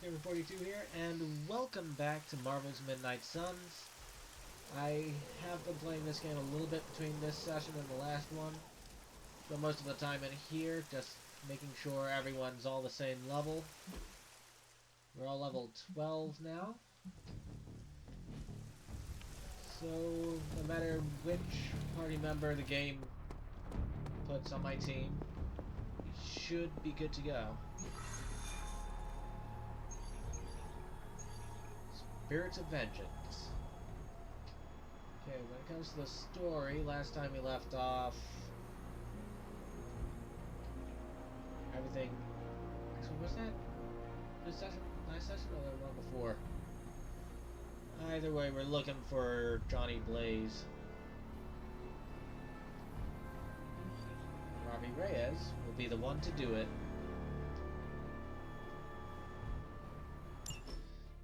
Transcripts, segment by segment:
Gamer42 here, and welcome back to Marvel's Midnight Suns. I have been playing this game a little bit between this session and the last one. Spent most of the time in here, just making sure everyone's all the same level. We're all level 12 now. So, no matter which party member the game puts on my team, we should be good to go. Spirits of Vengeance. Okay, when it comes to the story, last time we left off, everything. Actually, was that this session, last session, or the one before? Either way, we're looking for Johnny Blaze. Robbie Reyes will be the one to do it.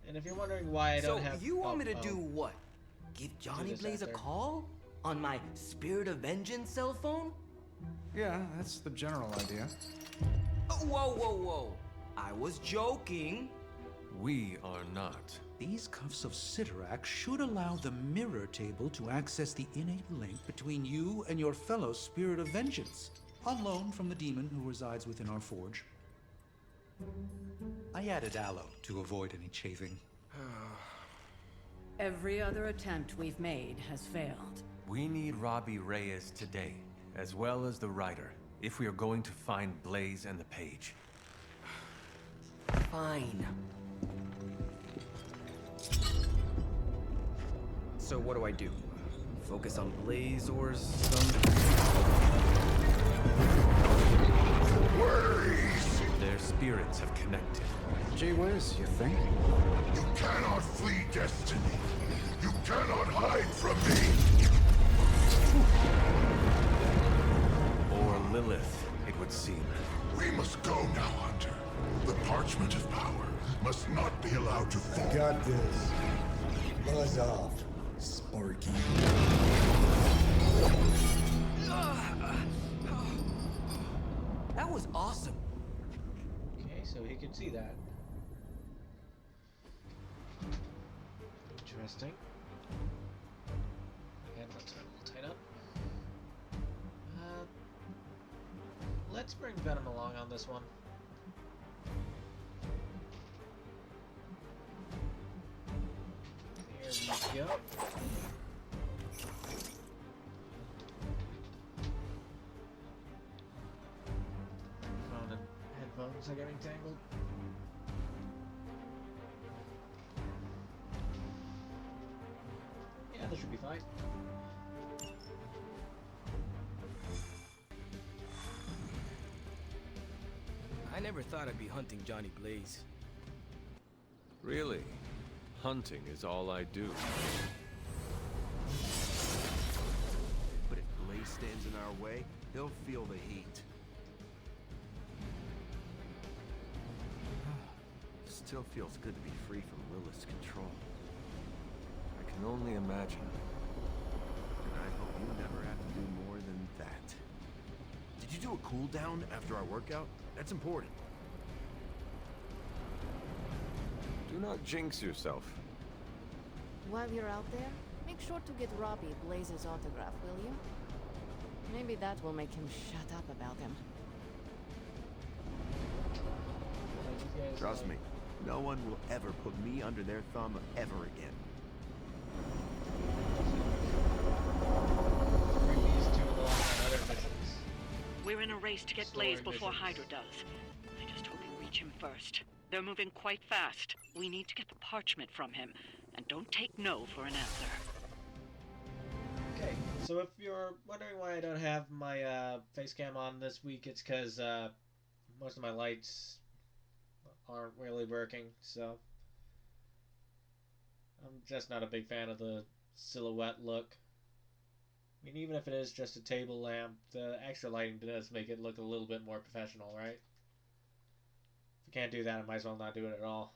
And if you're wondering why I don't have... So, you want me to do what? Give Johnny Blaze a call? On my Spirit of Vengeance cell phone? Yeah, that's the general idea. Whoa, whoa, whoa. I was joking. We are not. These cuffs of Cyttorak should allow the mirror table to access the innate link between you and your fellow Spirit of Vengeance, on loan from the demon who resides within our forge. I added aloe to avoid any chafing. Every other attempt we've made has failed. We need Robbie Reyes today, as well as the writer, if we are going to find Blaze and the page. Fine. So what do I do? Focus on Blaze or some... Their spirits have connected. Gee whiz, you think? You cannot flee destiny. You cannot hide from me. Or Lilith, it would seem. We must go now, Hunter. The parchment of power must not be allowed to fall. Got this. Buzz off, Sparky. That was awesome. Okay, so he could see that. Interesting. Headphones are a little tight up. Let's bring Venom along on this one. Here we go. Phone and headphones are getting tangled. Yeah, this should be fine. I never thought I'd be hunting Johnny Blaze. Really? Hunting is all I do. But if Blaze stands in our way, he'll feel the heat. Still feels good to be free from Lilith's control. I can only imagine. And I hope you never have to do more than that. Did you do a cool down after our workout? That's important. Do not jinx yourself. While you're out there, make sure to get Robbie Blaze's autograph, will you? Maybe that will make him shut up about him. Trust me, no one will ever put me under their thumb ever again. Bring these two along on other missions. We're in a race to get Blaze before Hydra does. I just hope you reach him first. They're moving quite fast. We need to get the parchment from him, and don't take no for an answer. Okay, so if you're wondering why I don't have my face cam on this week, it's because most of my lights aren't really working, so I'm just not a big fan of the silhouette look. I mean, even if it is just a table lamp, the extra lighting does make it look a little bit more professional, right? If you can't do that, I might as well not do it at all.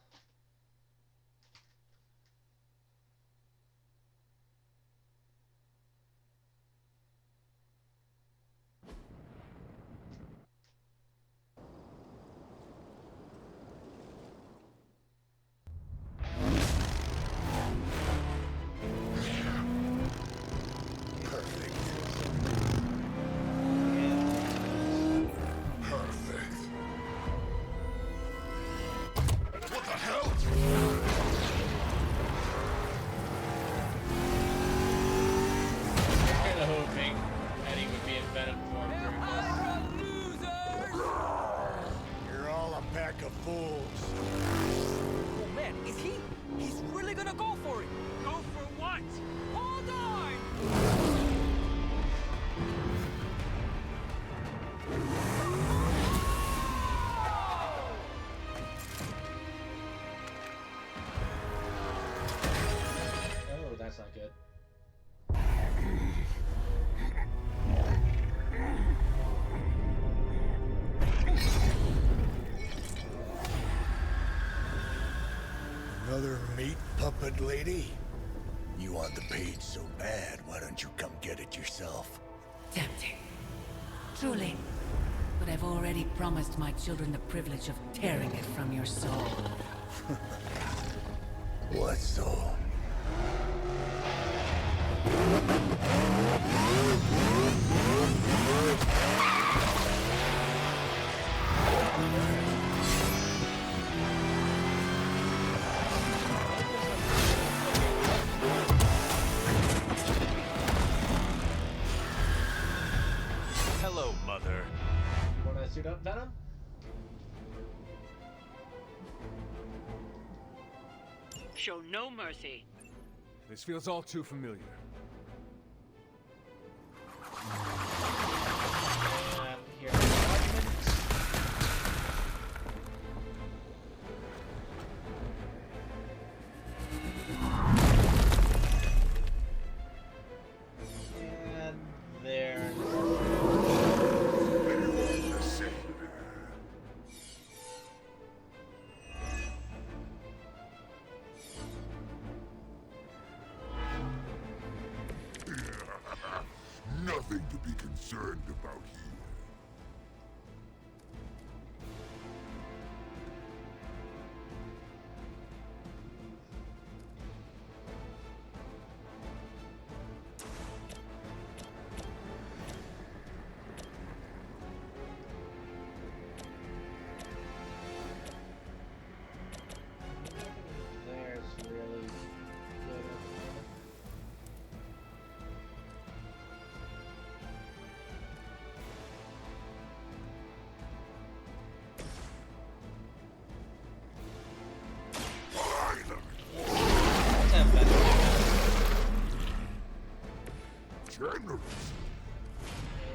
Another meat puppet lady? You want the page so bad, why don't you come get it yourself? Tempting. Truly. But I've already promised my children the privilege of tearing it from your soul. What soul? Hello, Mother. Wanna suit up, Venom? Show no mercy. This feels all too familiar. And here's the document. And there's... Nothing to be concerned about here. There's really good at the moment. Let's have better. Generous.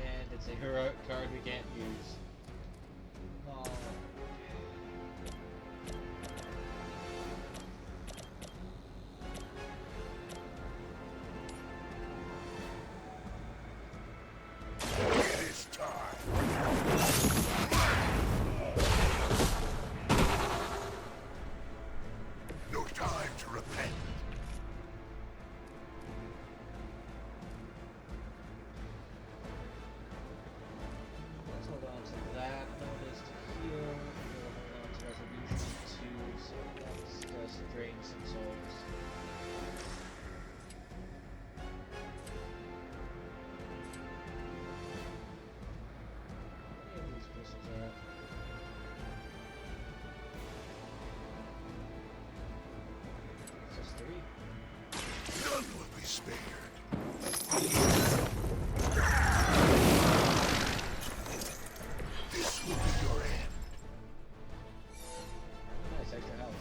And it's a heroic card we can't use. Oh. It is time. No time to repent. Let's hold on to that. Bonus to heal. We'll hold on to resolution too. So let's just drain some souls. Where are these crystals at? It's just 3. None will be spared. This will be your end. Nice extra health.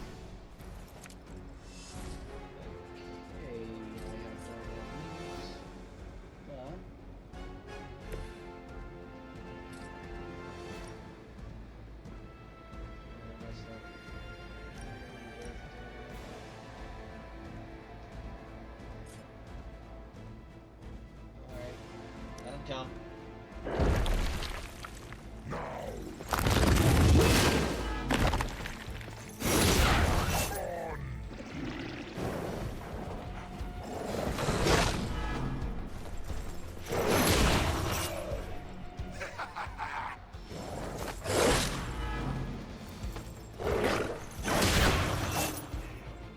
Okay, I have 4 more moves. But that's not alright. Let him come.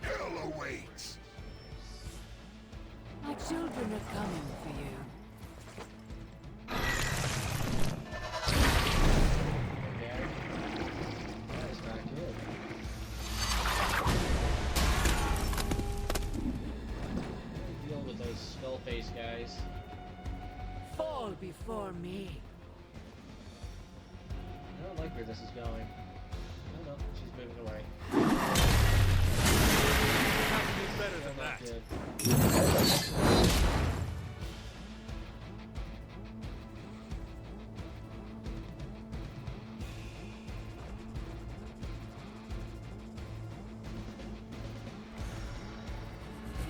Hell awaits. My children are coming for you. Okay. That is not good. Deal with those skull face guys. Fall before me. I don't like where this is going. Oh no, she's moving away. Have to do better Still than not that. good.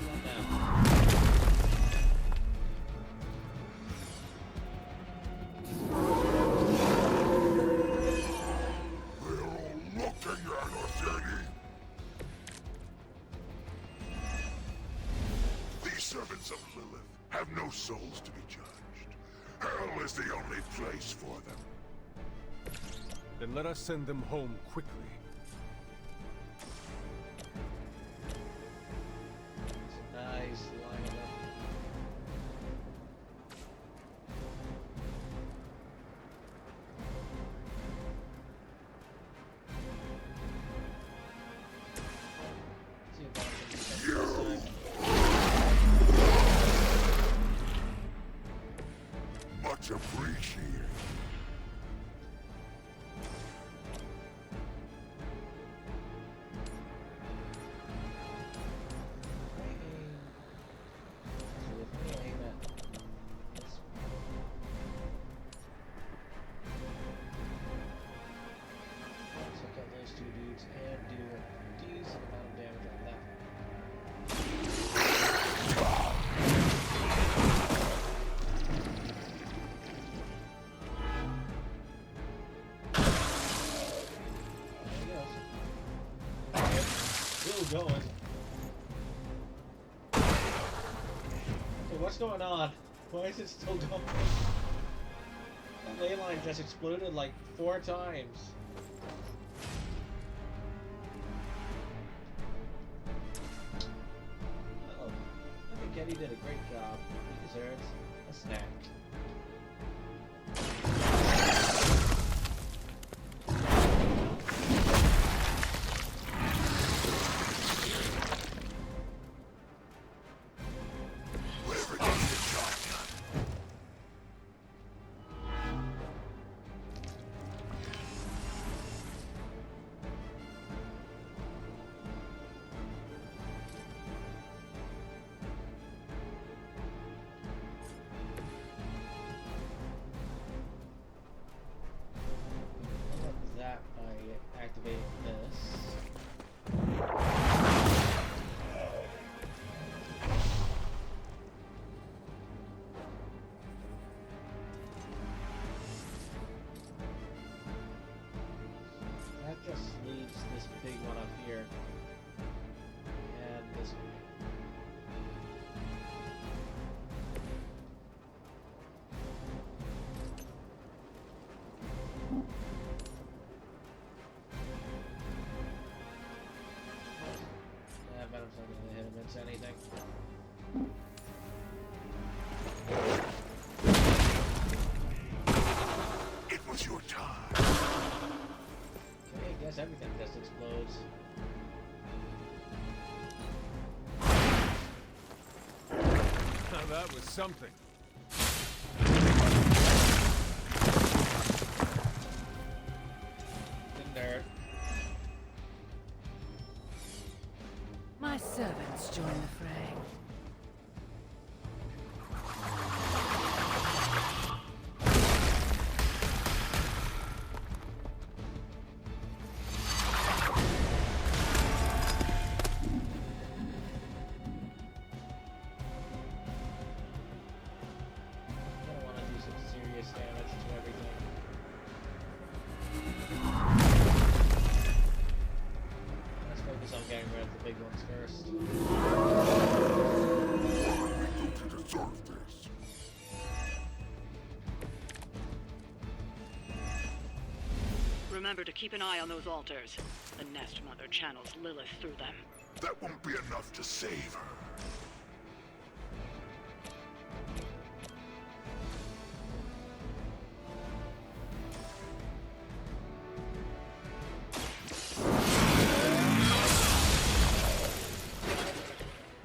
What now? They're all looking at us, Eddie. have no souls to be judged. Hell is the only place for them. Then let us send them home quickly. Nice lineup. See if I can do something this time. Much appreciated. Check out those two dudes and do a decent amount of damage on that one. There he goes. Still going. So what's going on? Why is it still going? That ley line just exploded like 4 times. Oh, I think Eddie did a great job. He deserves a snack. Whatever gets the job done. Unlock that by activating this. That just leaves this big one up here. And this one. Venom's not gonna hit him into anything. It was your time. Okay, I guess everything just explodes. Now that was something. Didn't hurt. My servants join the fray. I'm gonna want to do some serious damage to everything. Let's focus on getting rid of the big ones first. You deserve this. Remember to keep an eye on those altars. The Nest Mother channels Lilith through them. That won't be enough to save her.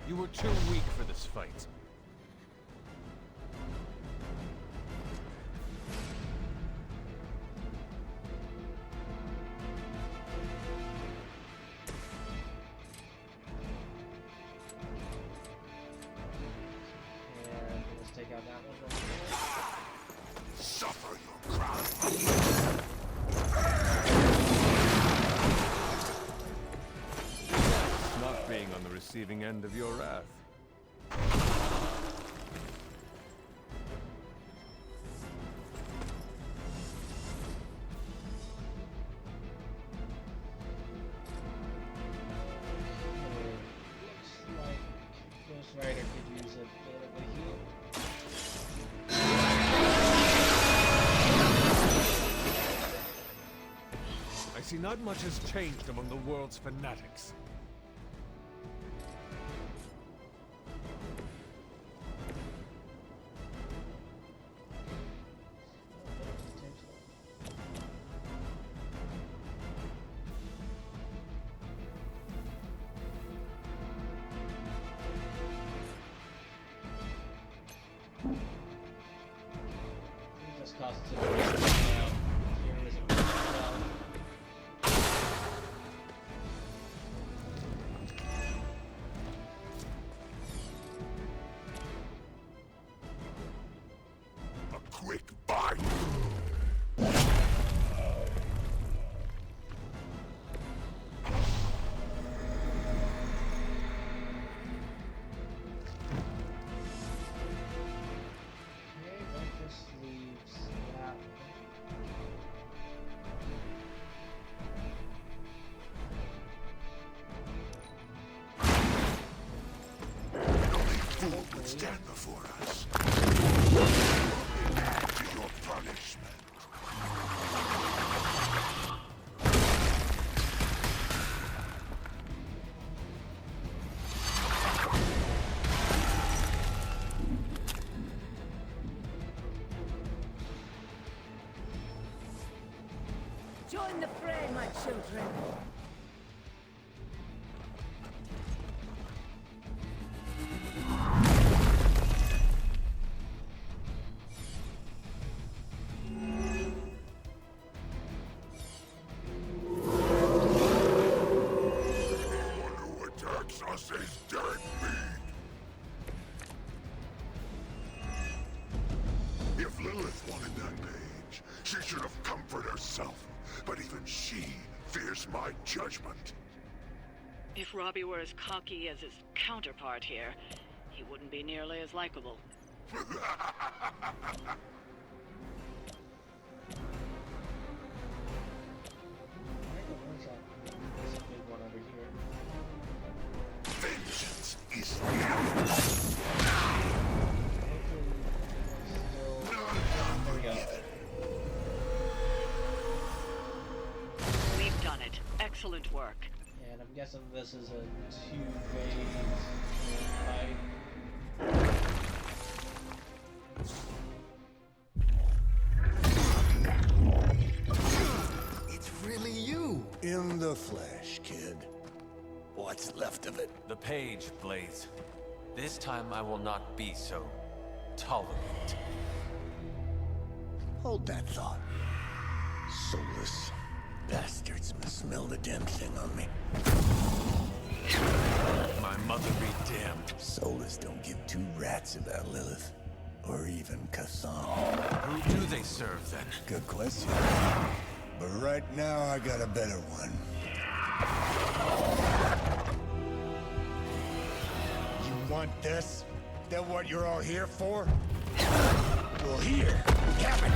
You were too weak for this fight. And let's take out that one real quick. Suffer your crime. Not being on the receiving end of your wrath. Looks like Ghost Rider could use a bit of a heal. see, not much has changed among the world's fanatics. Just causes it to go down. Here is a well. A quick bite. Okay, that just leaves that one. Fool would stand before us. Only add to your punishment. Join the fray, my children. Anyone who attacks us is dead meat. If Lilith wanted that page, she should have come for it herself. But even she fears my judgment. If Robbie were as cocky as his counterpart here, he wouldn't be nearly as likable. There's a big one over here. Vengeance is There we go. We've done it. Excellent work. And I'm guessing this is a two-phase fight. It's really you. In the flesh, kid. What's left of it? The page, Blaze. This time I will not be so tolerant. Hold that thought. Soulless bastards must smell the damn thing on me. My mother be damned. Soulless don't give two rats about Lilith. Or even Kassan. Who do they serve, then? Good question. But right now, I got a better one. You want this? That what you're all here for? Well, here, have it.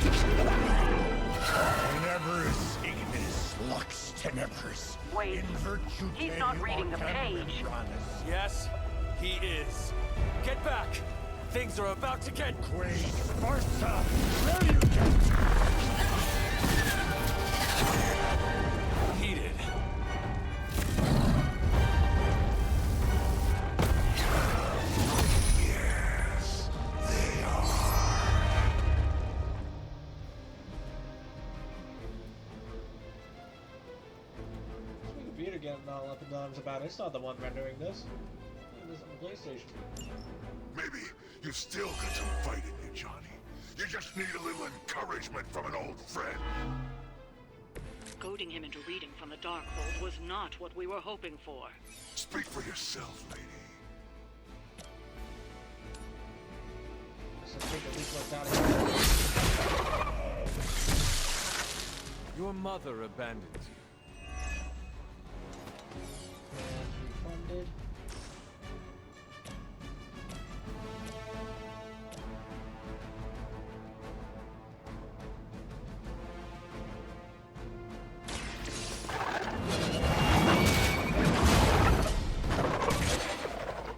Tenebris ignis lux tenebris. Wait, In virtue he's not reading the page. Yes, he is. Get back! Things are about to get Quaid Sparta, where you get? heated. yes, they are. Peter getting all up in arms about it. It's not the one rendering this. It is on the PlayStation. Maybe you've still got some fight in you, Johnny. You just need a little encouragement from an old friend. Goading him into reading from the Darkhold was not what we were hoping for. Speak for yourself, lady. Let's take the weak ones out of here. Your mother abandoned you. And refunded.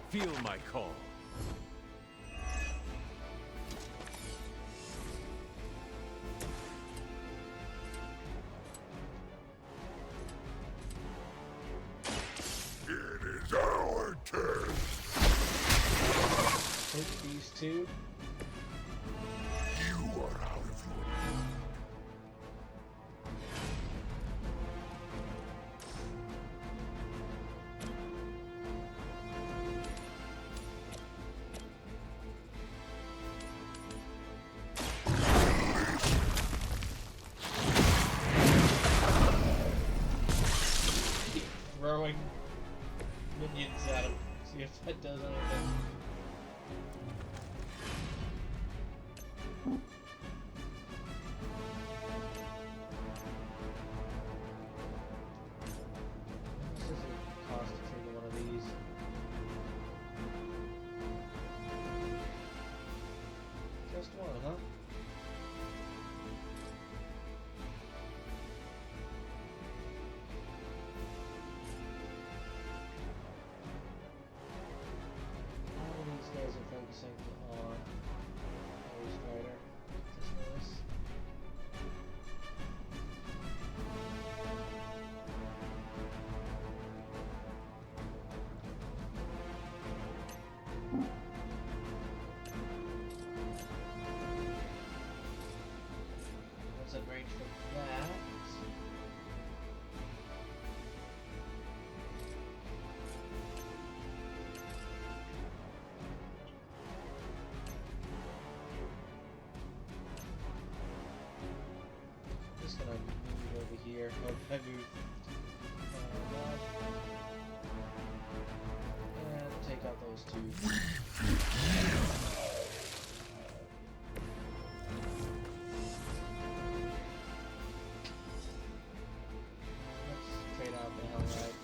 Feel my call. too. You are out of your mind. Throwing minions at him. See if that does anything. How much does it cost to trigger one of these? Just one, huh? These guys are focusing on Ghost Rider. Just notice. What's in range for that? Just gonna move over here. Hope I move that. And take out those two. Let's trade out the Hellride.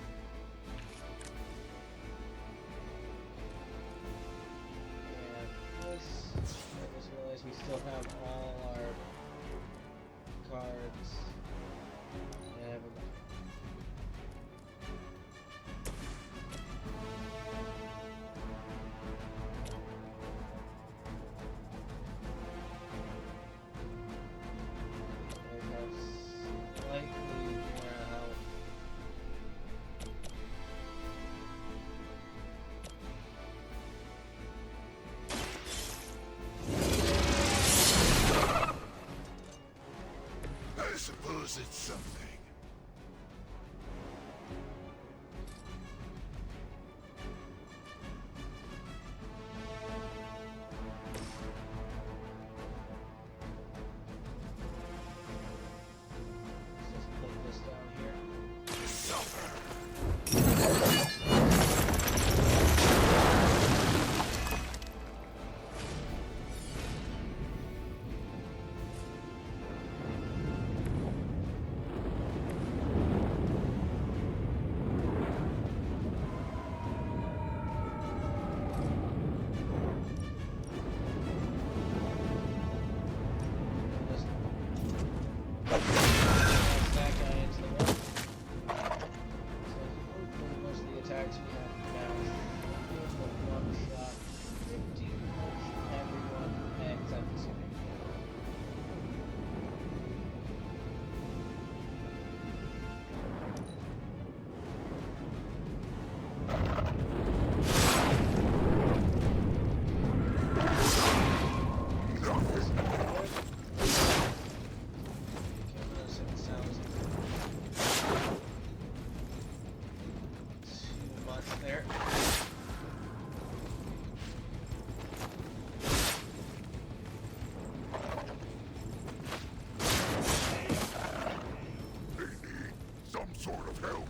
And this, I just realized we still have all our cards. Never mind. I have slightly more health. I suppose it's something. Let's just put this down here. Suffer. Just toss that guy into the wall. So hopefully most of the attacks we have now is the one shot pretty much everyone except the Super. Too much there. They need some sort of help.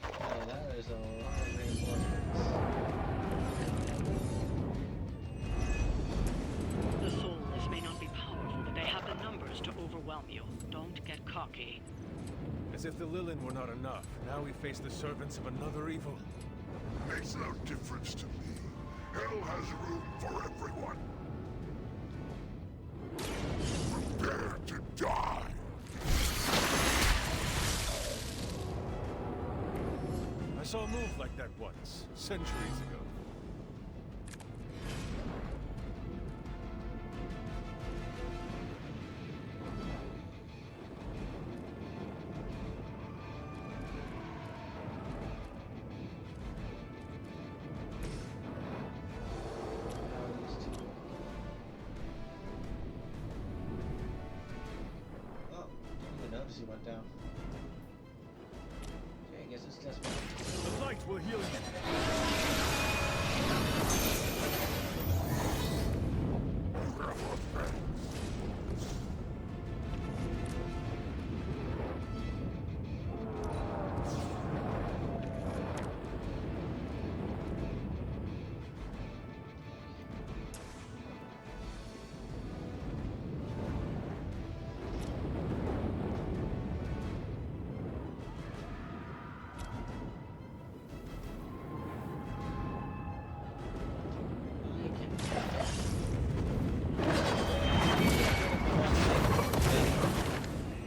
Oh, that is a lot of reinforcements. The souls may not be powerful, but they have the numbers to overwhelm you. Don't get cocky. As if the Lilin were not enough, now we face the servants of another evil. Makes no difference to me. Hell has room for everyone. Prepare to die. I saw a move like that once, centuries ago. obviously went down. Okay, I guess it's just one. The light will heal you.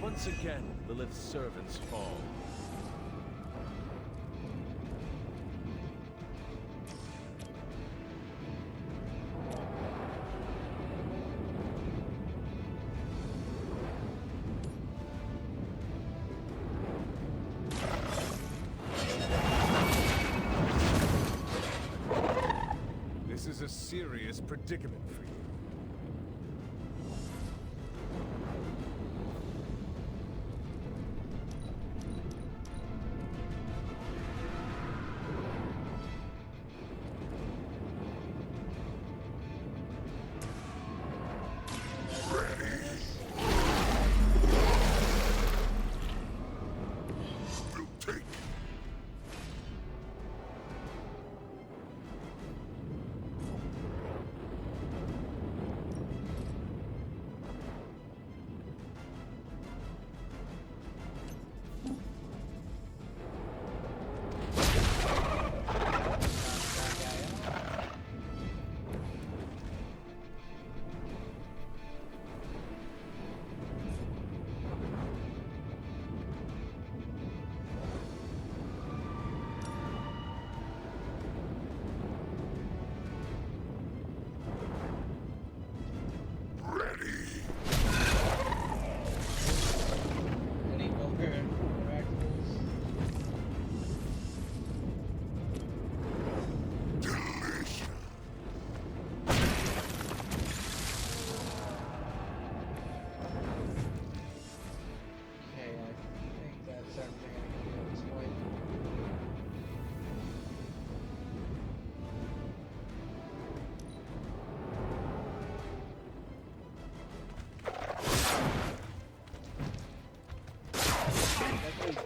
Once again, Lilith's servants fall. This is a serious predicament for you.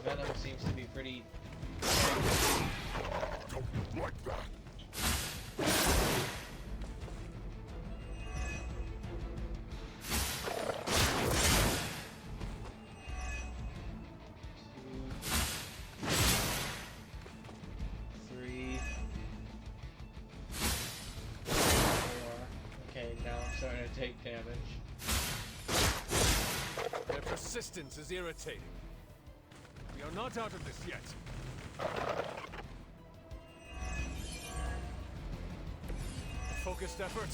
Venom seems to be pretty... Don't like that. Three, four. Okay, now I'm starting to take damage. Their persistence is irritating. We are not out of this yet. A focused effort.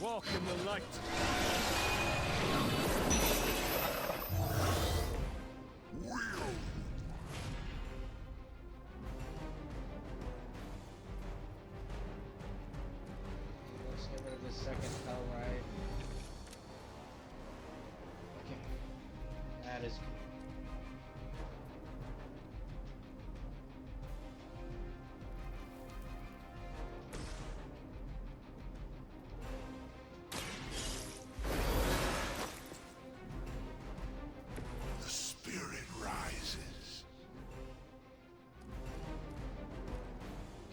Walk in the light. Let's get rid of this second hell ride. Okay. That is good. The spirit rises.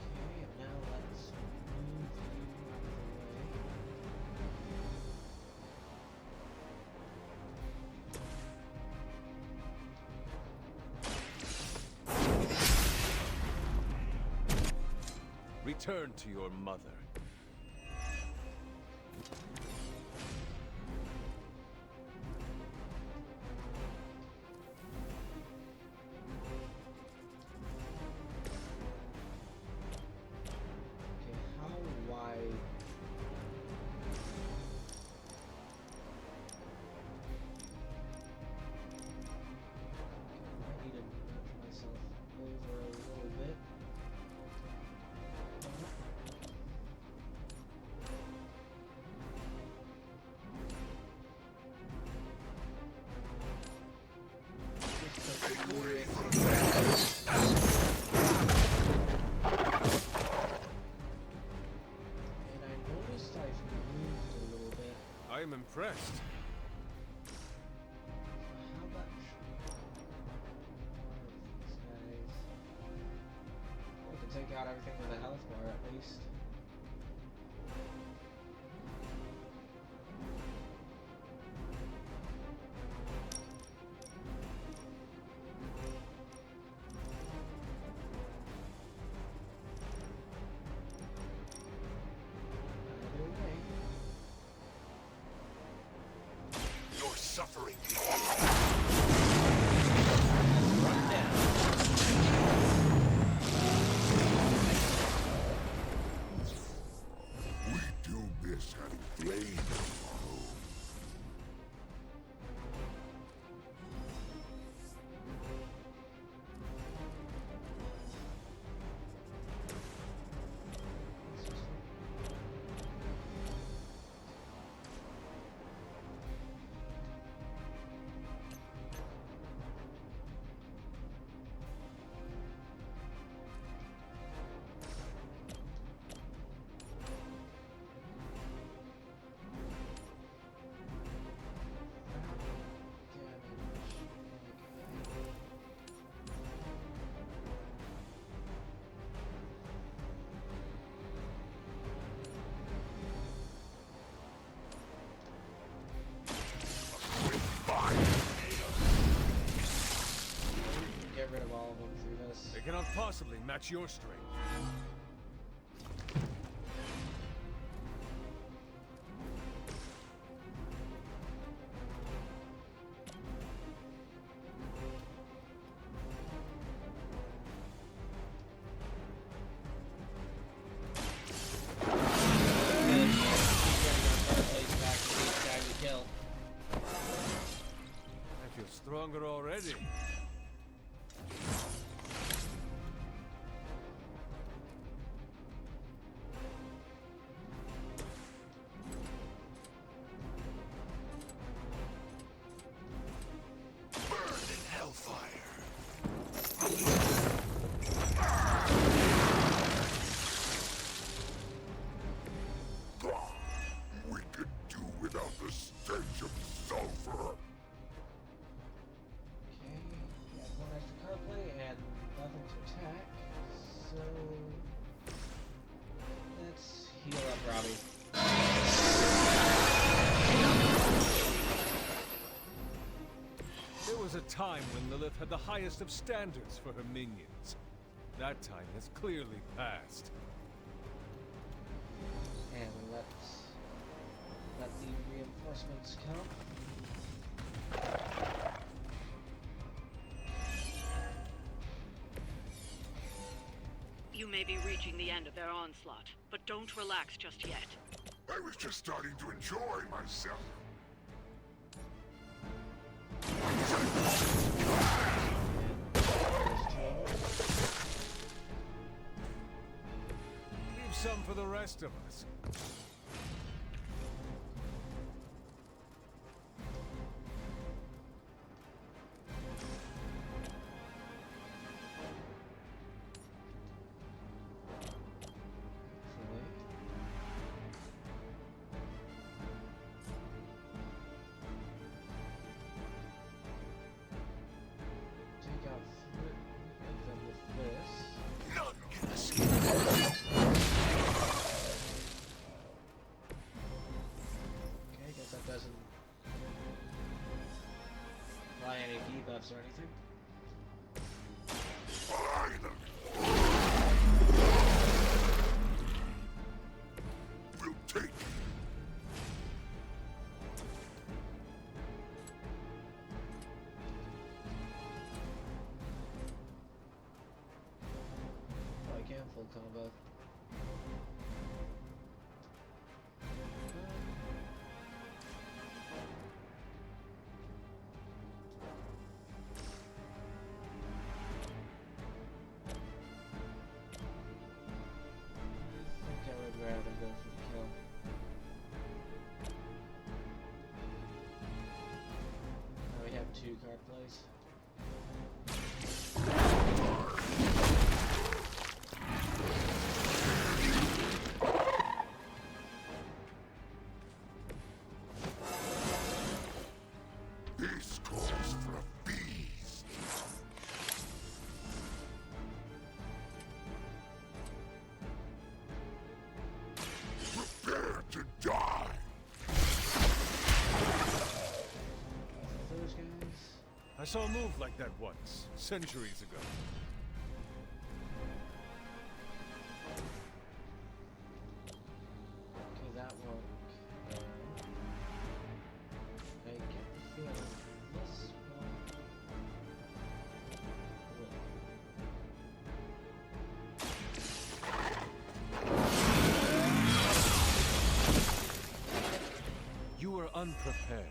Okay, and now let's move you away. return to your mother. Okay, how wide? I need to nudge myself over a little bit. And I noticed I've moved a little bit. I am impressed. How much are these guys? I can take out everything with a health bar at least. Either way. Your suffering Run down. we do miss having Blaze tomorrow. Get rid of all of them through this. They cannot possibly match your strength. I feel stronger already. Burn in hellfire. We could do without the stench of sulfur. Okay, got one extra card play and nothing to attack. So let's heal up Robbie. There was a time when Lilith had the highest of standards for her minions. That time has clearly passed. And let's let the reinforcements come. You may be reaching the end of their onslaught, but don't relax just yet. I was just starting to enjoy myself. Leave some for the rest of us. Take out three of them with this. None can escape. Okay, guess that doesn't apply any debuffs or anything. call them both. I think I would rather go for the kill. Now we have 2 card plays. This calls for a feast. Prepare to die. Those guys. I saw a move like that once, centuries ago. Okay, that worked. I get the feeling this one will. You were unprepared.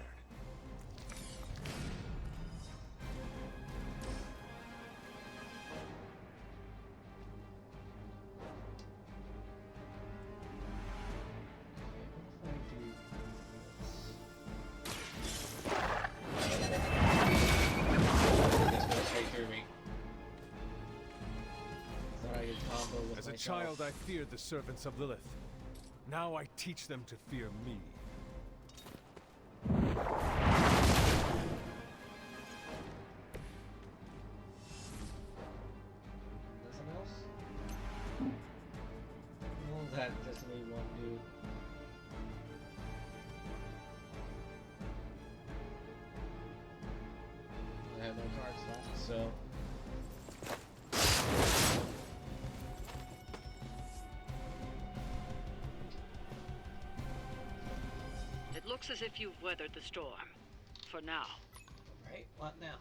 As a child, I feared the servants of Lilith. Now I teach them to fear me. Nothing else? Well, that just leave one dude. I have no cards left, so. It looks as if you've weathered the storm. For now. Right? What now?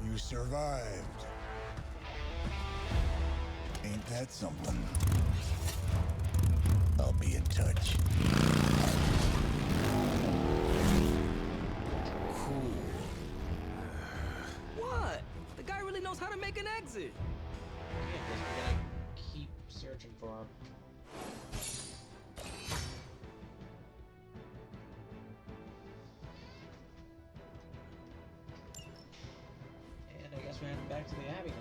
You survived. Ain't that something? I'll be in touch. Cool. What? The guy really knows how to make an exit. Yeah, because we're gonna keep searching for him. And I guess we're heading back to the Abbey now.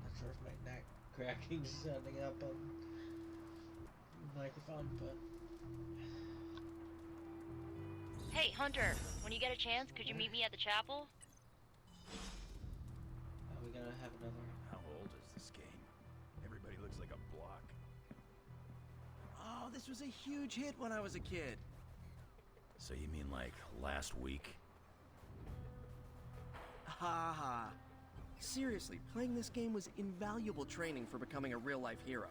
Not sure if my neck cracking's sounding up on the microphone, but Hey, Hunter, when you get a chance, could you meet me at the chapel? are we gonna have another? How old is this game? Everybody looks like a block. Oh, this was a huge hit when I was a kid. So you mean like last week? Ha ha. Seriously, playing this game was invaluable training for becoming a real-life hero.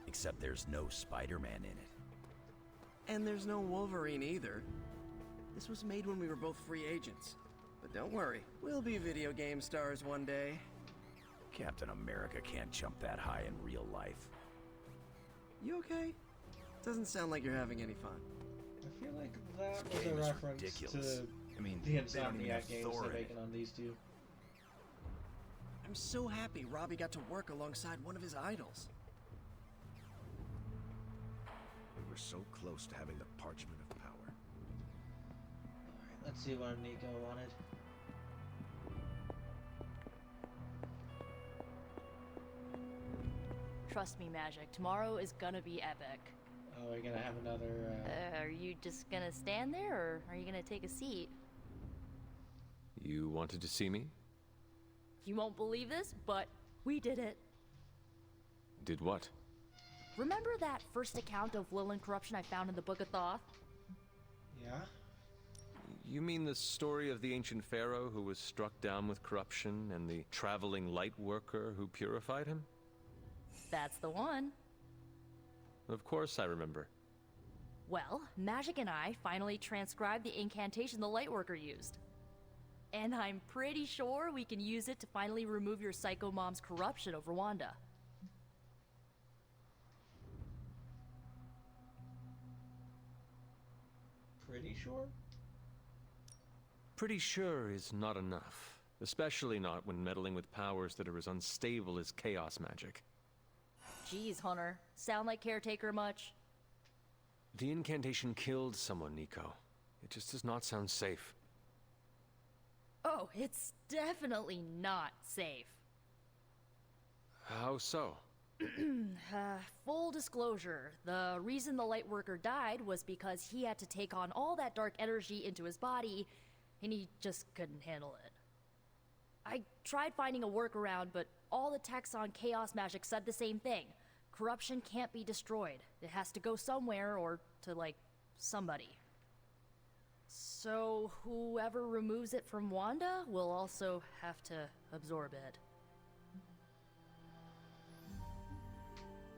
Except there's no Spider-Man in it. And there's no Wolverine either. This was made when we were both free agents. But don't worry, we'll be video game stars one day. Captain America can't jump that high in real life. You okay? Doesn't sound like you're having any fun. I feel like that This was game a is reference ridiculous. to I mean, the they don't even have Insomniac games Thor they're in it. making on these two. I'm so happy Robbie got to work alongside one of his idols. We were so close to having the Parchment of Power. Alright, let's see what Nico wanted. Trust me, Magic. Tomorrow is gonna be epic. Oh, we're gonna have another, Are you just gonna stand there, or are you gonna take a seat? You wanted to see me? You won't believe this, but we did it. Did what? Remember that first account of Lilin corruption I found in the Book of Thoth? Yeah? You mean the story of the ancient pharaoh who was struck down with corruption and the traveling light worker who purified him? That's the one. Of course I remember. Well, Magic and I finally transcribed the incantation the Lightworker used. And I'm pretty sure we can use it to finally remove your Psycho Mom's corruption over Wanda. Pretty sure? Pretty sure is not enough. Especially not when meddling with powers that are as unstable as chaos magic. Geez, Hunter. Sound like Caretaker much? The incantation killed someone, Nico. It just does not sound safe. Oh, it's definitely not safe. How so? Full disclosure, the reason the Lightworker died was because he had to take on all that dark energy into his body, and he just couldn't handle it. I tried finding a workaround, but all the texts on Chaos Magic said the same thing. Corruption can't be destroyed. It has to go somewhere, or to, like, somebody. So whoever removes it from Wanda will also have to absorb it.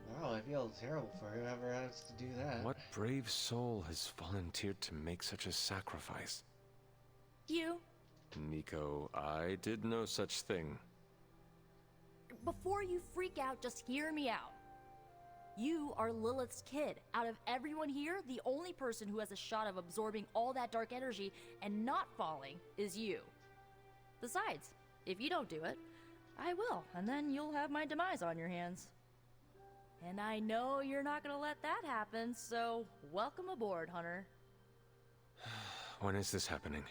Wow, I feel terrible for whoever has to do that. What brave soul has volunteered to make such a sacrifice? You. Nico, I did no such thing. Before you freak out, just hear me out. You are Lilith's kid. Out of everyone here, the only person who has a shot of absorbing all that dark energy and not falling is you. Besides, if you don't do it, I will, and then you'll have my demise on your hands. And I know you're not gonna let that happen, so welcome aboard, Hunter. When is this happening?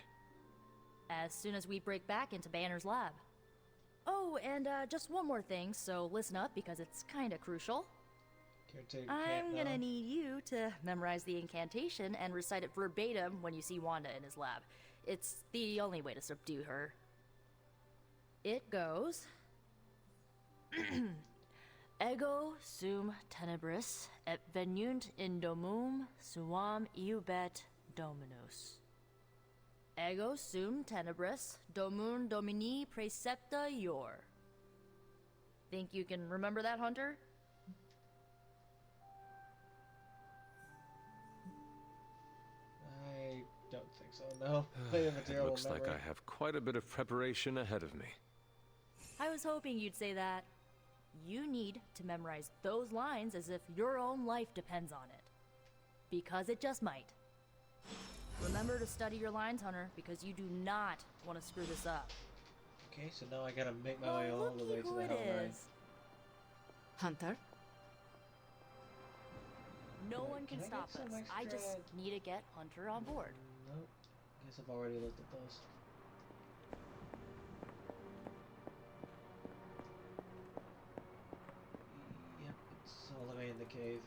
As soon as we break back into Banner's lab. Oh, and just one more thing, so listen up because it's kinda crucial. I'm gonna need you to memorize the incantation and recite it verbatim when you see Wanda in his lab. It's the only way to subdue her. It goes... Ego sum tenebris et venunt in domum suam iubet dominus. Ego sum tenebris domum domini praecepta ior. Think you can remember that, Hunter? I don't think so, no. I have a terrible Looks memory. like I have quite a bit of preparation ahead of me. I was hoping you'd say that. You need to memorize those lines as if your own life depends on it. Because it just might. Remember to study your lines, Hunter, because you do not want to screw this up. Okay, so now I gotta make my way all the way to the Hell Nine. Hunter? No one can I get stop some us. I just extra- need to get Hunter on board. Nope. Guess I've already looked at those. Yep, it's all the way in the cave.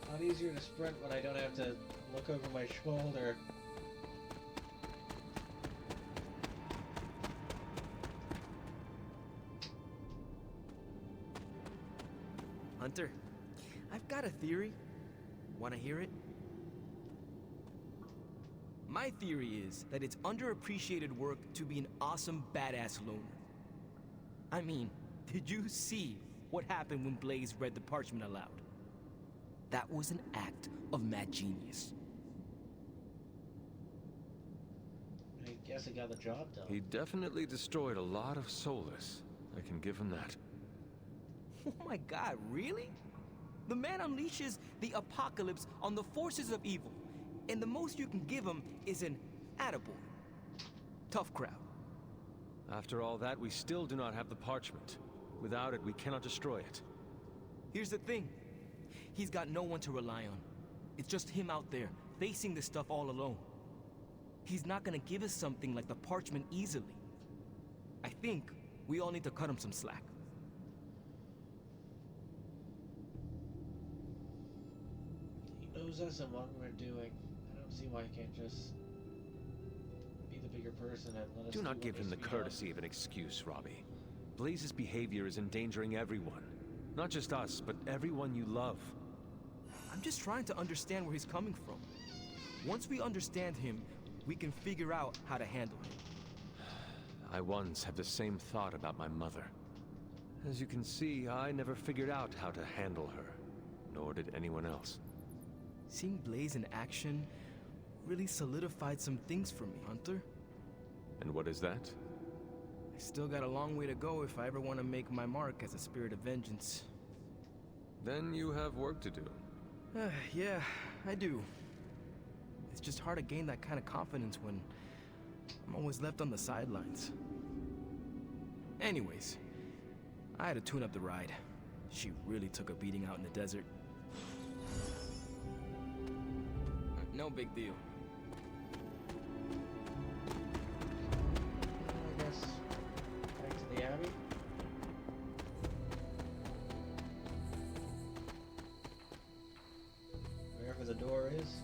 A lot easier to sprint when I don't have to look over my shoulder. Hunter, I've got a theory. Wanna hear it? My theory is that it's underappreciated work to be an awesome badass loner. I mean, did you see what happened when Blaze read the parchment aloud? That was an act of mad genius. I guess I got the job done. He definitely destroyed a lot of Solus. I can give him that. Oh my god, really? The man unleashes the apocalypse on the forces of evil, and the most you can give him is an attaboy. Tough crowd. After all that, we still do not have the parchment. Without it, we cannot destroy it. Here's the thing. He's got no one to rely on. It's just him out there, facing this stuff all alone. He's not gonna give us something like the parchment easily. I think we all need to cut him some slack. He knows us and what we're doing. I don't see why he can't just be the bigger person and let us Do not what give him needs the to be done. courtesy of an excuse, Robbie. Blaze's behavior is endangering everyone. Not just us, but everyone you love. I'm just trying to understand where he's coming from. Once we understand him, we can figure out how to handle him. I once had the same thought about my mother. As you can see, I never figured out how to handle her, nor did anyone else. Seeing Blaze in action really solidified some things for me, Hunter. And what is that? I still got a long way to go if I ever want to make my mark as a spirit of vengeance. Then you have work to do. Yeah, I do. It's just hard to gain that kind of confidence when I'm always left on the sidelines. Anyways, I had to tune up the ride. She really took a beating out in the desert. No big deal. I guess back to the Abbey. Wherever the door is.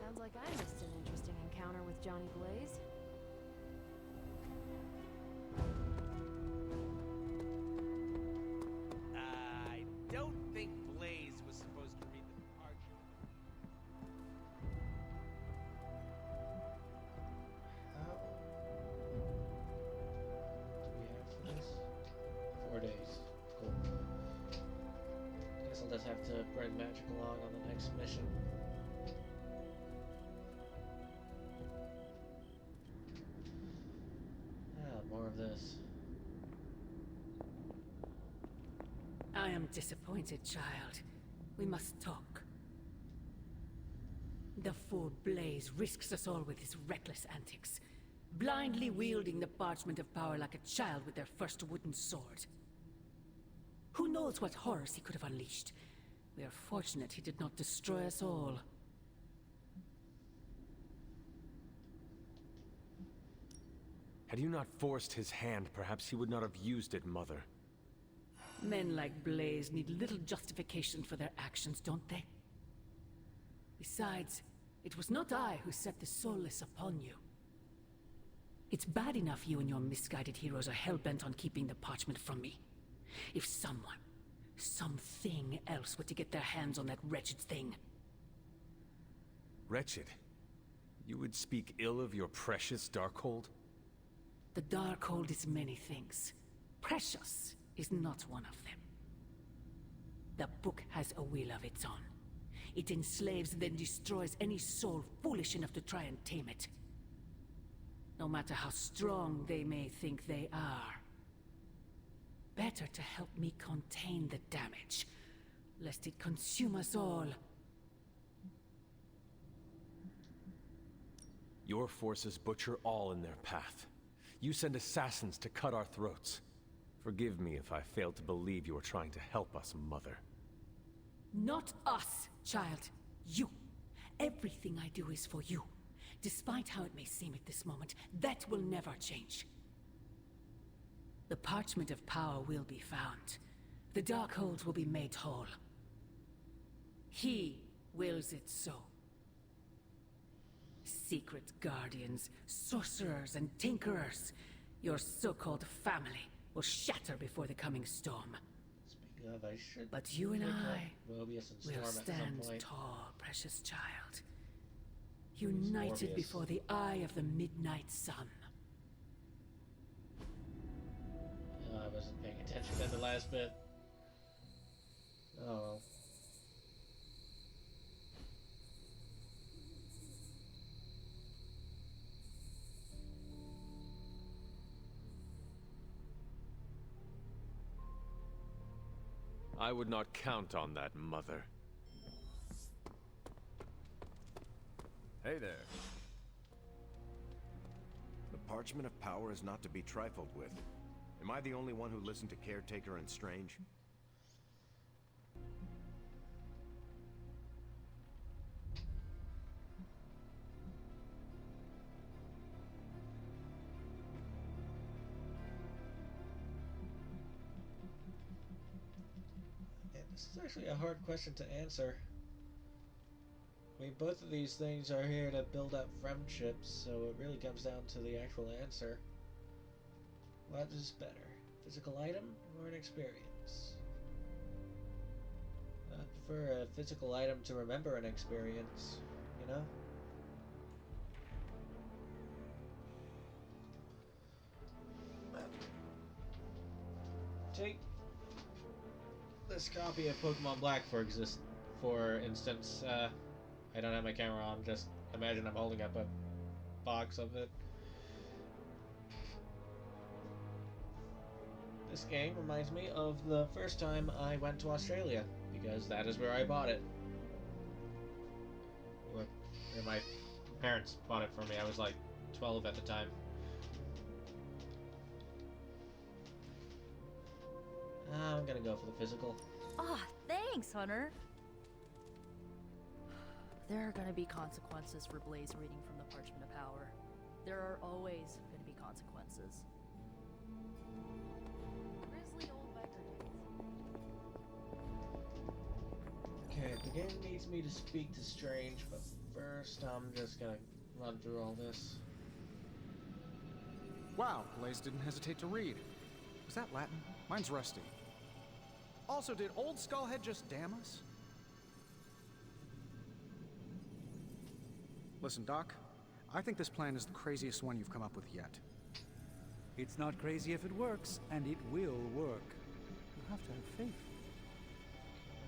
Sounds like I missed an interesting encounter with Johnny Blaze. I don't think Blaze was supposed to read the parchment. Do we have for this? 4 days. Cool. Guess I'll just have to bring Magic along on the next mission. More of this. I am disappointed, child. We must talk. The fool Blaze risks us all with his reckless antics, blindly wielding the parchment of power like a child with their first wooden sword. Who knows what horrors he could have unleashed? We are fortunate he did not destroy us all. Had you not forced his hand, perhaps he would not have used it, Mother. Men like Blaze need little justification for their actions, don't they? Besides, it was not I who set the Soulless upon you. It's bad enough you and your misguided heroes are hell-bent on keeping the parchment from me. If someone, something else were to get their hands on that wretched thing. Wretched? You would speak ill of your precious Darkhold? The Darkhold is many things. Precious is not one of them. The book has a will of its own. It enslaves, then destroys any soul foolish enough to try and tame it. No matter how strong they may think they are. Better to help me contain the damage, lest it consume us all. Your forces butcher all in their path. You send assassins to cut our throats. Forgive me if I failed to believe you were trying to help us, Mother. Not us, child. You. Everything I do is for you. Despite how it may seem at this moment, that will never change. The parchment of power will be found. The Darkhold will be made whole. He wills it so. Secret guardians, sorcerers, and tinkerers, your so-called family will shatter before the coming storm. Speaking of, I should. But you and I Mobius and Storm will at some stand point. tall, precious child. United Morbius. before the eye of the midnight sun. I wasn't paying should have been the last bit. Oh well. I would not count on that, Mother. Hey there. The Parchment of Power is not to be trifled with. Am I the only one who listened to Caretaker and Strange? This is actually a hard question to answer. I mean, both of these things are here to build up friendships, so it really comes down to the actual answer. What is better, physical item or an experience? I prefer a physical item to remember an experience, you know? Take this copy of Pokemon Black for instance. I don't have my camera on, just imagine I'm holding up a box of it. This game reminds me of the first time I went to Australia, because that is where I bought it. Or my parents bought it for me. I was like 12 at the time. I'm gonna go for the physical. Ah, thanks, Hunter. There are gonna be consequences for Blaze reading from the Parchment of Power. There are always gonna be consequences. Grizzly old biker days. Okay, the game needs me to speak to Strange, but first I'm just gonna run through all this. Wow, Blaze didn't hesitate to read. Was that Latin? Mine's rusty. Also, did old Skullhead just damn us? Listen, Doc, I think this plan is the craziest one you've come up with yet. It's not crazy if it works, and it will work. You have to have faith.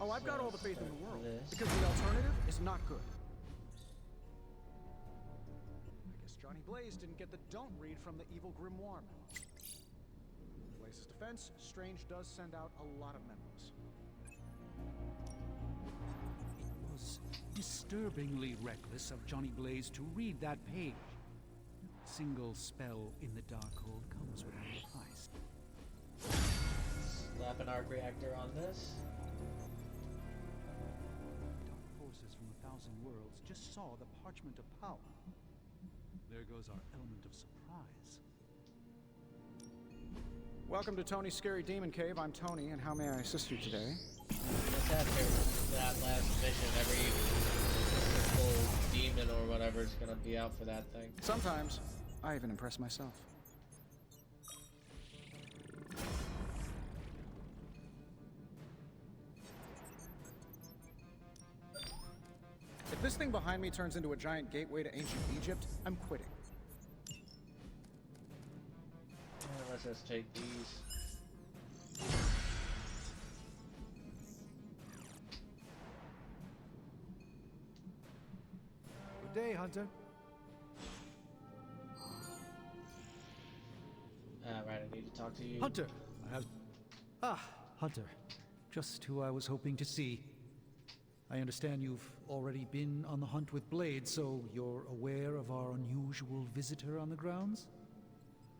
Oh, I've got all the faith in the world, because the alternative is not good. I guess Johnny Blaze didn't get the don't read from the evil grimoire. In Blaze's defense, Strange does send out a lot of memos. It was disturbingly reckless of Johnny Blaze to read that page. A single spell in the Darkhold comes with a price. Slap an arc reactor on this. Dark forces from 1,000 worlds just saw the Parchment of Power. There goes our element of surprise. Welcome to Tony's Scary Demon Cave. I'm Tony, and how may I assist you today? Just after that last mission, every mystical demon or whatever is gonna be out for that thing. Sometimes, I even impress myself. If this thing behind me turns into a giant gateway to ancient Egypt, I'm quitting. Let's just take these. Good day, Hunter. Right, I need to talk to you. Hunter! Hunter. Just who I was hoping to see. I understand you've already been on the hunt with Blade, so you're aware of our unusual visitor on the grounds?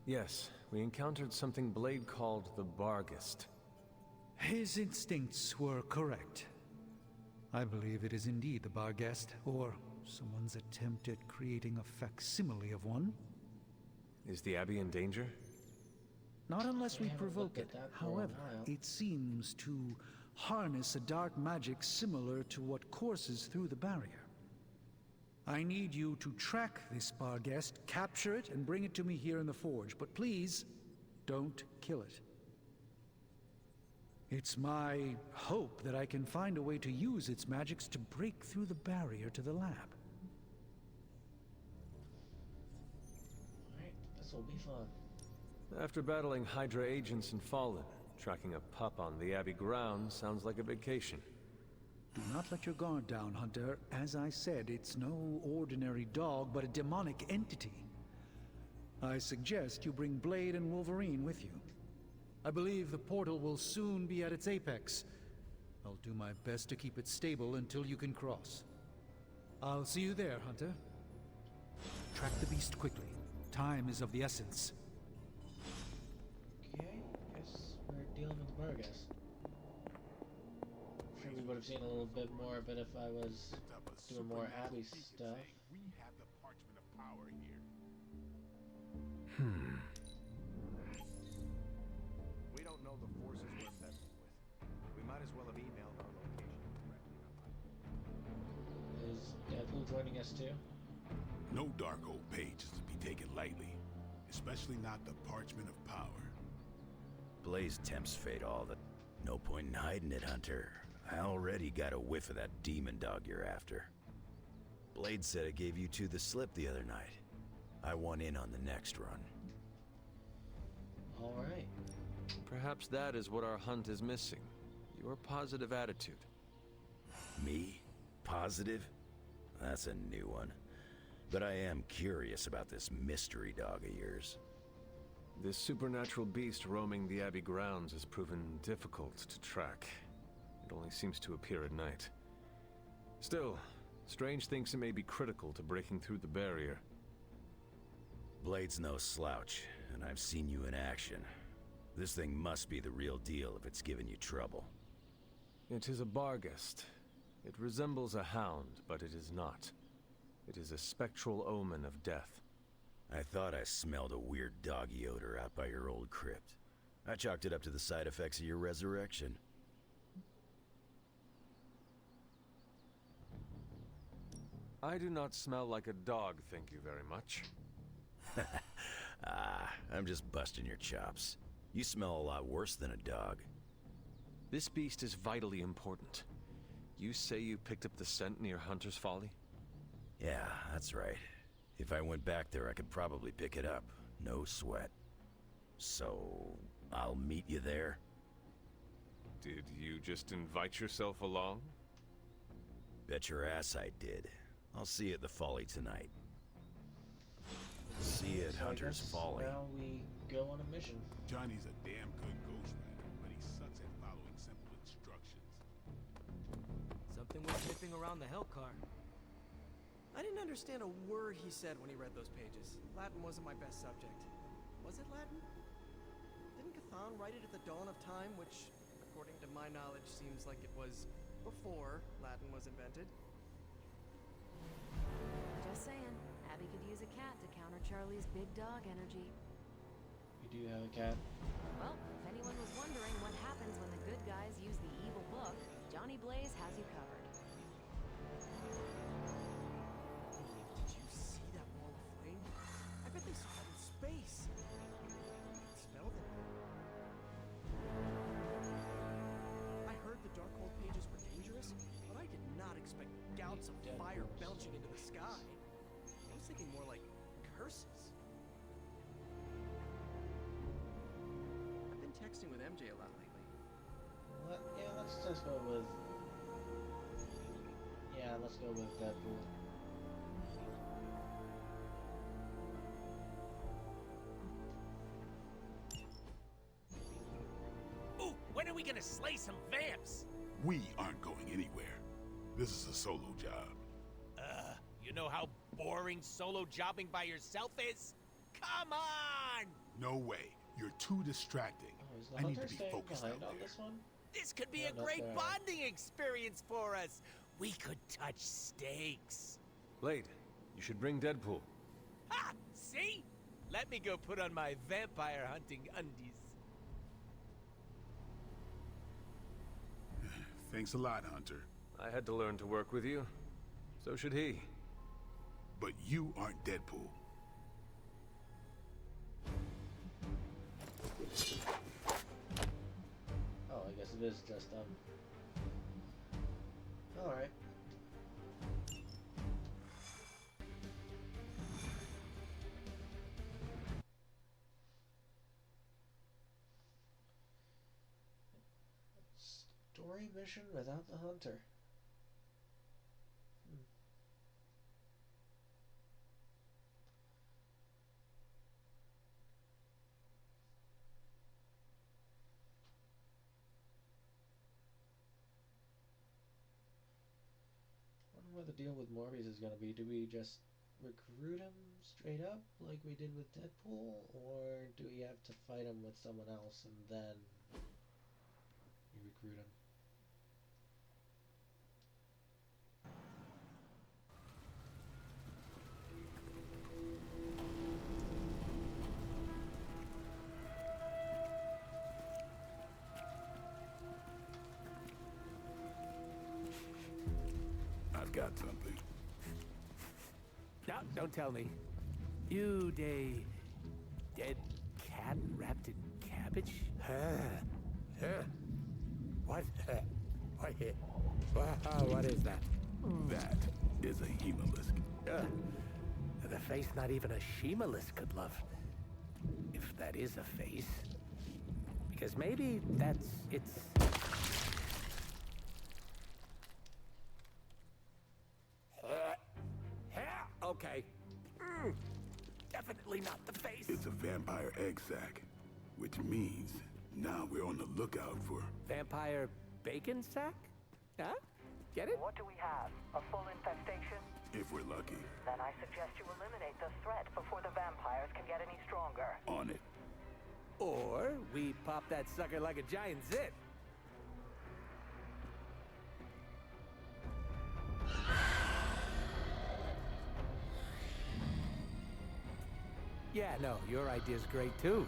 Yes, we encountered something Blade called the Barghest. His instincts were correct. I believe it is indeed the Barghest, or someone's attempt at creating a facsimile of one. Is the Abbey in danger? Not unless we provoke it. However, it seems to harness a dark magic similar to what courses through the barrier. I need you to track this Barghest, capture it, and bring it to me here in the forge. But please, don't kill it. It's my hope that I can find a way to use its magics to break through the barrier to the lab. Alright, this will be fun. After battling Hydra agents and Fallen, Tracking a pup on the Abbey grounds sounds like a vacation. Do not let your guard down, Hunter. As I said, it's no ordinary dog, but a demonic entity. I suggest you bring Blade and Wolverine with you. I believe the portal will soon be at its apex. I'll do my best to keep it stable until you can cross. I'll see you there, Hunter. Track the beast quickly. Time is of the essence. Okay, guess we're dealing with Burgess. Sure, we would have seen a little bit more of it if I was doing more Abby stuff. We have the parchment of power here. We don't know the forces we're messing with. We might as well have emailed our location directly. Is Deadpool joining us too? No Darkhold page is to be taken lightly, especially not the parchment of power. Blaze tempts fate all the... No point in hiding it, Hunter. I already got a whiff of that demon dog you're after. Blade said I gave you two the slip the other night. I want in on the next run. Alright. Perhaps that is what our hunt is missing. Your positive attitude. Me? Positive? That's a new one. But I am curious about this mystery dog of yours. This supernatural beast roaming the Abbey grounds has proven difficult to track. It only seems to appear at night. Still, Strange thinks it may be critical to breaking through the barrier. Blade's no slouch, and I've seen you in action. This thing must be the real deal if it's giving you trouble. It is a Barghest. It resembles a hound, but it is not. It is a spectral omen of death. I thought I smelled a weird doggy odor out by your old crypt. I chalked it up to the side effects of your resurrection. I do not smell like a dog, thank you very much. I'm just busting your chops. You smell a lot worse than a dog. This beast is vitally important. You say you picked up the scent near Hunter's Folly? Yeah, that's right. If I went back there, I could probably pick it up. No sweat. So, I'll meet you there? Did you just invite yourself along? Bet your ass I did. I'll see you at the Folly tonight. See you at Hunter's Folly. Now we go on a mission. Johnny's a damn good Ghost Rider, but he sucks at following simple instructions. Something was sniffing around the Hellcar. I didn't understand a word he said when he read those pages. Latin wasn't my best subject. Was it Latin? Didn't Cthon write it at the dawn of time, which, according to my knowledge, seems like it was before Latin was invented? Just saying, Abby could use a cat to counter Charlie's big dog energy. You do have a cat? Well, if anyone was wondering what happens when the good guys use the evil book, Johnny Blaze has you covered. Did you see that wall of flame? I bet they saw it in space. I can smell them. I heard the Darkhold pages were dangerous, but I did not expect gouts of fire belching into the sky. I was thinking more like curses. I've been texting with MJ a lot lately. Yeah, let's just go with... Yeah, let's go with Deadpool. Ooh, when are we gonna slay some vamps? We aren't going anywhere. This is a solo job. You know how boring solo jobbing by yourself is? Come on! No way. You're too distracting. Oh, is the I need Hunter to be staying focused out behind on there. this one? This could be Yeah, a not great bad. bonding experience for us. We could touch steaks. Blade, you should bring Deadpool. Ha! See? Let me go put on my vampire hunting undies. Thanks a lot, Hunter. I had to learn to work with you. So should he. But you aren't Deadpool. Oh, I guess it is just, Alright. story mission without the hunter. Wonder what the deal with Morbius is going to be. Do we just recruit him straight up like we did with Deadpool, or do we have to fight him with someone else and then we recruit him? I've got something. No, don't tell me. You dead cat wrapped in cabbage? What? What is that? That is a Hemalisk. The face not even a Shemalisk could love. If that is a face. Because maybe it's... Okay. Definitely not the face. It's a vampire egg sac, which means now we're on the lookout for... Vampire bacon sack? Huh? Get it? What do we have? A full infestation? If we're lucky. Then I suggest you eliminate the threat before the vampires can get any stronger. On it. Or we pop that sucker like a giant zit. Yeah, no, your idea's great too.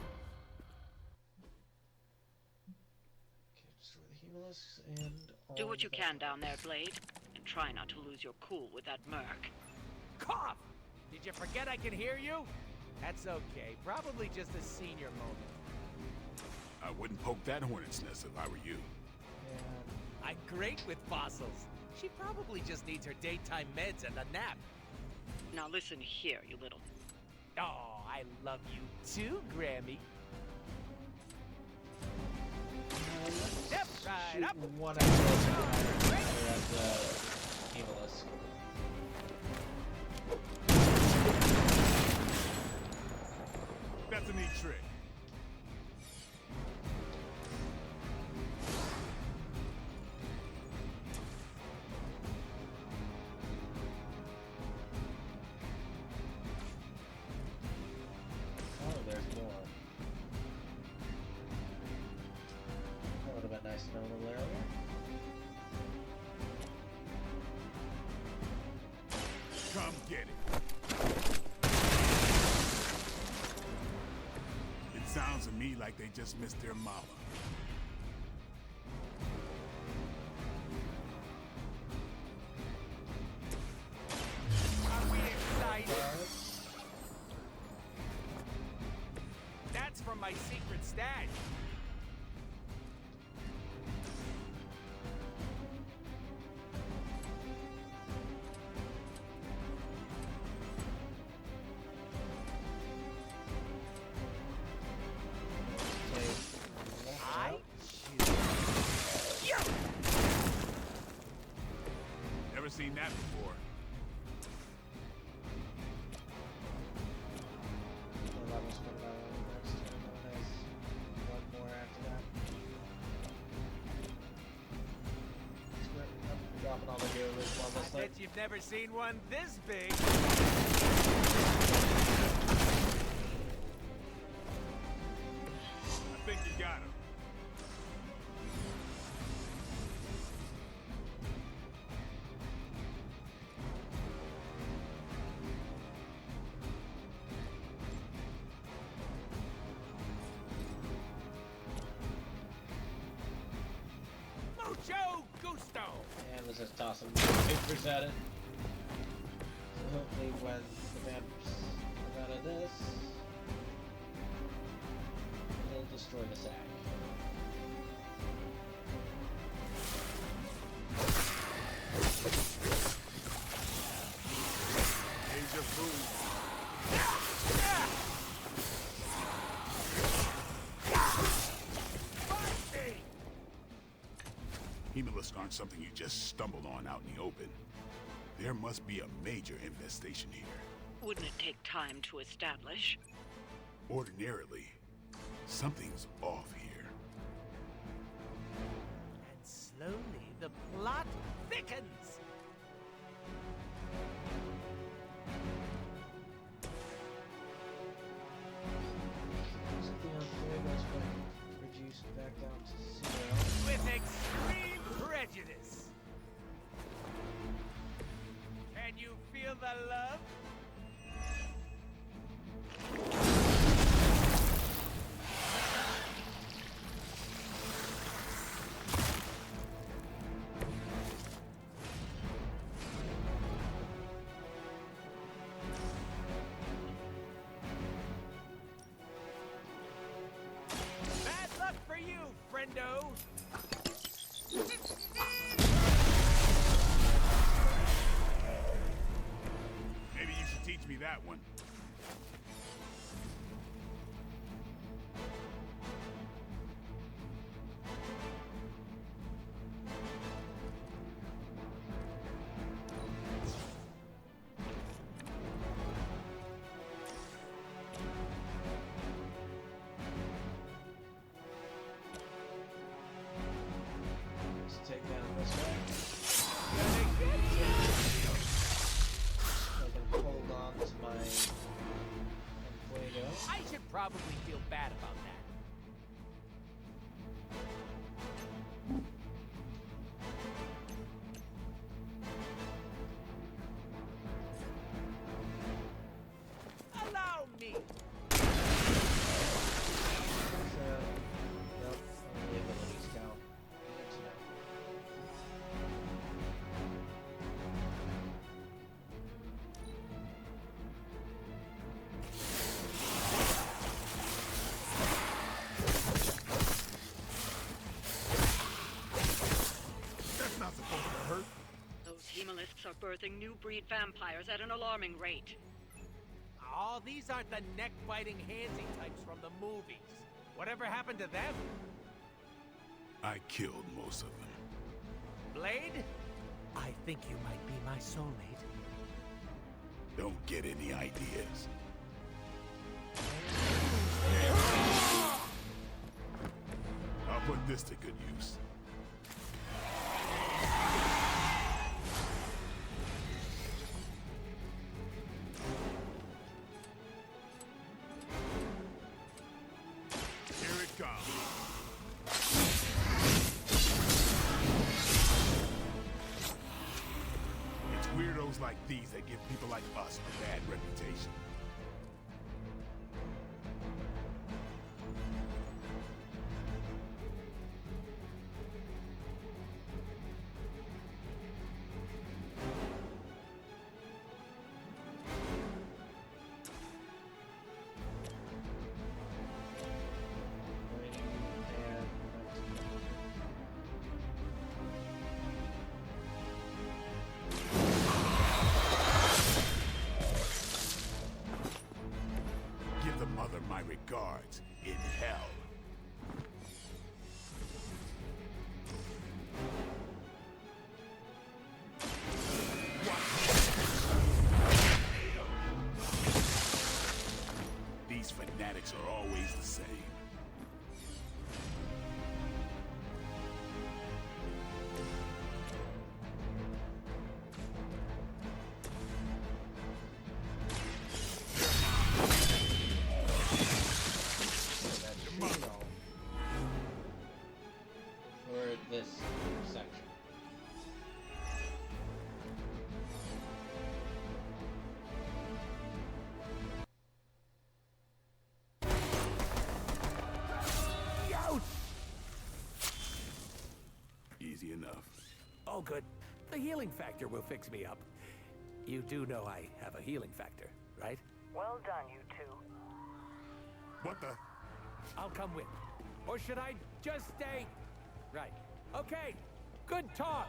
Okay, destroy the Hemolisks and... Do what you can down there, Blade. And try not to lose your cool with that merc. Cough! Did you forget I can hear you? That's okay. Probably just a senior moment. I wouldn't poke that hornet's nest if I were you. I'm great with fossils. She probably just needs her daytime meds and a nap. Now listen here, you little... Oh, I love you too, Grammy. Step right up. One out of the Hemalisk. That's a neat trick. Oh, there's more. That would have been nice to know a little earlier. Come get it. It sounds to me like they just missed their mama. Are we excited? That's from my secret stash. I choose you. Never seen that before. Well, that was for next turn. There's one more after that. I'm dropping all the heroes while this I bet you've never seen one this big. I think you got him. Mucho gusto. And let's just toss some papers at it. So hopefully when the vamps come out of this, they'll destroy the sack. Here's your food. vampires aren't something you just stumbled on out in the open. There must be a major infestation here. Wouldn't it take time to establish? Ordinarily, something's off here. And slowly, the plot thickens. Isn't the unfairness reduced back down to 0? With extreme prejudice. Can you feel the love? Bad luck for you, friendo. Maybe you should teach me that one. Let's take down this way. I can hold on to my Fuego. I should probably feel bad about that. Allow me. Yep, only abilities count. Good to know. That's not supposed to hurt. Those hemolisks are birthing new breed vampires at an alarming rate. Oh, these aren't the neck-biting handsy types from the movies. Whatever happened to them? I killed most of them. Blade? I think you might be my soulmate. Don't get any ideas. I'll put this to good use. Here it comes. It's weirdos like these that give people like us a bad reputation. Give the mother my regards in hell. These fanatics are always the same. For this section. Easy enough. Oh, good. The healing factor will fix me up. You do know I have a healing factor, right? Well done, you two. What the? I'll come with. Or should I just stay? Right. Okay. Good talk.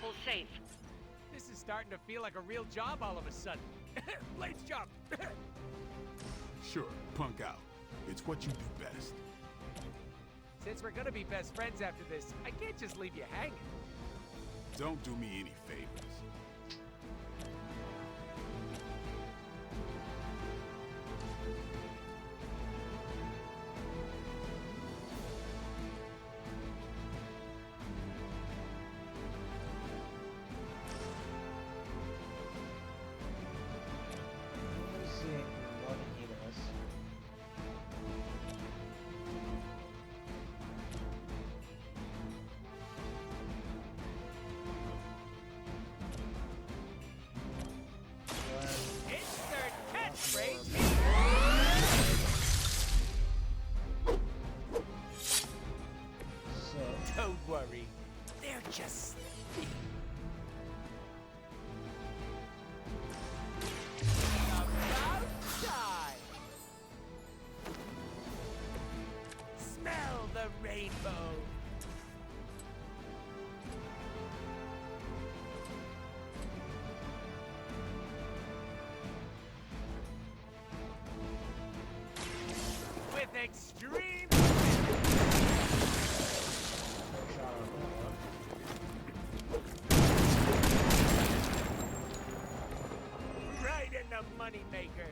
people safe. This is starting to feel like a real job all of a sudden. Blade's job. Sure, punk out. It's what you do best. Since we're gonna be best friends after this, I can't just leave you hanging. Don't do me any favors. Don't worry, they're just sleeping. About time! Smell the rainbow! With extreme... Right in the moneymaker.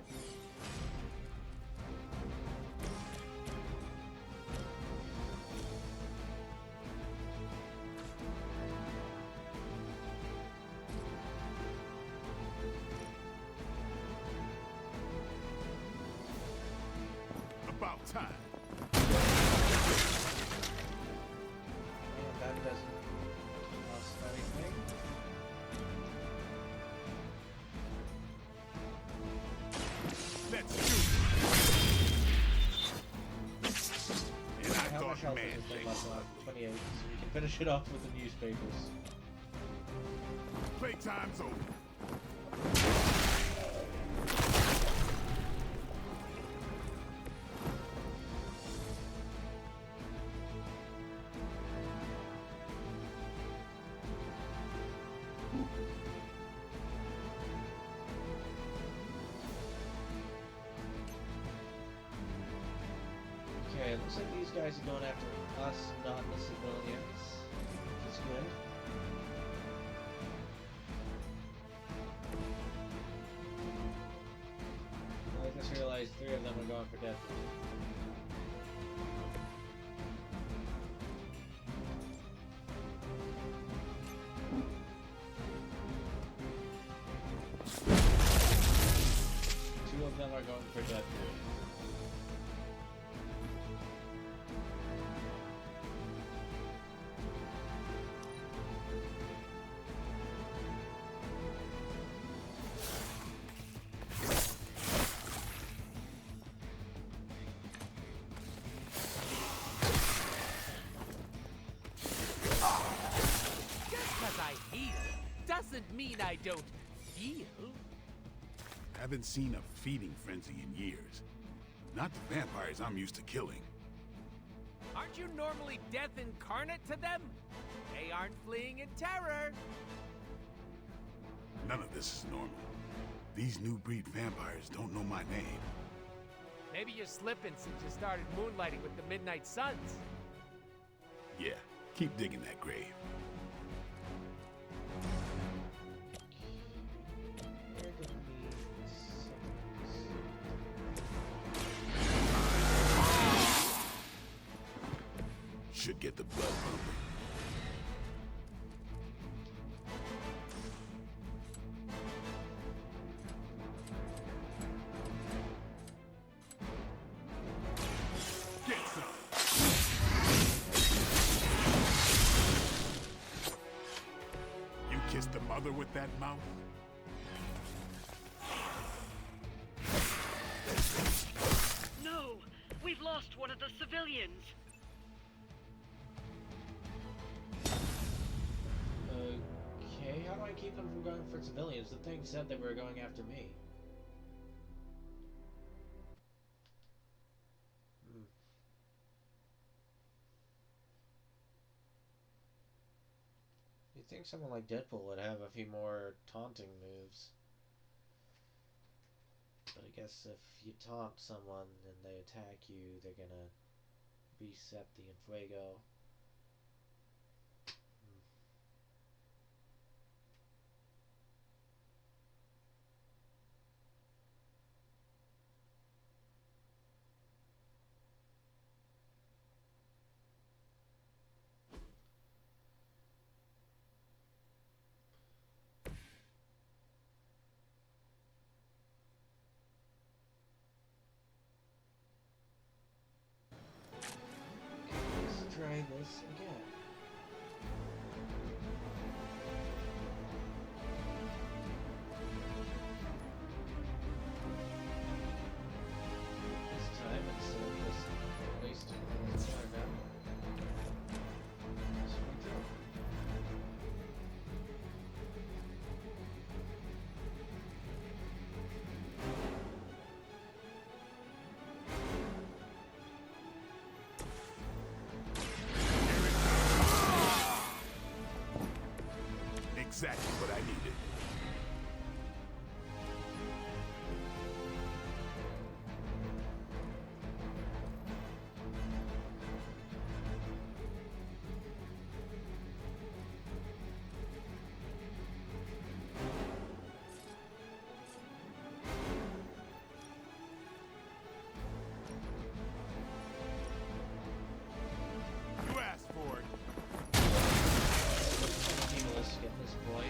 About time. That doesn't cost anything. Let's do it. And I How much thought health man is this thing thing left? was 28, so we can finish it off with the newspapers. Playtime's over. Okay, looks like these guys are going after us, not the civilians. Which is good. I just realized 3 of them are going for death. Two of them are going for death. Doesn't mean I don't feel. Haven't seen a feeding frenzy in years. Not the vampires I'm used to killing. Aren't you normally death incarnate to them? They aren't fleeing in terror. None of this is normal. These new breed vampires don't know my name. Maybe you're slipping since you started moonlighting with the Midnight Suns. Yeah, keep digging that grave. Should get the blood pumping. Get some. You kissed the mother with that mouth? No! We've lost one of the civilians! Okay, how do I keep them from going for civilians? The thing said they were going after me. It think someone like Deadpool would have a few more taunting moves. But I guess if you taunt someone and they attack you, they're gonna reset the Infuego. Try this again. This time instead of just wasting water now, just redraw. Exactly what I needed. You asked for it. Let's get this boy.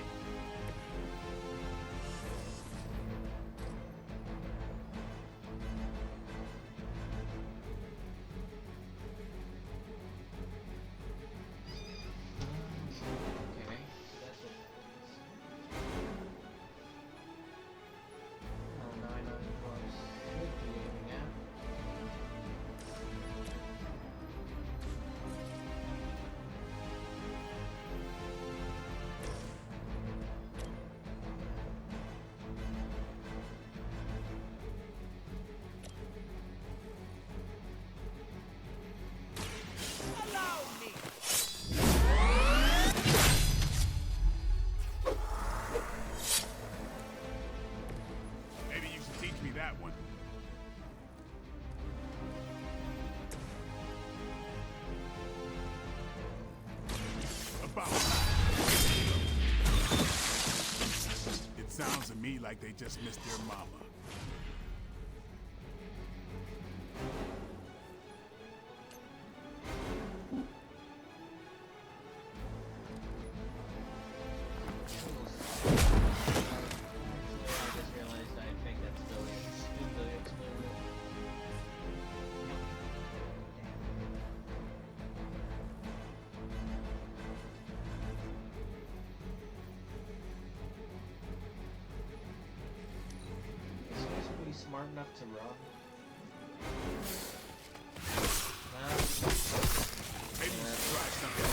Okay, that's it. Well, now I know what I should be aiming at. Maybe you should teach me that one. About it sounds to me like they just missed their mama. I just realized I think that's Billions. Billions movie. Is this pretty smart enough to run? Maybe you should try something.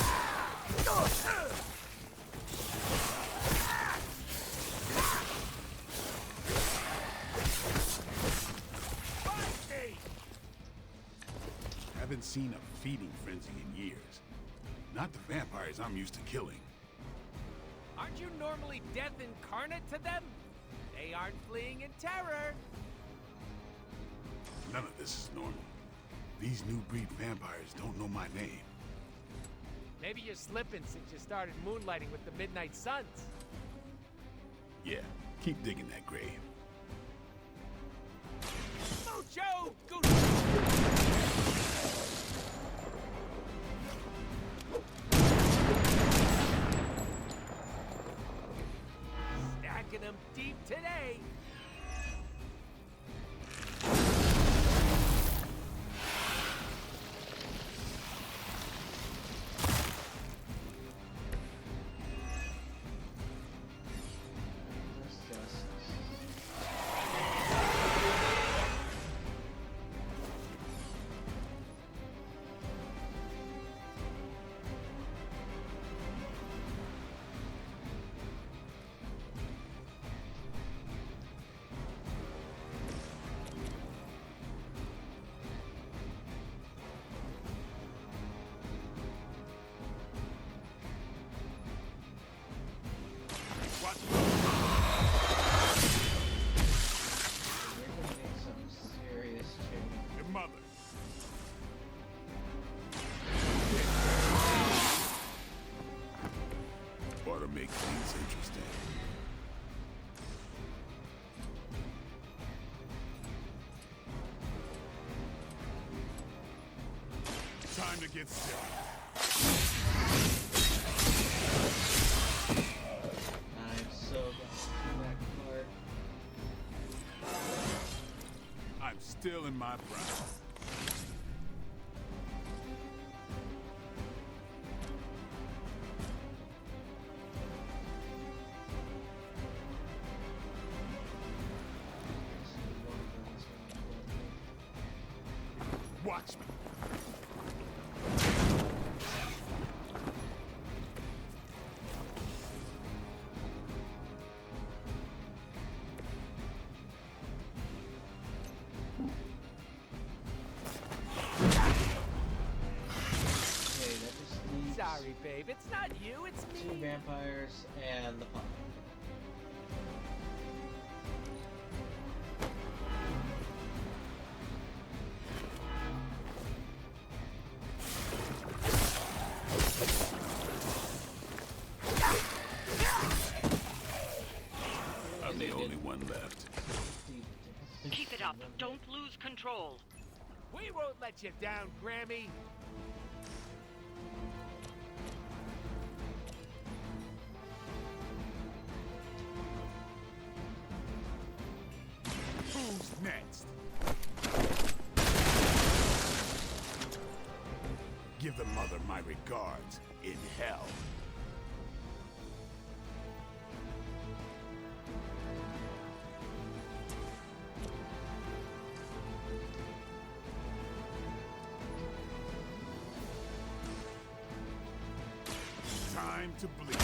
Haven't seen a feeding frenzy in years. Not the vampires I'm used to killing. Aren't you normally death incarnate to them? They aren't fleeing in terror. None of this is normal. These new breed vampires don't know my name. Maybe you're slipping since you started moonlighting with the Midnight Suns. Yeah, keep digging that grave. Mucho Gucci! Stacking them deep today. interesting. Time to get sick. I'm so glad that part. I'm still in my prime. Watch me. Sorry, babe. It's not you, it's me. Two vampires and the pop. I'm the only one left. Keep it up. Don't lose control. We won't let you down, Grammy. Who's next? Give the mother my regards in hell. Time to bleed.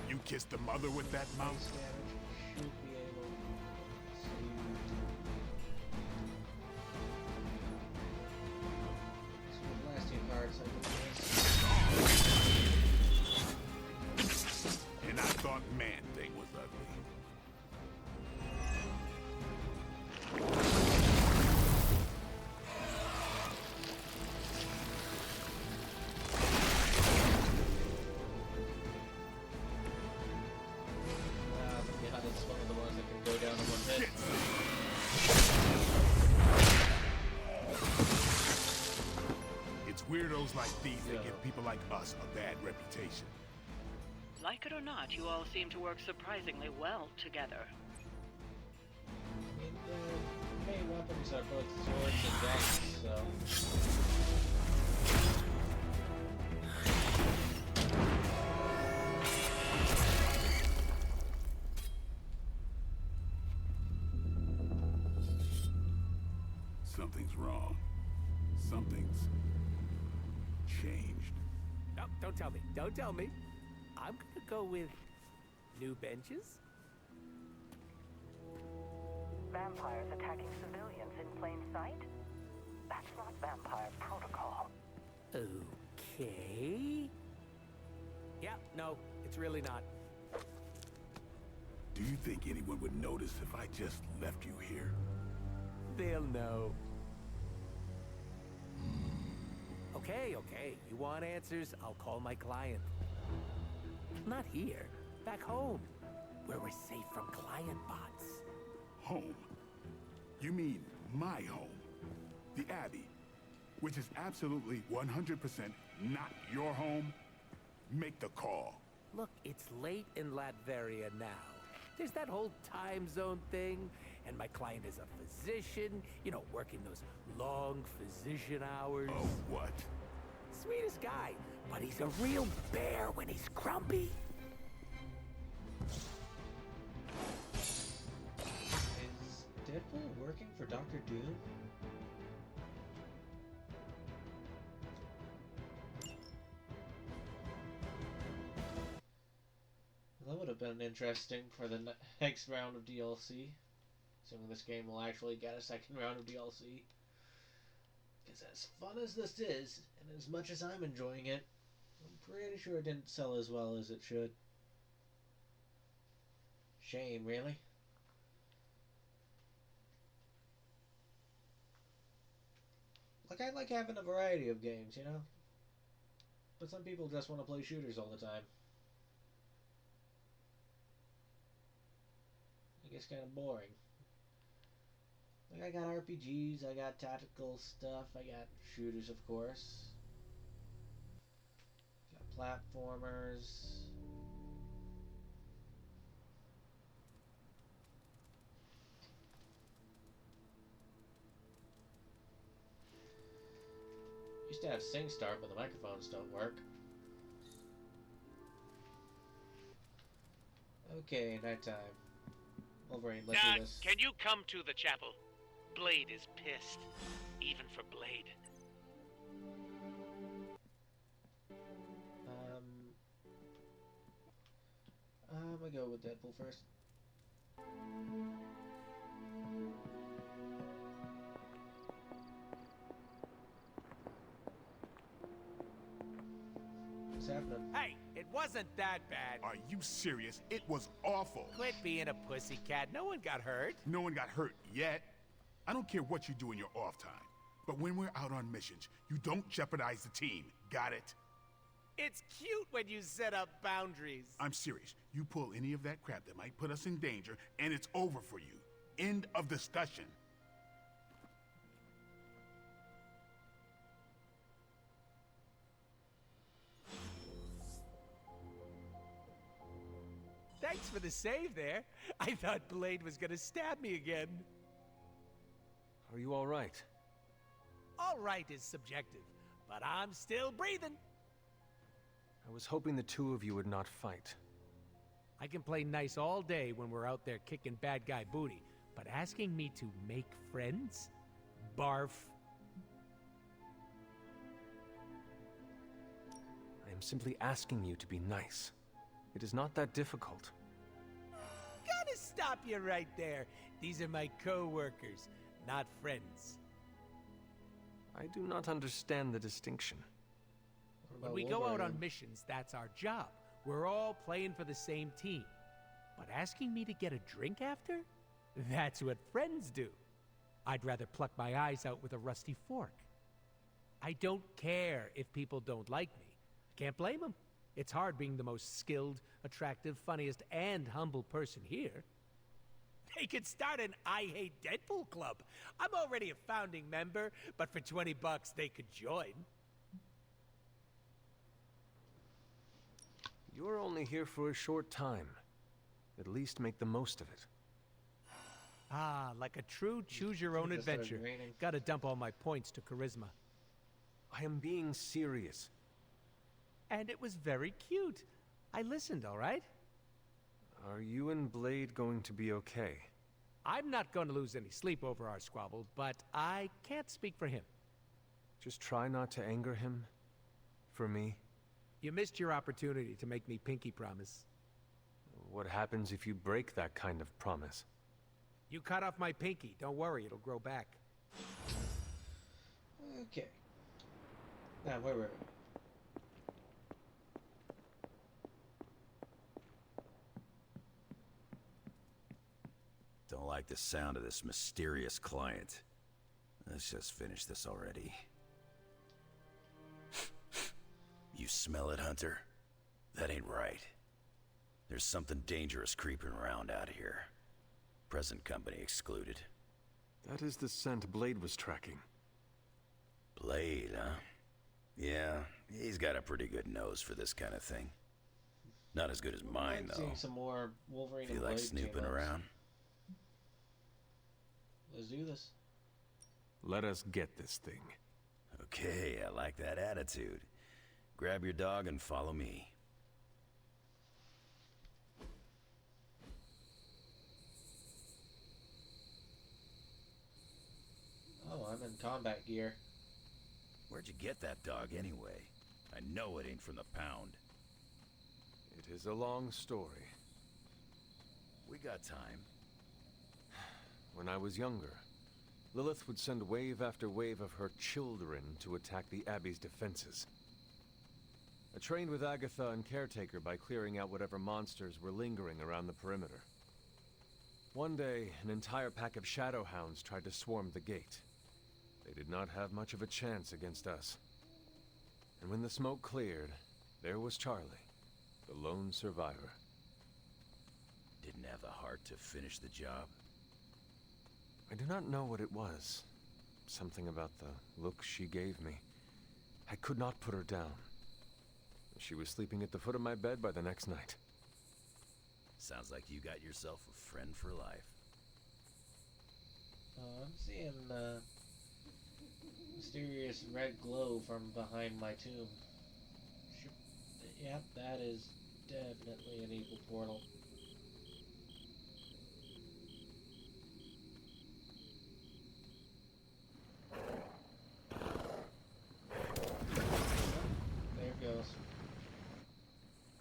You kissed the mother with that mouth? Should be able to... So the last two cards I can And I thought Man-Thing was ugly. yeah, that's one of the ones that can go down in one hit. It's weirdos like these that give people like us a bad reputation. Like it or not, you all seem to work surprisingly well together. I mean, the main weapons are both swords and daggers, so... Something's wrong. Something's changed. No, don't tell me. Don't tell me. I'm gonna go with new benches. Vampires attacking civilians in plain sight? That's not vampire protocol. Okay. Yeah, no, it's really not. Do you think anyone would notice if I just left you here? They'll know. Okay, okay. You want answers? I'll call my client. Not here. Back home. Where we're safe from client bots. Home? You mean my home? The Abbey, which is absolutely 100% not your home? Make the call. Look, it's late in Latveria now. There's that whole time zone thing, and my client is a physician, you know, working those long physician hours. Oh, what? Sweetest guy, but he's a real bear when he's grumpy. Is Deadpool working for Doctor Doom? That would have been interesting for the next round of DLC. Assuming this game will actually get a second round of DLC. Because as fun as this is, and as much as I'm enjoying it, I'm pretty sure it didn't sell as well as it should. Shame, really. Like Look, I like having a variety of games, you know? But some people just want to play shooters all the time. It gets kind of boring. Like, I got RPGs, I got tactical stuff, I got shooters, of course. Got platformers. Used to have SingStart, but the microphones don't work. Okay, nighttime. Wolverine, let's do this. Can you come to the chapel? Blade is pissed. Even for Blade. I'm gonna go with Deadpool first. What's happening? Hey, it wasn't that bad. Are you serious? It was awful. Quit being a pussycat. No one got hurt. No one got hurt yet. I don't care what you do in your off time. But when we're out on missions, you don't jeopardize the team. Got it? It's cute when you set up boundaries. I'm serious. You pull any of that crap that might put us in danger, and it's over for you. End of discussion. Thanks for the save there. I thought Blade was gonna stab me again. Are you all right? All right is subjective, but I'm still breathing. I was hoping the two of you would not fight. I can play nice all day when we're out there kicking bad guy booty, but asking me to make friends? Barf. I am simply asking you to be nice. It is not that difficult. Gotta stop you right there. These are my co-workers, not friends. I do not understand the distinction. When we go out on missions, that's our job. We're all playing for the same team. But asking me to get a drink after? That's what friends do. I'd rather pluck my eyes out with a rusty fork. I don't care if people don't like me. I can't blame them. It's hard being the most skilled, attractive, funniest, and humble person here. They could start an I Hate Deadpool club. I'm already a founding member, but for $20 they could join. You're only here for a short time. At least make the most of it. Ah, like a true choose-your-own adventure. Gotta dump all my points to charisma. I am being serious. And it was very cute. I listened, all right? Are you and Blade going to be okay? I'm not going to lose any sleep over our squabble, but I can't speak for him. Just try not to anger him. For me. You missed your opportunity to make me pinky promise. What happens if you break that kind of promise? You cut off my pinky. Don't worry, it'll grow back. Okay. Now, where were we? Don't like the sound of this mysterious client. Let's just finish this already. You smell it, Hunter? That ain't right. There's something dangerous creeping around out here. Present company excluded. That is the scent Blade was tracking. Blade, huh? Yeah, he's got a pretty good nose for this kind of thing. Not as good as mine, though. Seeing some more Wolverine and Feel Blade like snooping team-ups. around? Let's do this. Let us get this thing. Okay, I like that attitude. Grab your dog and follow me. Oh, I'm in combat gear. Where'd you get that dog anyway? I know it ain't from the pound. It is a long story. We got time. When I was younger, Lilith would send wave after wave of her children to attack the Abbey's defenses. I trained with Agatha and Caretaker by clearing out whatever monsters were lingering around the perimeter. One day, an entire pack of Shadowhounds tried to swarm the gate. They did not have much of a chance against us. And when the smoke cleared, there was Charlie, the lone survivor. Didn't have the heart to finish the job? I do not know what it was. Something about the look she gave me. I could not put her down. She was sleeping at the foot of my bed by the next night. Sounds like you got yourself a friend for life. I'm seeing mysterious red glow from behind my tomb. Yep, that is definitely an evil portal. There it goes.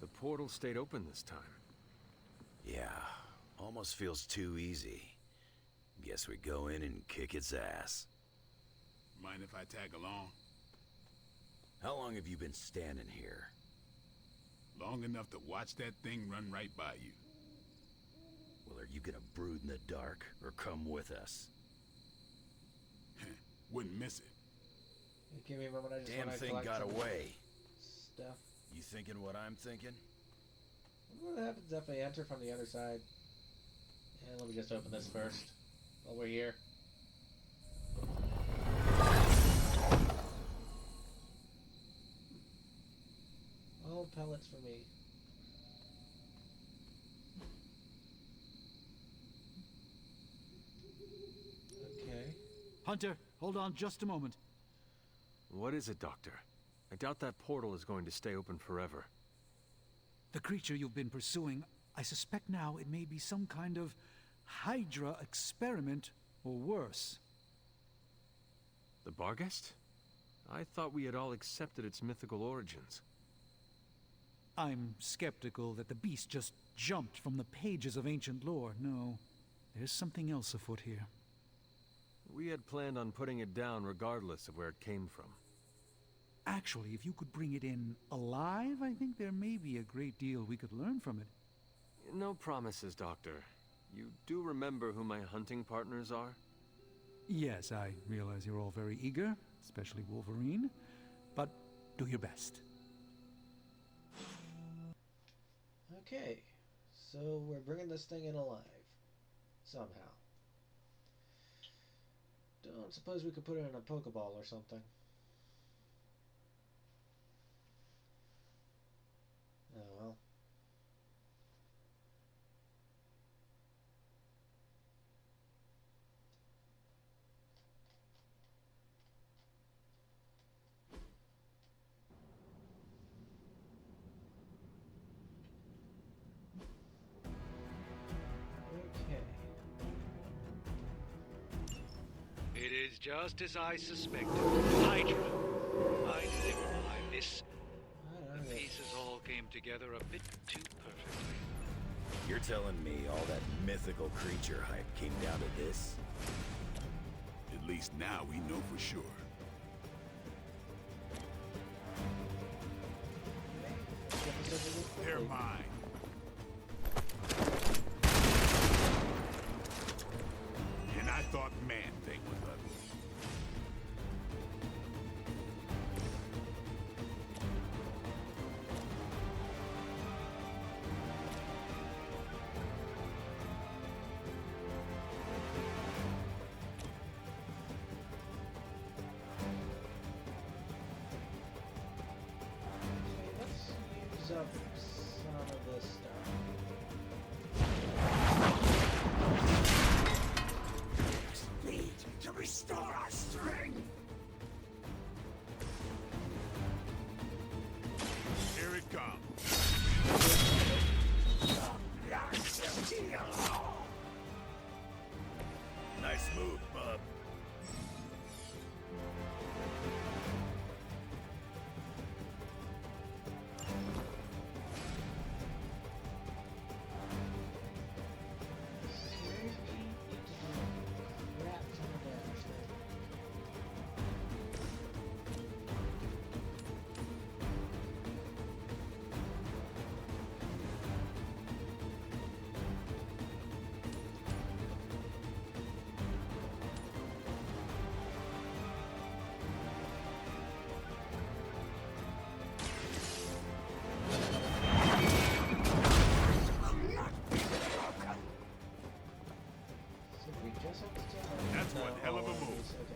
The portal stayed open this time. Yeah, almost feels too easy. Guess we go in and kick its ass. Mind if I tag along? How long have you been standing here? Long enough to watch that thing run right by you. Well, are you gonna brood in the dark, or come with us? Wouldn't miss it. You remember when I just Damn thing got away. Stuff. You thinking what I'm thinking? What happens if I enter from the other side? And let me just open this first, while we're here. All pellets for me. Okay. Hunter, hold on just a moment. What is it, Doctor? I doubt that portal is going to stay open forever. The creature you've been pursuing, I suspect now it may be some kind of Hydra experiment, or worse. The Barghest? I thought we had all accepted its mythical origins. I'm skeptical that the beast just jumped from the pages of ancient lore. No, there's something else afoot here. We had planned on putting it down regardless of where it came from. Actually, if you could bring it in alive, I think there may be a great deal we could learn from it. No promises, Doctor. You do remember who my hunting partners are? Yes, I realize you're all very eager, especially Wolverine, but do your best. Okay, so we're bringing this thing in alive. Somehow. Don't suppose we could put it in a Pokeball or something. Oh well. It is just as I suspected. Hydra. I delivered my miss. The pieces all came together a bit too perfectly. You're telling me all that mythical creature hype came down to this? At least now we know for sure. They're mine. And I thought Man-Thing was ugly. Let's use up some of this stuff. Need to restore our strength. Here it comes. Nice move, bub. That's one hell of a move. Okay.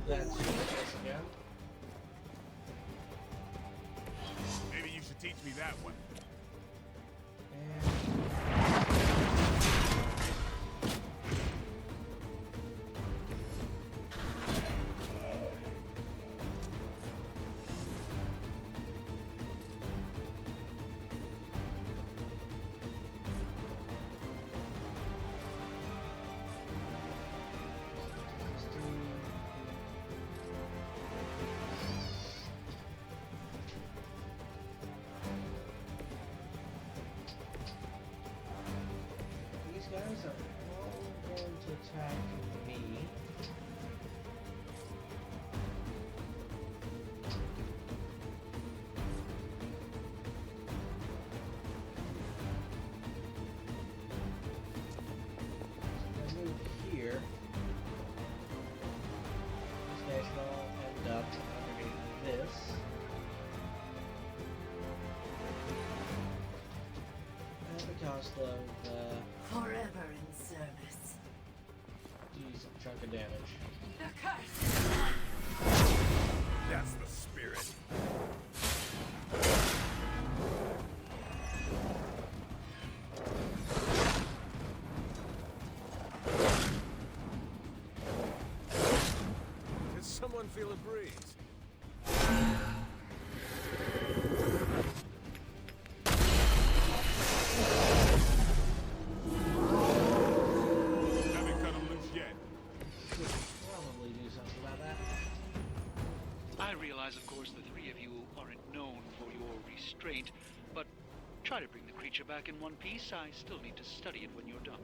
That's again. Maybe you should teach me that one. Guys are all going to attack me. I move here. These guys should all end up underneath this. At the cost of Forever in service. decent chunk of damage. The curse! That's the spirit. Does someone feel a breeze? Of course, the three of you aren't known for your restraint, but try to bring the creature back in one piece. I still need to study it when you're done.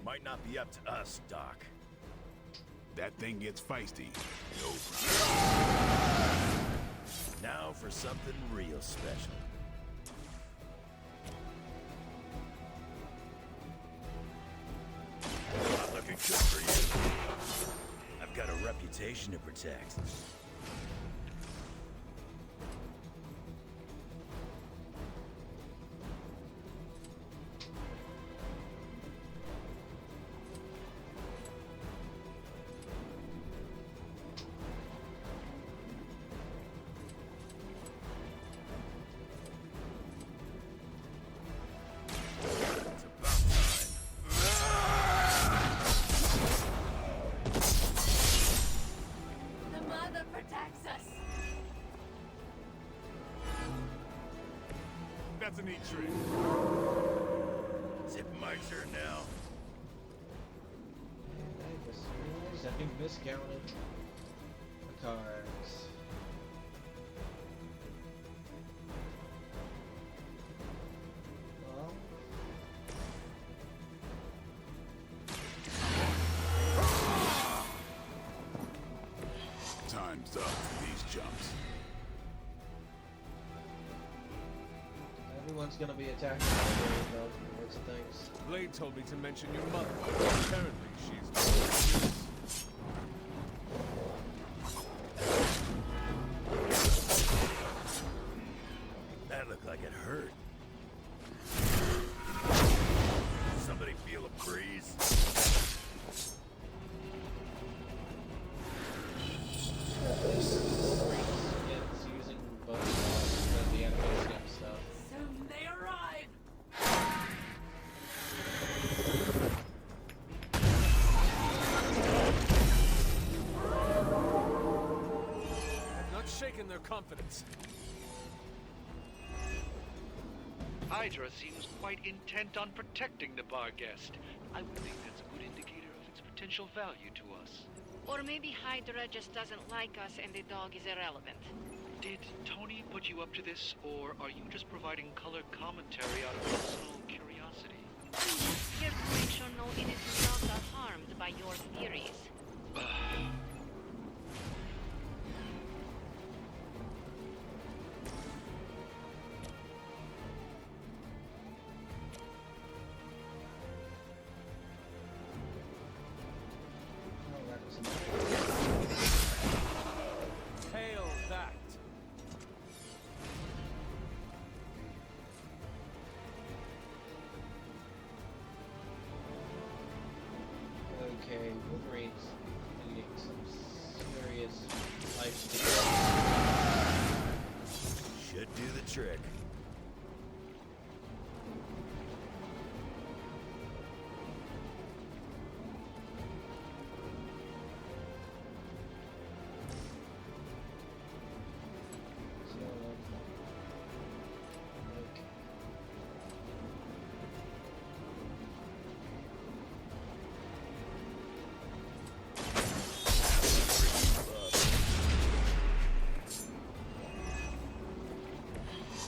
Might not be up to us, Doc. That thing gets feisty. No problem. Now for something real special. Not looking good for you. I've got a reputation to protect. That's a neat trick. Is it my turn now? I think miscounted the cards. Well, time's up for these jumps. everyone's gonna be attacking Blade, though, from the looks of things. Blade told me to mention your mother. Apparently, she's... That looked like it hurt. Somebody feel a breeze? It's using both of the animation and stuff. Soon they arrive! I'm not shaking their confidence. Hydra seems quite intent on protecting the bar guest. I would think that's a good indicator of its potential value to us. Or maybe Hydra just doesn't like us and the dog is irrelevant. Did Tony put you up to this, or are you just providing color commentary out of personal curiosity? Here to make sure no innocent dogs are harmed by your theories. life steal. Should do the trick.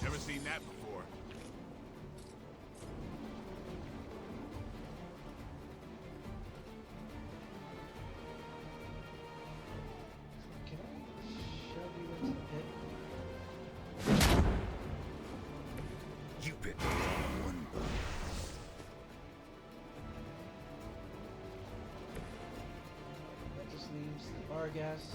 Never seen that before. Can I shove you into the pit? You picked the wrong one, bud. That just leaves the Barghest.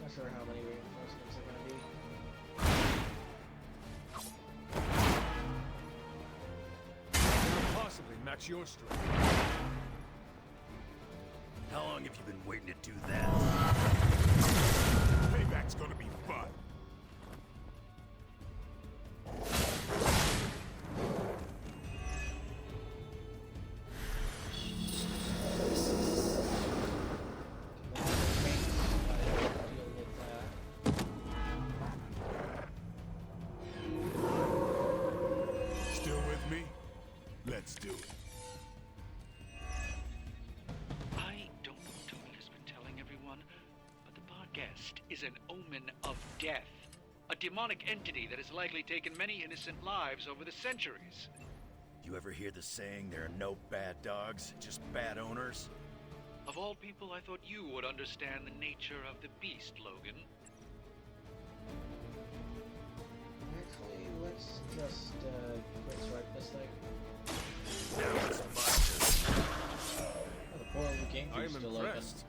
Not sure how many reinforcements are going to be. Cannot possibly match your strength. How long have you been waiting to do that? Payback's gonna be fun. Still with me? Let's do it. I don't know what Tony has been telling everyone, but the Barghest is an omen of death. A demonic entity that has likely taken many innocent lives over the centuries. You ever hear the saying, there are no bad dogs, just bad owners? Of all people, I thought you would understand the nature of the beast, Logan. Actually, let's just quick swipe this thing. Now it's my turn. Oh, the portal to King I am still impressed. open.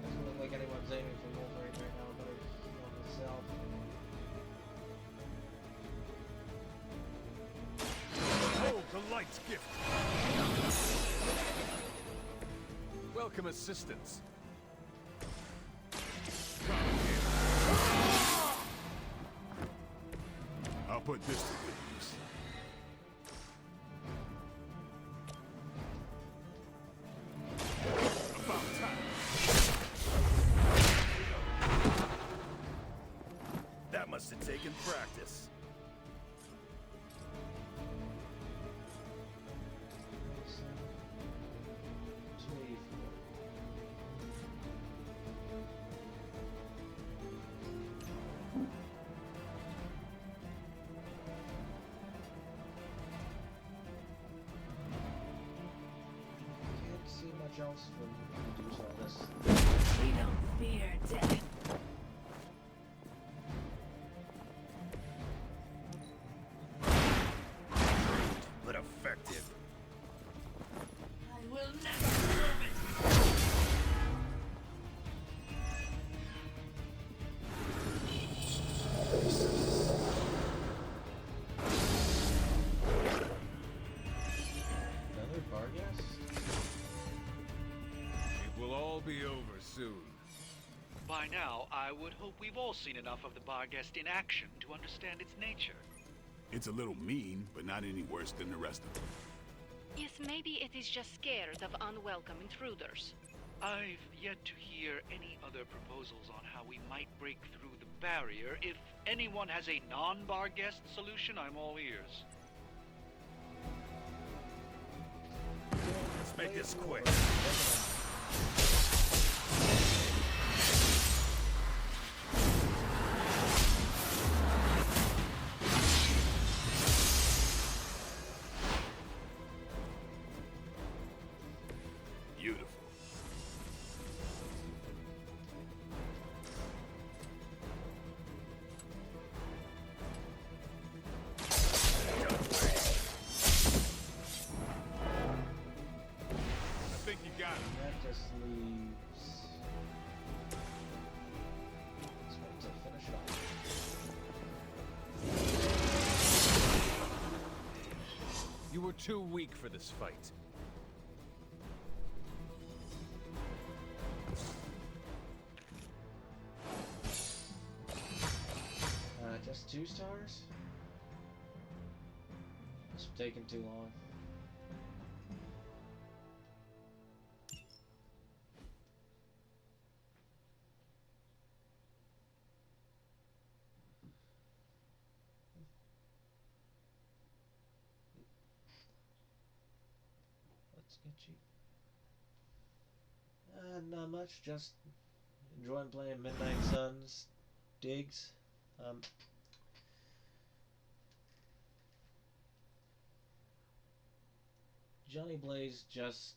Doesn't look like anyone's aiming for Wolverine right now, but on itself. Behold the light's gift. Welcome assistance. I'll put this to good use. About time. That must have taken practice. 284. Can't see much else when you do all this. We don't fear death. But effective. I will never prove it. Another Barghest? It will all be over soon. By now, I would hope we've all seen enough of the Barghest in action to understand its nature. It's a little mean, but not any worse than the rest of them. Yes, maybe it is just scared of unwelcome intruders. I've yet to hear any other proposals on how we might break through the barrier. If anyone has a non-Barghest solution, I'm all ears. Let's make this quick. Beautiful. You're too weak for this fight. Just 2 stars? It's taking too long. Let's get cheap. Not much, just enjoying playing Midnight Suns digs. Johnny Blaze just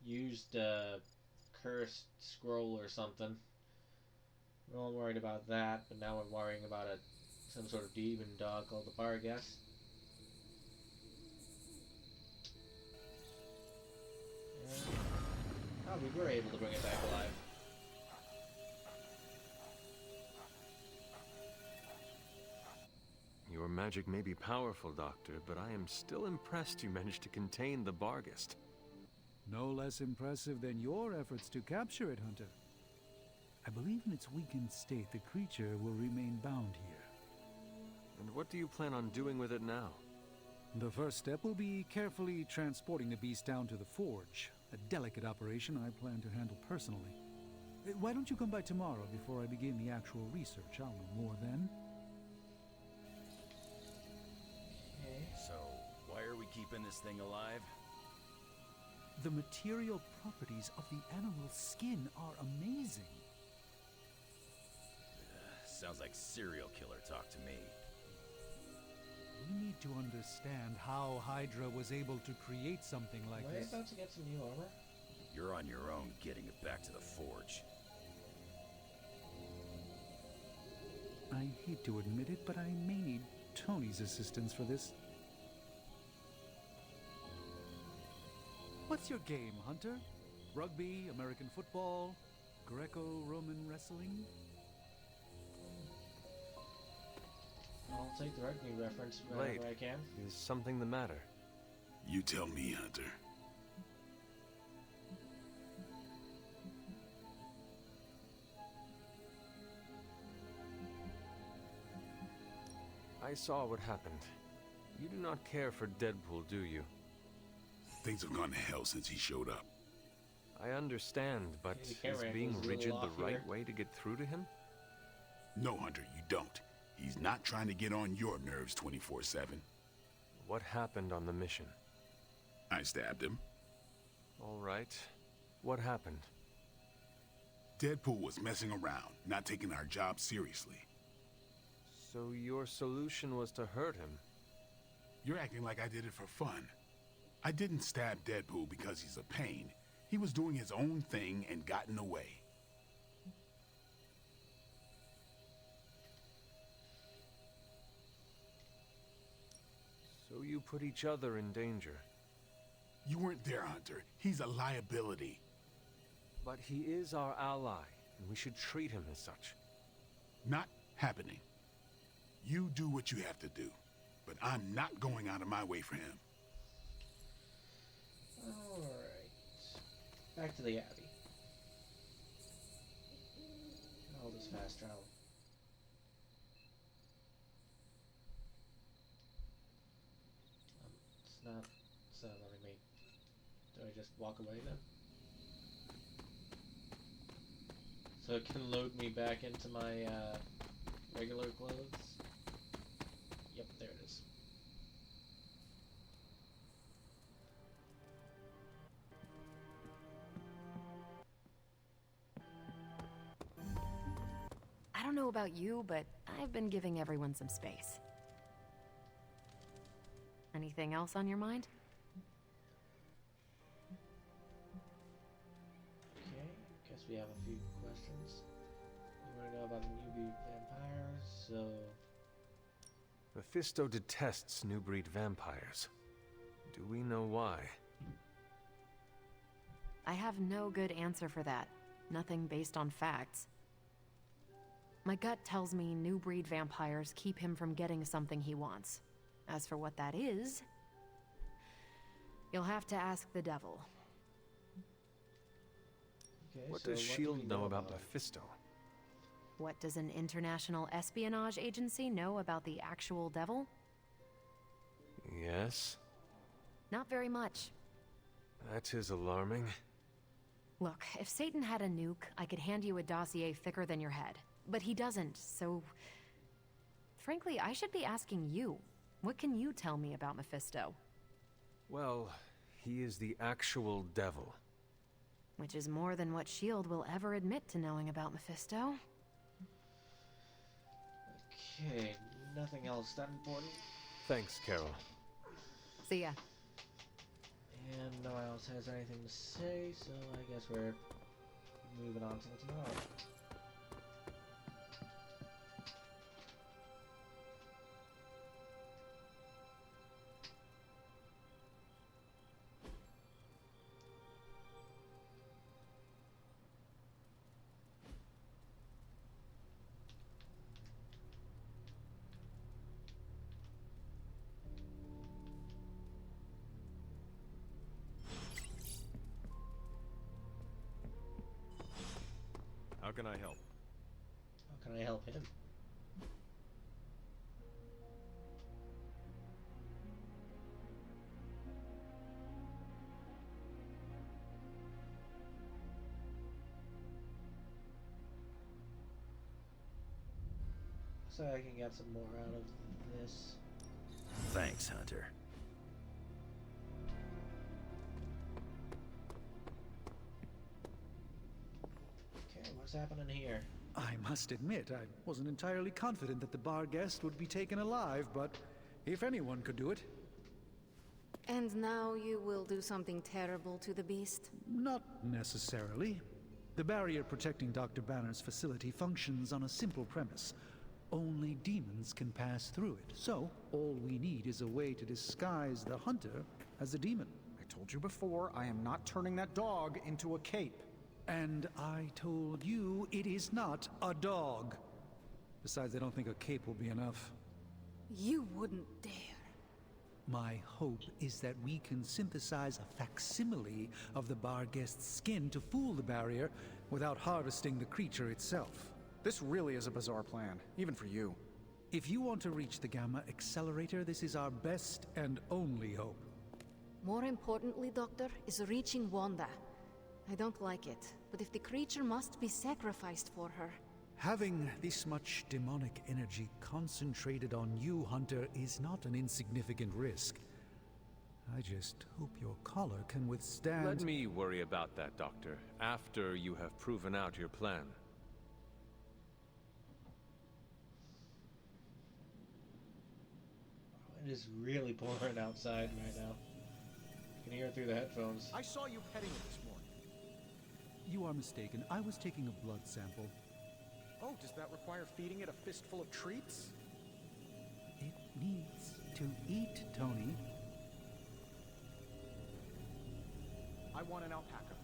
used a cursed scroll or something. We're all worried about that, but now we're worrying about some sort of demon dog called the Barghest. Oh, we were able to bring it back alive. Your magic may be powerful, Doctor, but I am still impressed you managed to contain the Barghest. No less impressive than your efforts to capture it, Hunter. I believe in its weakened state, the creature will remain bound here. And what do you plan on doing with it now? The first step will be carefully transporting the beast down to the forge. A delicate operation I plan to handle personally. Why don't you come by tomorrow before I begin the actual research? I'll know more then. So, why are we keeping this thing alive? The material properties of the animal's skin are amazing. Sounds like serial killer talk to me. We need to understand how Hydra was able to create something like Are you this. about to get some new armor? You're on your own getting it back to the forge. I hate to admit it, but I may need Tony's assistance for this. What's your game, Hunter? Rugby, American football, Greco-Roman wrestling? I'll take the rugby reference Blade, whenever I can. is something the matter? You tell me, Hunter. I saw what happened. You do not care for Deadpool, do you? Things have gone to hell since he showed up. I understand, but the is camera being angle's a rigid little the off right here. way to get through to him? No, Hunter, you don't. He's not trying to get on your nerves 24/7. What happened on the mission? I stabbed him. All right. What happened? Deadpool was messing around, not taking our job seriously. So your solution was to hurt him? You're acting like I did it for fun. I didn't stab Deadpool because he's a pain. He was doing his own thing and got in the way. So you put each other in danger? You weren't there, Hunter. He's a liability. But he is our ally, and we should treat him as such. Not happening. You do what you have to do, but I'm not going out of my way for him. Alright. Back to the Abbey. All this fast travel. It's not letting me. Do I just walk away then? So it can load me back into my regular clothes? Yep, there it is. I don't know about you, but I've been giving everyone some space. Anything else on your mind? Okay, guess we have a few questions. You want to know about the new breed vampires, so... Mephisto detests new breed vampires. Do we know why? I have no good answer for that. Nothing based on facts. My gut tells me new breed vampires keep him from getting something he wants. As for what that is, you'll have to ask the devil. Okay, What so does do S.H.I.E.L.D. we know about Mephisto? What does an international espionage agency know about the actual devil? Yes? Not very much. That is alarming. Look, if Satan had a nuke, I could hand you a dossier thicker than your head. But he doesn't, so... Frankly, I should be asking you. What can you tell me about Mephisto? Well, he is the actual devil. Which is more than what S.H.I.E.L.D. will ever admit to knowing about Mephisto. Okay, nothing else that important? Thanks, Carol. See ya. And no one else has anything to say, so I guess we're moving on till tomorrow. How can I help? How can I help him? So I can get some more out of this. Thanks, Hunter. Okay, what's happening here? I must admit, I wasn't entirely confident that the bar guest would be taken alive, but if anyone could do it... And now you will do something terrible to the beast? Not necessarily. The barrier protecting Dr. Banner's facility functions on a simple premise. Only demons can pass through it, so all we need is a way to disguise the hunter as a demon. I told you before, I am not turning that dog into a cape. And I told you it is not a dog. Besides, I don't think a cape will be enough. You wouldn't dare. My hope is that we can synthesize a facsimile of the bar guest's skin to fool the barrier without harvesting the creature itself. This really is a bizarre plan, even for you. If you want to reach the Gamma Accelerator, this is our best and only hope. More importantly, Doctor, is reaching Wanda. I don't like it, but if the creature must be sacrificed for her... Having this much demonic energy concentrated on you, Hunter, is not an insignificant risk. I just hope your collar can withstand... Let me worry about that, Doctor, after you have proven out your plan. It is really pouring outside right now. You can hear it through the headphones. I saw you petting it this morning. You are mistaken. I was taking a blood sample. Oh, does that require feeding it a fistful of treats? It needs to eat, Tony. I want an alpaca.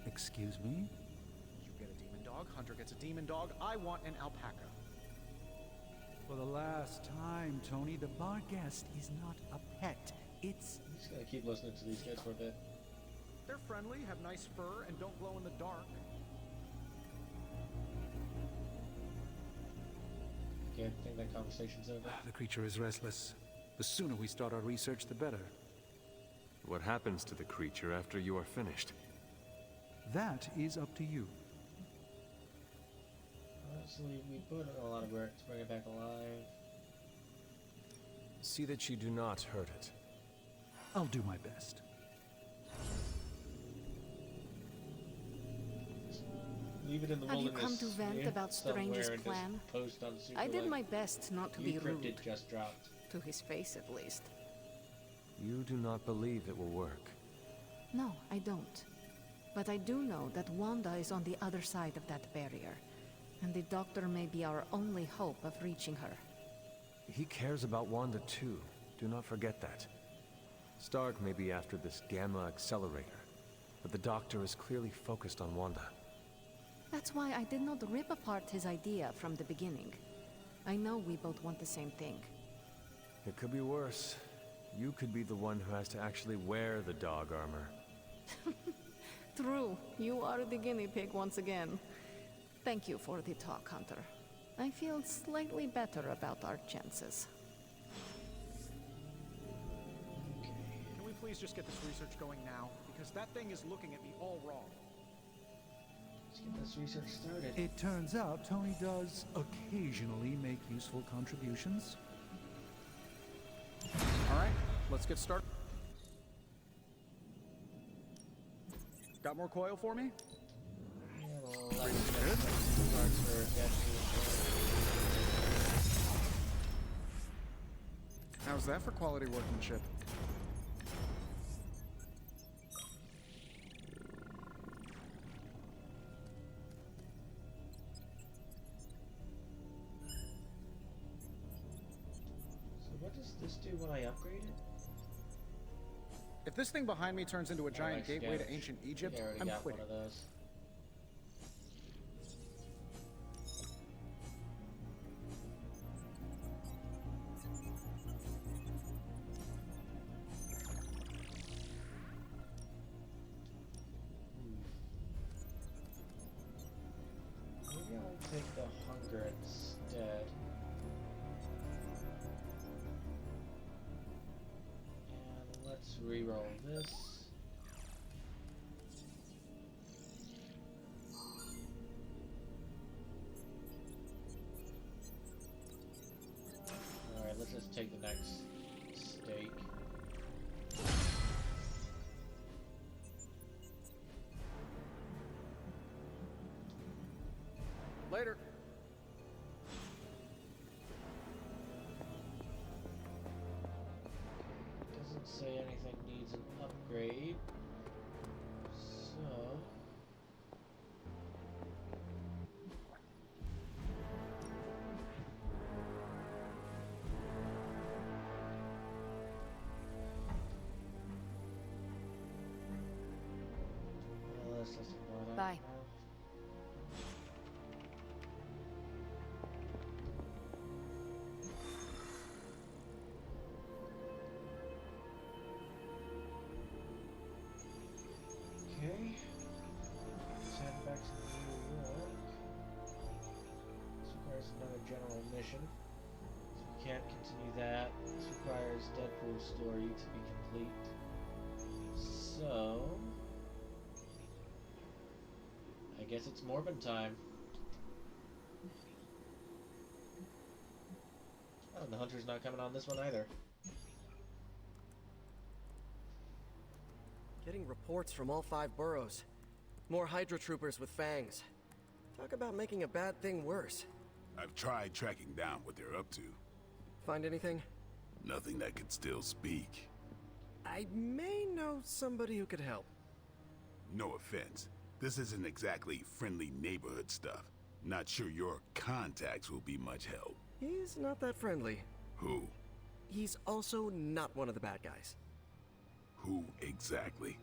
Excuse me? You get a demon dog, Hunter gets a demon dog. I want an alpaca. For the last time, Tony, the bar guest is not a pet. It's... I'm just gonna keep listening to these guys for a bit. They're friendly, have nice fur, and don't glow in the dark. Okay, I think that conversation's over. The creature is restless. The sooner we start our research, the better. What happens to the creature after you are finished? That is up to you. Honestly, we put in a lot of work to bring it back alive. See that you do not hurt it. I'll do my best. Leave it in the Have you wilderness. come to vent about Strange's plan? Post on Super I did Life. my best not to be rude. Cryptid just dropped. To his face, at least. You do not believe it will work. No, I don't. But I do know that Wanda is on the other side of that barrier. And the Doctor may be our only hope of reaching her. He cares about Wanda too. Do not forget that. Stark may be after this Gamma Accelerator, but the Doctor is clearly focused on Wanda. That's why I did not rip apart his idea from the beginning. I know we both want the same thing. It could be worse. You could be the one who has to actually wear the dog armor. True. You are the guinea pig once again. Thank you for the talk, Hunter. I feel slightly better about our chances. Can we please just get this research going now? Because that thing is looking at me all wrong. Let's get this research started. It turns out Tony does occasionally make useful contributions. All right, let's get started. Got more coil for me? How's that for quality workmanship? So what does this do when I upgrade it? If this thing behind me turns into a giant gateway to ancient Egypt, I'm quitting. One of those. Maybe I'll take the hunger instead. And let's re-roll this. Alright, let's just take the next stake. Later. Doesn't say anything needs an upgrade. So let's just ignore that. Bye. Okay. Let's head back to New York. This requires another general mission. So we can't continue that. This requires Deadpool's story to be complete. So I guess it's Morbin time. Oh, and the Hunter's not coming on this one either. Getting reports from all 5 boroughs. More Hydra troopers with fangs. Talk about making a bad thing worse. I've tried tracking down what they're up to. Find anything? Nothing that could still speak. I may know somebody who could help. No offense. This isn't exactly friendly neighborhood stuff. Not sure your contacts will be much help. He's not that friendly. Who? He's also not one of the bad guys. Who exactly?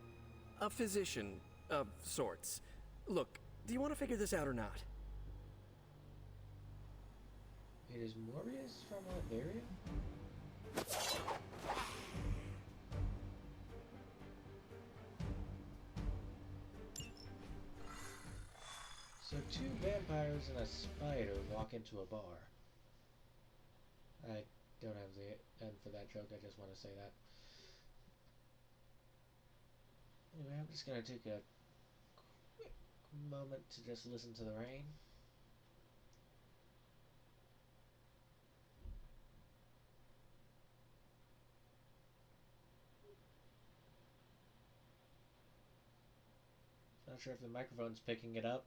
A physician of sorts. Look, do you want to figure this out or not? It is Morbius from Latveria? So 2 vampires and a spider walk into a bar. I don't have the end for that joke, I just want to say that. Anyway, I'm just going to take a quick moment to just listen to the rain. Not sure if the microphone's picking it up.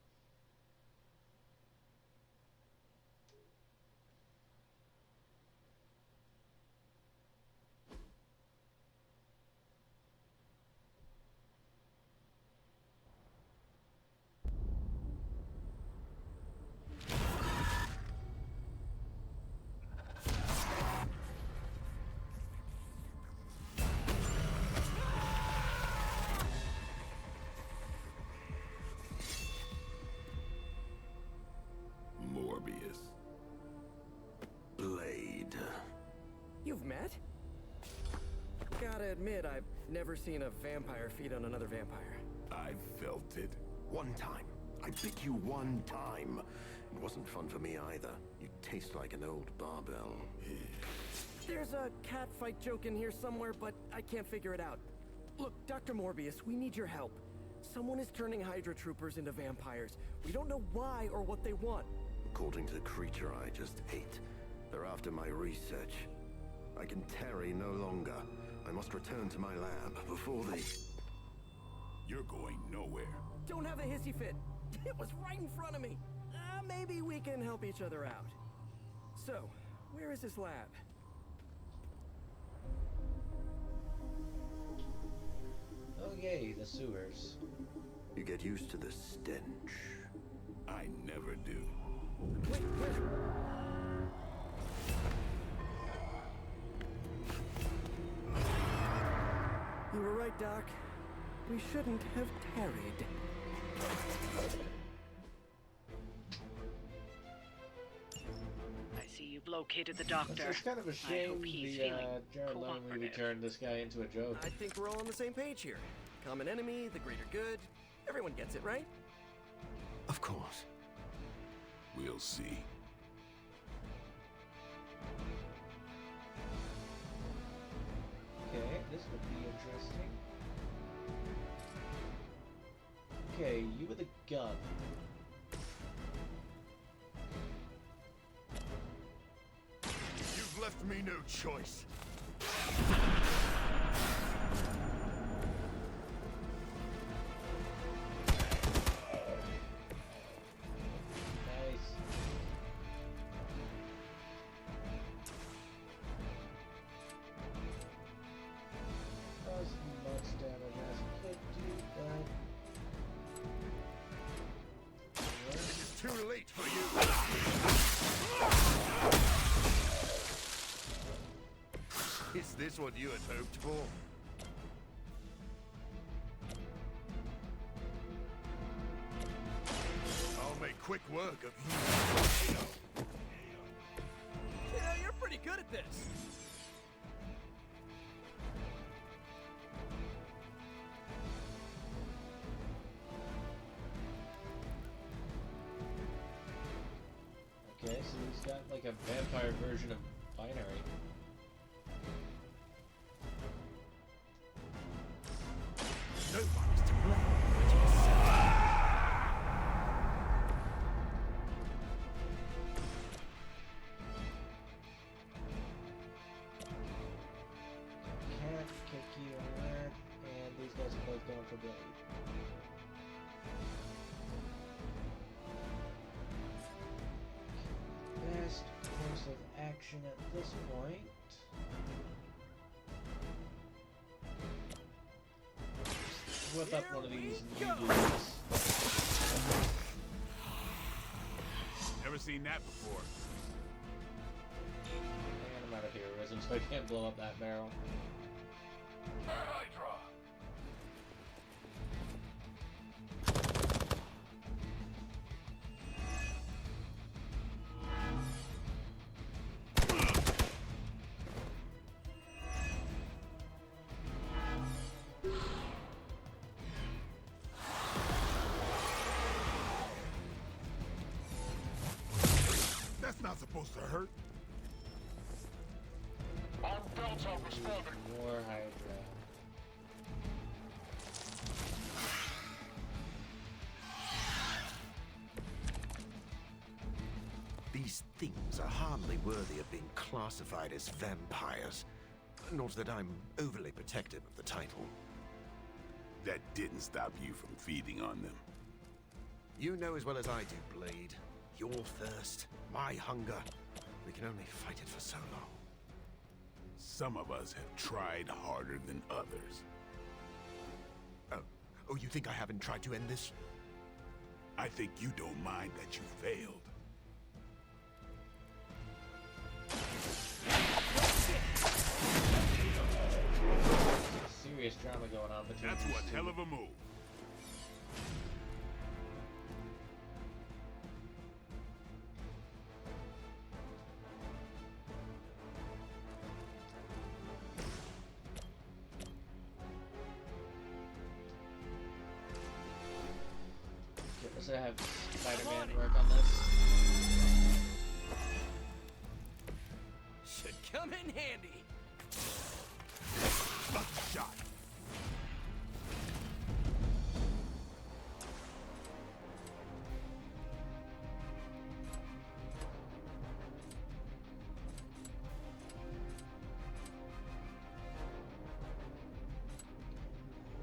admit I've never seen a vampire feed on another vampire. I felt it. One time. I bit you one time. It wasn't fun for me either. You taste like an old barbell. There's a cat fight joke in here somewhere, but I can't figure it out. Look, Dr. Morbius, we need your help. Someone is turning Hydra troopers into vampires. We don't know why or what they want. According to the creature I just ate, they're after my research. I can tarry no longer. I must return to my lab before they... You're going nowhere. Don't have a hissy fit. It was right in front of me. Maybe we can help each other out. So, where is his lab? Oh yay, the sewers. You get used to the stench. I never do. Wait, where? You were right, Doc. We shouldn't have tarried. I see you've located the doctor. It's kind of a I shame hope he's the feeling Jared Leto movie turned this guy into a joke. I think we're all on the same page here. Common enemy, the greater good. Everyone gets it, right? Of course. We'll see. Okay, this would be interesting. Okay, you with a gun. You've left me no choice. Nice. As much damage as it could do, but... It's too late for you. Is this what you had hoped for? I'll make quick work of you. Yeah, you're pretty good at this. Okay, so he's got like a vampire version of Binary. Nobody's to blame but yourself. Can't kick you on that, and these guys are both going for Blade. Best course of action at this point. Whip up one of these dudes. Never seen that before. And I'm out of heroism, so I can't blow up that barrel. Hydra! That's not supposed to hurt. I'm Delta responding. More Hydra. These things are hardly worthy of being classified as vampires. Not that I'm overly protective of the title. That didn't stop you from feeding on them. You know as well as I do, Blade. Your thirst, my hunger. We can only fight it for so long. Some of us have tried harder than others. Oh, you think I haven't tried to end this? I think you don't mind that you failed. Serious drama going on between That's these one two. hell of a move. honestly have Spider-Man work on this. Should come in handy. Shot.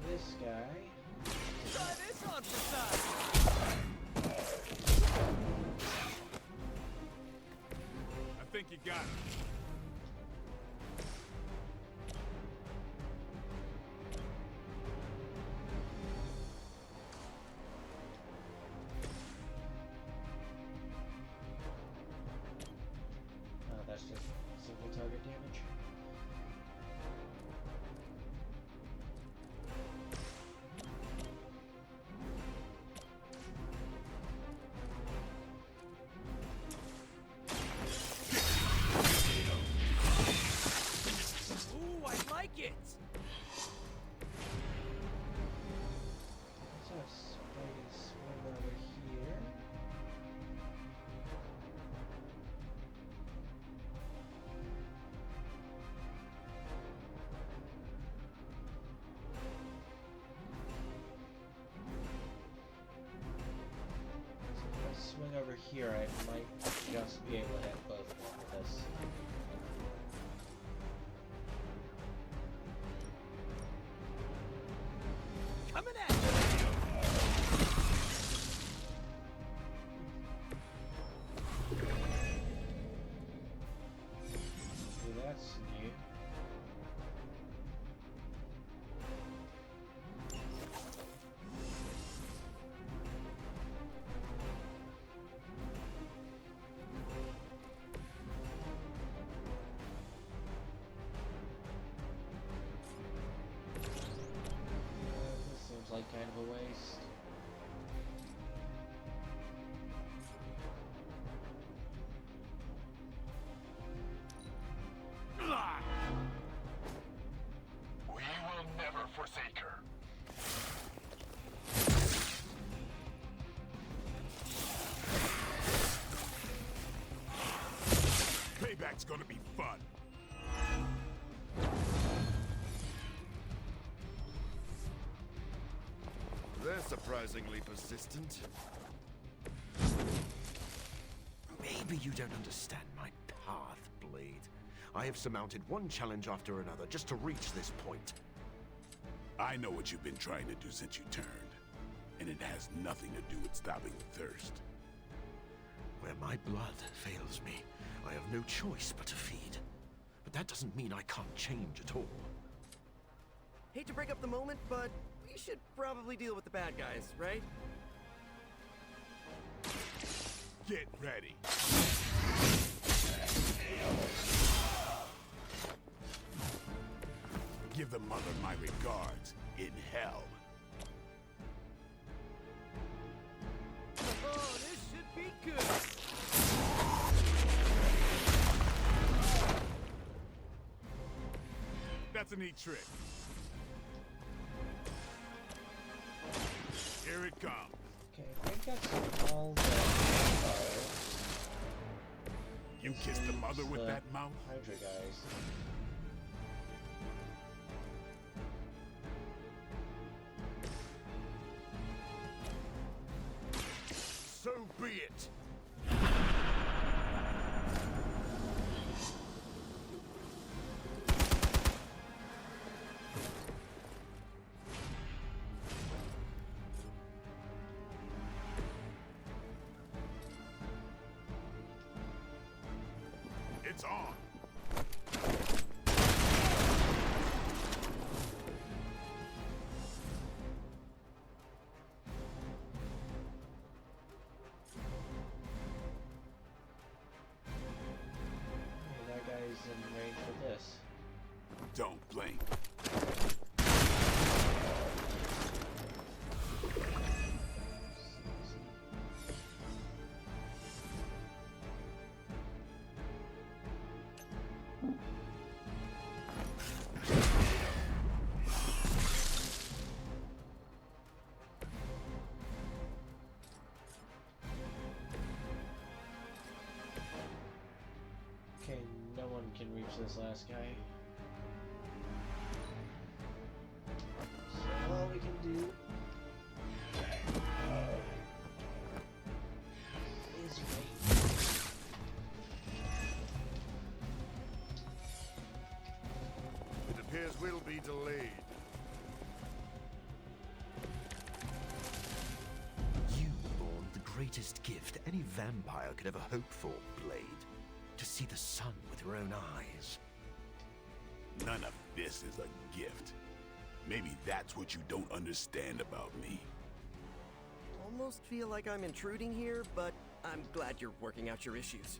This guy. Try this on for size. I think you got it. That's just single target damage. Ooh, I like it. Let's have Spidey swing over here. If I swing over here, I might just be able to hit both with this. Coming at you. Okay, that's new. This seems like kind of a waste. We will never forsake her. Payback's gonna be fun. They're surprisingly persistent. Maybe you don't understand my path, Blade. I have surmounted one challenge after another just to reach this point. I know what you've been trying to do since you turned, and it has nothing to do with stopping the thirst. Where my blood fails me, I have no choice but to feed. But that doesn't mean I can't change at all. Hate to break up the moment, but we should probably deal with the bad guys, right? Get ready. Give the mother my regards in hell. Oh, this should be good. That's a neat trick. Here it comes. Okay, I think that's all the fire. You kissed the mother with that mouth? Hydra guys. So be it. It's on. Hey, that guy's in range for this. Don't blink. Okay, no one can reach this last guy. So all we can do is wait. It appears we'll be delayed. You born the greatest gift any vampire could ever hope for, Blade. To see the sun with your own eyes. None of this is a gift. Maybe that's what you don't understand about me. Almost feel like I'm intruding here, but I'm glad you're working out your issues.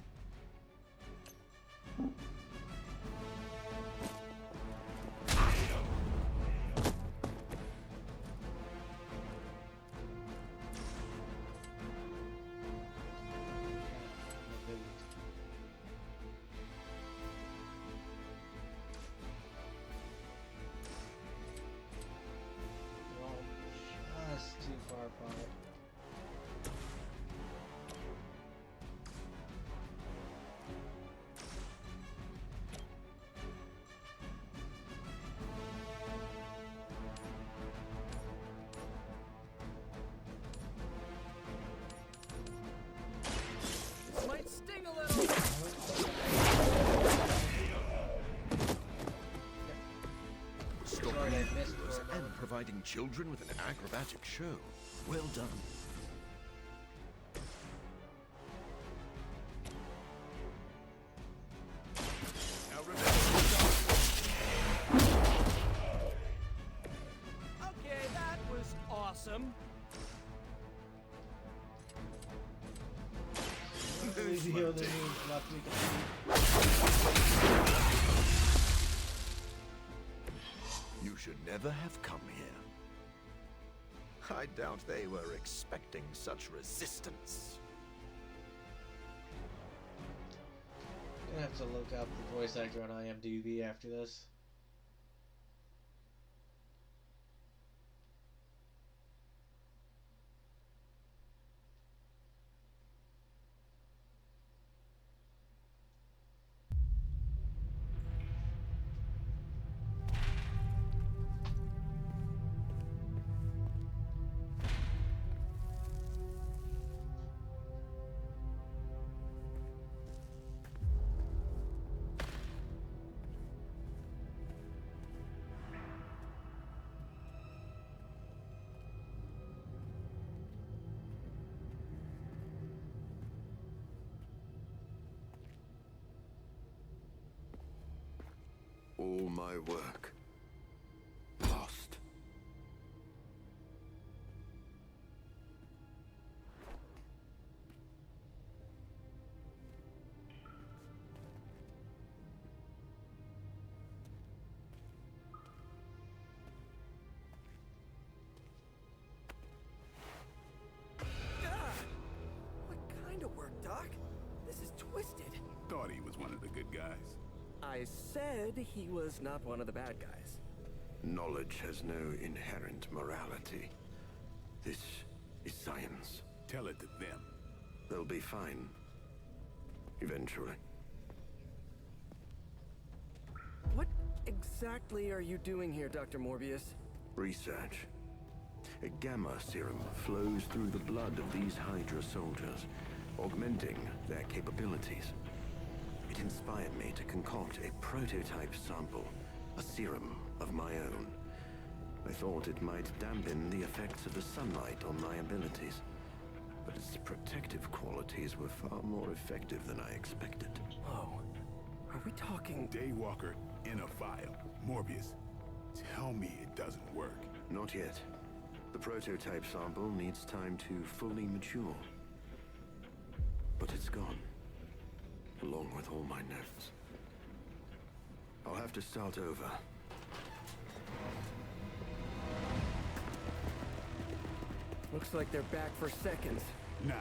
Just too far apart. This might sting a little. Stopping wars and providing children with an acrobatic show. Well done. Okay, that was awesome. You should never have come here. I doubt they were expecting such resistance. Gonna have to look up the voice actor on IMDb after this. All my work lost. What kind of work, Doc? This is twisted. Thought he was one of the good guys. I said he was not one of the bad guys. Knowledge has no inherent morality. This is science. Tell it to them. They'll be fine. Eventually. What exactly are you doing here, Dr. Morbius? Research. A gamma serum flows through the blood of these Hydra soldiers, augmenting their capabilities. It inspired me to concoct a prototype sample, a serum of my own. I thought it might dampen the effects of the sunlight on my abilities, but its protective qualities were far more effective than I expected. Whoa. Are we talking... Daywalker in a vial. Morbius, tell me it doesn't work. Not yet. The prototype sample needs time to fully mature. But it's gone. Along with all my notes. I'll have to start over. Looks like they're back for seconds. Nah,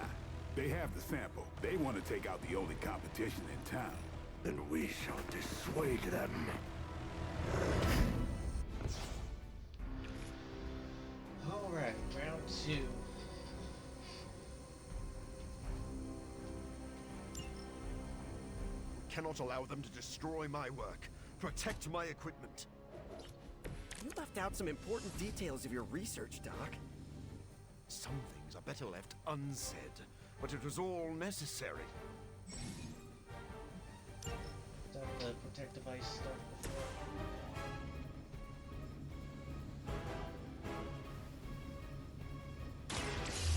they have the sample. They want to take out the only competition in town. Then we shall dissuade them. Alright, round two. cannot allow them to destroy my work. Protect my equipment. You left out some important details of your research, Doc. Some things are better left unsaid, but it was all necessary. Done the protect device stuff before.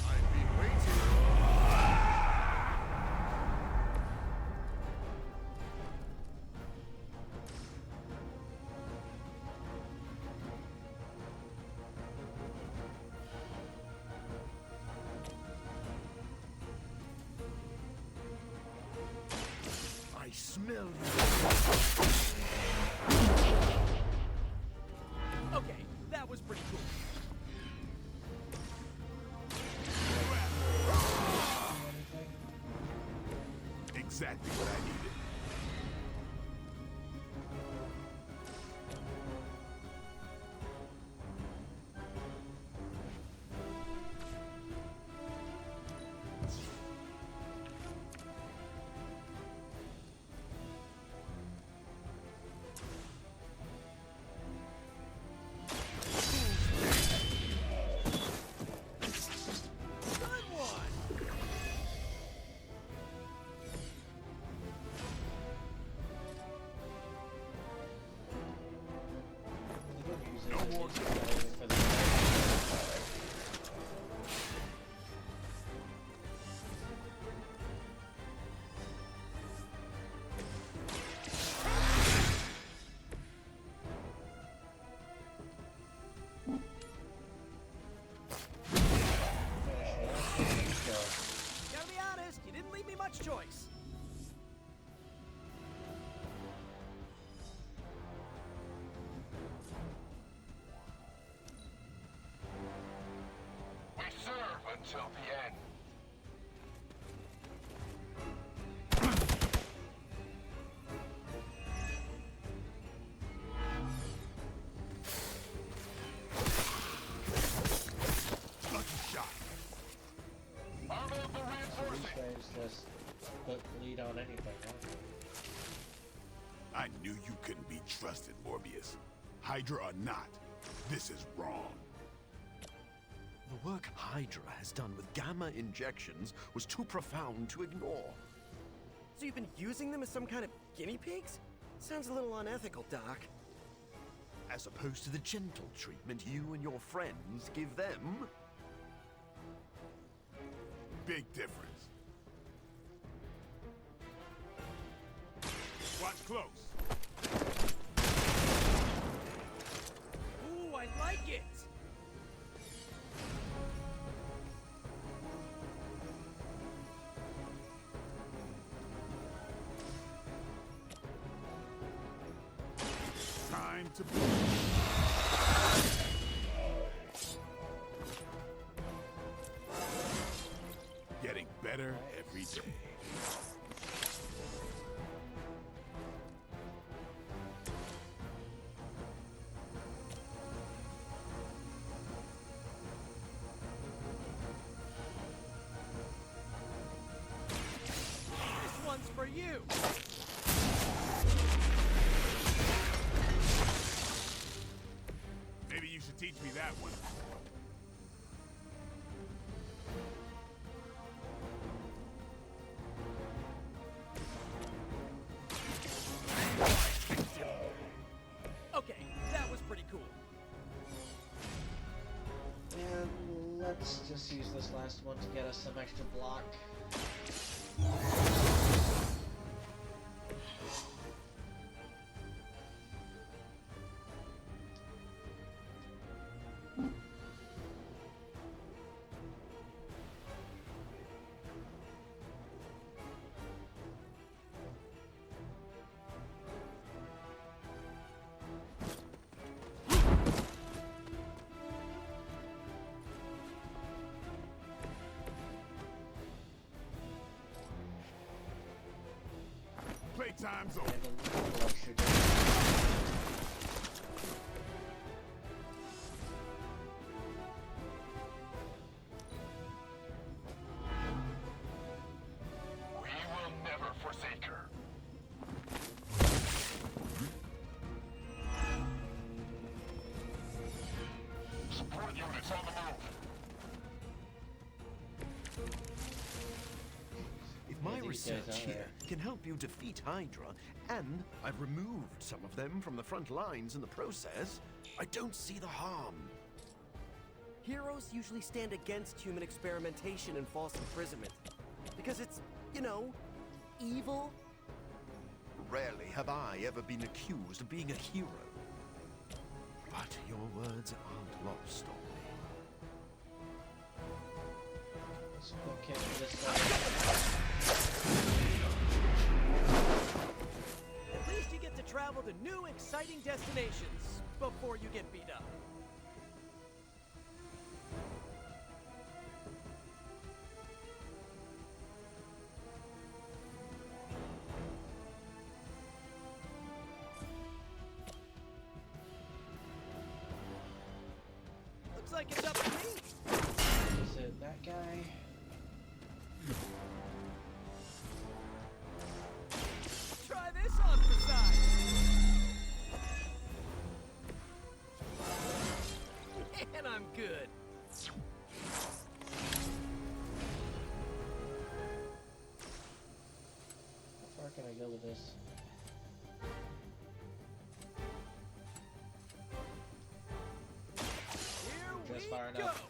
I've been waiting. I smell you. Okay, that was pretty cool. Exactly what I needed. No more. Gotta be honest, you didn't leave me much choice. We serve until the end. Lucky shot. These guys just put lead on anything, huh? I knew you couldn't be trusted, Morbius. Hydra or not, this is wrong. The work Hydra has done with gamma injections was too profound to ignore. So you've been using them as some kind of guinea pigs? Sounds a little unethical, Doc. As opposed to the gentle treatment you and your friends give them. Big difference. Watch close. Ooh, I like it! Time to getting better every day. This one's for you! Maybe you should teach me that one. Okay, that was pretty cool. And let's just use this last one to get us some extra block. Playtime's over. We will never forsake her. research here can help you defeat Hydra, and I've removed some of them from the front lines in the process. I don't see the harm. Heroes usually stand against human experimentation and false imprisonment. Because it's, you know, evil. Rarely have I ever been accused of being a hero. But your words aren't lost on me. Okay, this At least you get to travel to new, exciting destinations before you get beat up. Looks like it's up to me. Is it that guy? Try this on for size. And I'm good. How far can I go with this? Just far enough.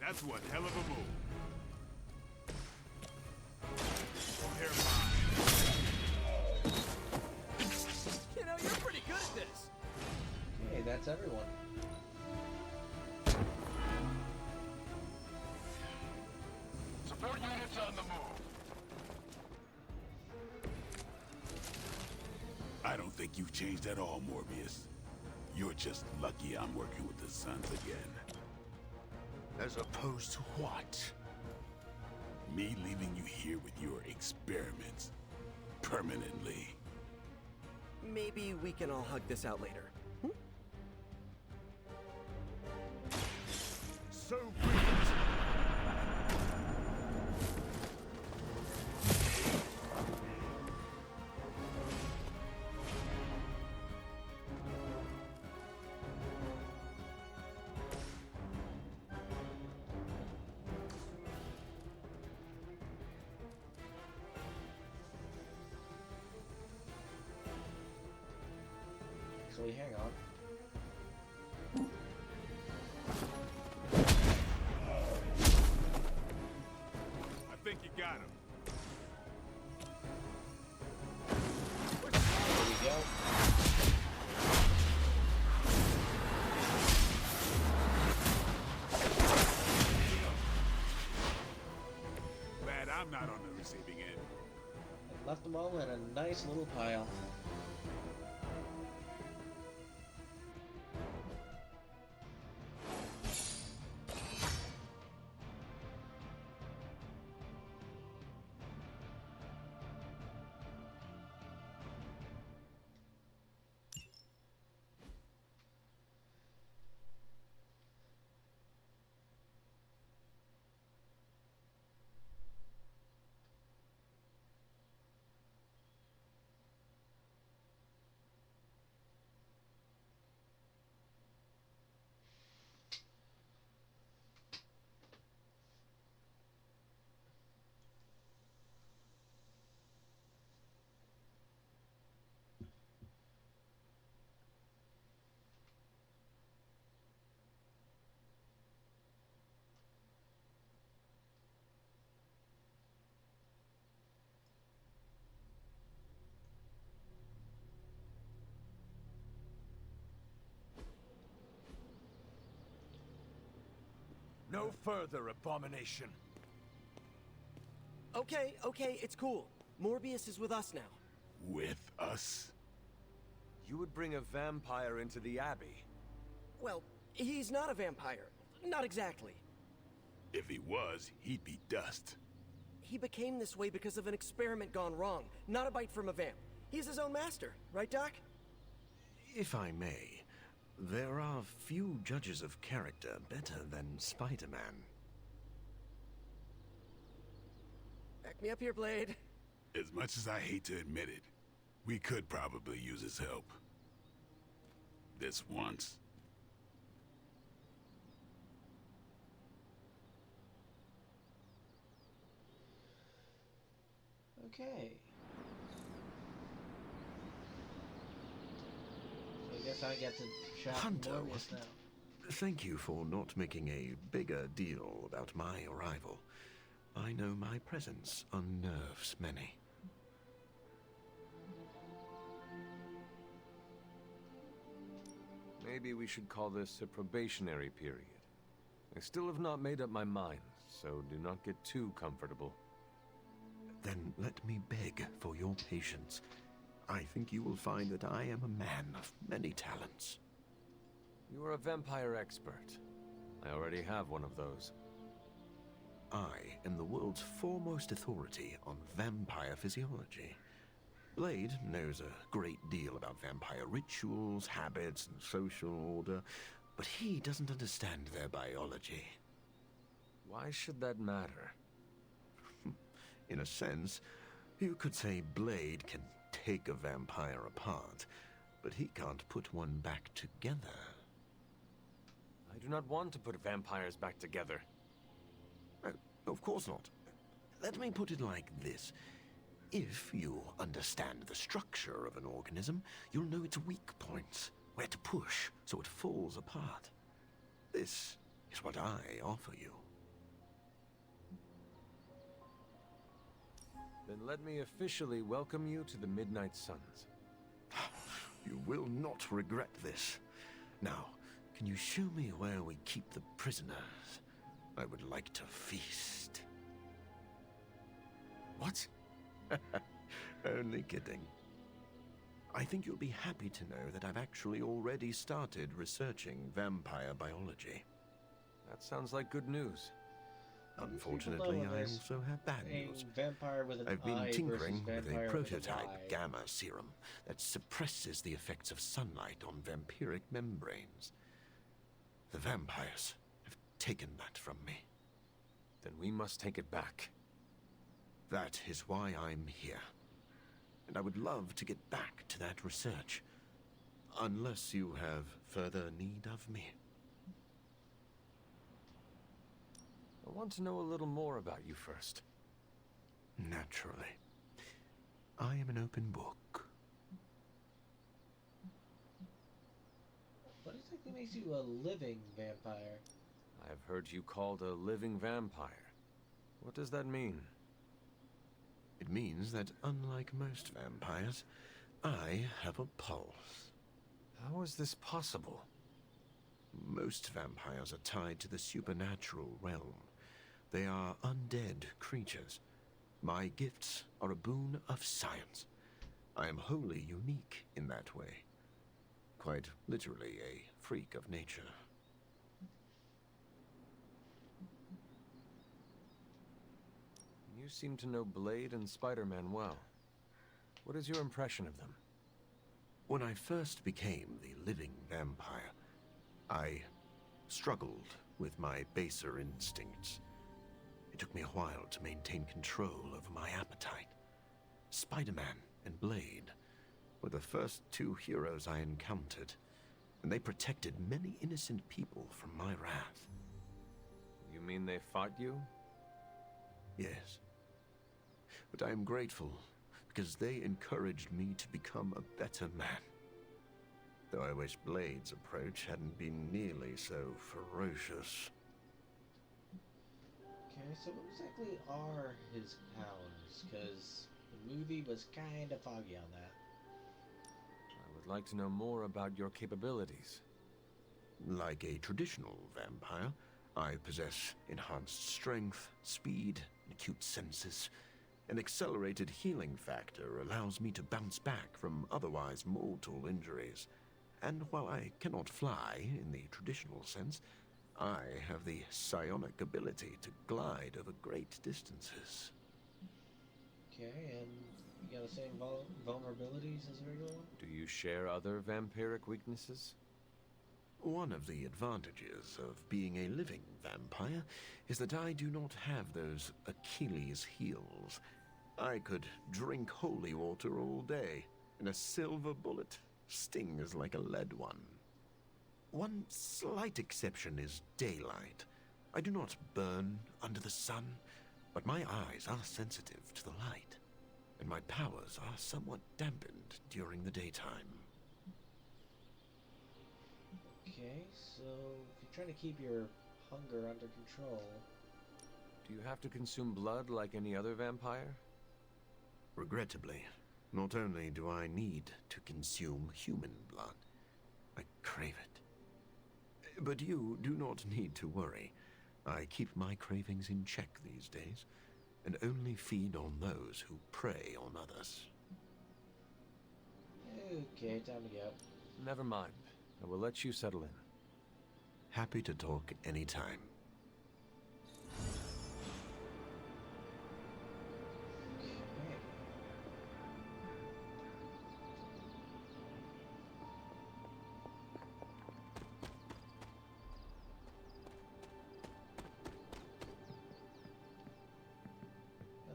That's one hell of a move. You know, you're pretty good at this. Okay, that's everyone. Support units on the move. I don't think you've changed at all, Morbius. You're just lucky I'm working with the Suns again. As opposed to what? Me leaving you here with your experiments. Permanently. Maybe we can all hug this out later. So brilliant! Actually, hang on. I think you got him. There we go. Glad I'm not on the receiving end. And left them all in a nice little pile. No further abomination. Okay, it's cool. Morbius is with us now. With us? You would bring a vampire into the Abbey. Well, he's not a vampire. Not exactly. If he was, he'd be dust. He became this way because of an experiment gone wrong, not a bite from a vamp. He's his own master, right, Doc? If I may, there are few judges of character better than Spider-Man. Back me up here, Blade. As much as I hate to admit it, we could probably use his help. This once. Okay. So I guess I get to chat Hunter, Morbius wasn't now. it? Thank you for not making a bigger deal about my arrival. I know my presence unnerves many. Maybe we should call this a probationary period. I still have not made up my mind, so do not get too comfortable. Then let me beg for your patience. I think you will find that I am a man of many talents. You are a vampire expert. I already have one of those. I am the world's foremost authority on vampire physiology. Blade knows a great deal about vampire rituals, habits, and social order, but he doesn't understand their biology. Why should that matter? In a sense, you could say Blade can take a vampire apart, but he can't put one back together. I do not want to put vampires back together. Oh, of course not. Let me put it like this. If you understand the structure of an organism, you'll know its weak points, where to push so it falls apart. This is what I offer you. Then let me officially welcome you to the Midnight Suns. You will not regret this. Now, can you show me where we keep the prisoners? I would like to feast. What? Only kidding. I think you'll be happy to know that I've actually already started researching vampire biology. That sounds like good news. Unfortunately, I also have bad news. Vampire with an I've been eye tinkering versus with a vampire prototype with a Y. gamma serum that suppresses the effects of sunlight on vampiric membranes. The vampires have taken that from me. Then we must take it back. That is why I'm here. And I would love to get back to that research. Unless you have further need of me. I want to know a little more about you first. Naturally. I am an open book. What exactly makes you a living vampire? I have heard you called a living vampire. What does that mean? It means that unlike most vampires, I have a pulse. How is this possible? Most vampires are tied to the supernatural realm. They are undead creatures. My gifts are a boon of science. I am wholly unique in that way. Quite literally a freak of nature. You seem to know Blade and Spider-Man well. What is your impression of them? When I first became the living vampire, I struggled with my baser instincts. It took me a while to maintain control over my appetite. Spider-Man and Blade were the first two heroes I encountered, and they protected many innocent people from my wrath. You mean they fought you? Yes. But I am grateful, because they encouraged me to become a better man. Though I wish Blade's approach hadn't been nearly so ferocious. Okay, so what exactly are his powers? Because the movie was kind of foggy on that. I would like to know more about your capabilities. Like a traditional vampire, I possess enhanced strength, speed, and acute senses. An accelerated healing factor allows me to bounce back from otherwise mortal injuries. And while I cannot fly in the traditional sense, I have the psionic ability to glide over great distances. Okay, and you got the same vulnerabilities as a regular one? Do you share other vampiric weaknesses? One of the advantages of being a living vampire is that I do not have those Achilles heels. I could drink holy water all day, and a silver bullet stings like a lead one. One slight exception is daylight. I do not burn under the sun, but my eyes are sensitive to the light. and my powers are somewhat dampened during the daytime. Okay, so if you're trying to keep your hunger under control... Do you have to consume blood like any other vampire? Regrettably, not only do I need to consume human blood, I crave it. But you do not need to worry. I keep my cravings in check these days, and only feed on those who prey on others. Okay, time to go. Never mind. I will let you settle in. Happy to talk anytime.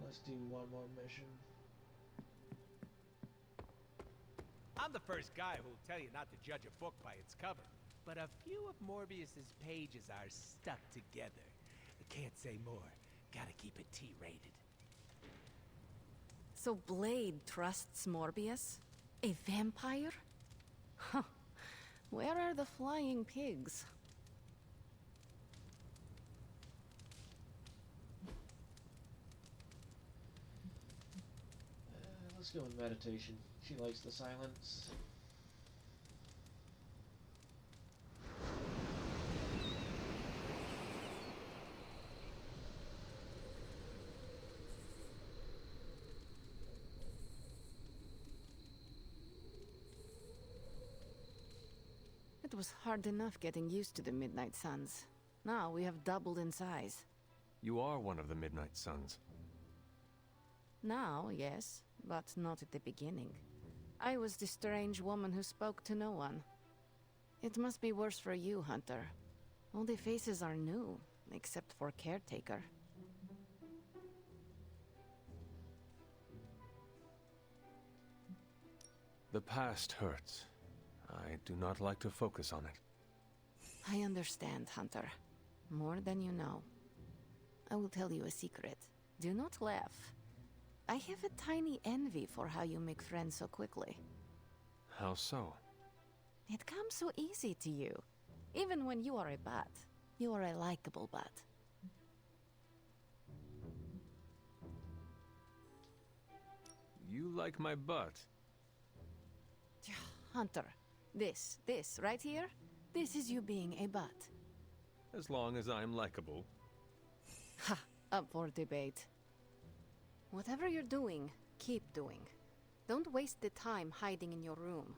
Let's do one more mission. I'm the first guy who'll tell you not to judge a book by its cover, but a few of Morbius's pages are stuck together. I can't say more. Gotta keep it T-rated. So Blade trusts Morbius? A vampire? Huh. Where are the flying pigs? Let's go with meditation. She likes the silence. It was hard enough getting used to the Midnight Suns. Now we have doubled in size. You are one of the Midnight Suns. Now, yes, but not at the beginning. I was the strange woman who spoke to no one. It must be worse for you, Hunter. All the faces are new, except for Caretaker. The past hurts. I do not like to focus on it. I understand, Hunter. More than you know. I will tell you a secret. Do not laugh. I have a tiny envy for how you make friends so quickly. How so? It comes so easy to you. Even when you are a bat. You are a likable bat. You like my butt. Hunter, this right here, this is you being a bat. As long as I'm likable. Ha! Up for debate. Whatever you're doing, keep doing. Don't waste the time hiding in your room.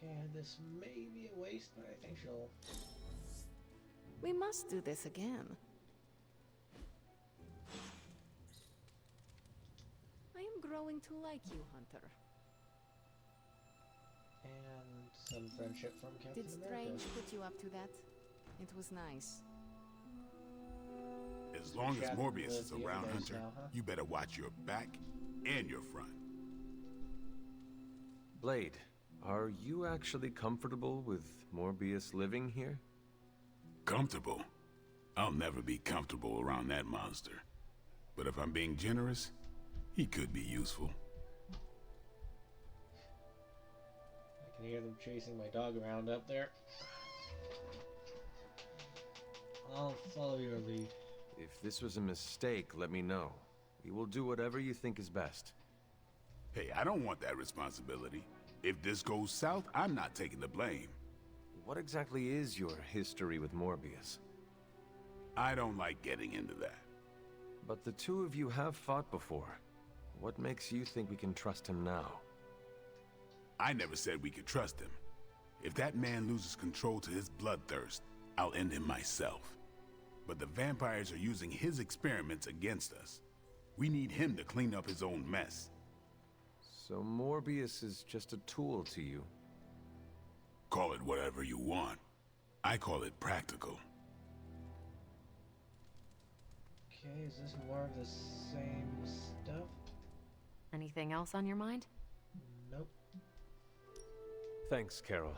And this may be a waste, but I think she'll... We must do this again. I am growing to like you, Hunter. And some friendship from Captain Did America. Strange put you up to that? It was nice. As long as Morbius is the other around, days Hunter, now, huh? you better watch your back and your front. Blade, are you actually comfortable with Morbius living here? Comfortable? I'll never be comfortable around that monster. But if I'm being generous, he could be useful. I can hear them chasing my dog around up there. I'll follow your lead. If this was a mistake, let me know. We will do whatever you think is best. Hey, I don't want that responsibility. If this goes south, I'm not taking the blame. What exactly is your history with Morbius? I don't like getting into that. But the two of you have fought before. What makes you think we can trust him now? I never said we could trust him. If that man loses control to his bloodthirst, I'll end him myself. But the vampires are using his experiments against us. We need him to clean up his own mess. So Morbius is just a tool to you? Call it whatever you want. I call it practical. Okay, is this more of the same stuff? Anything else on your mind? Nope. Thanks, Carol.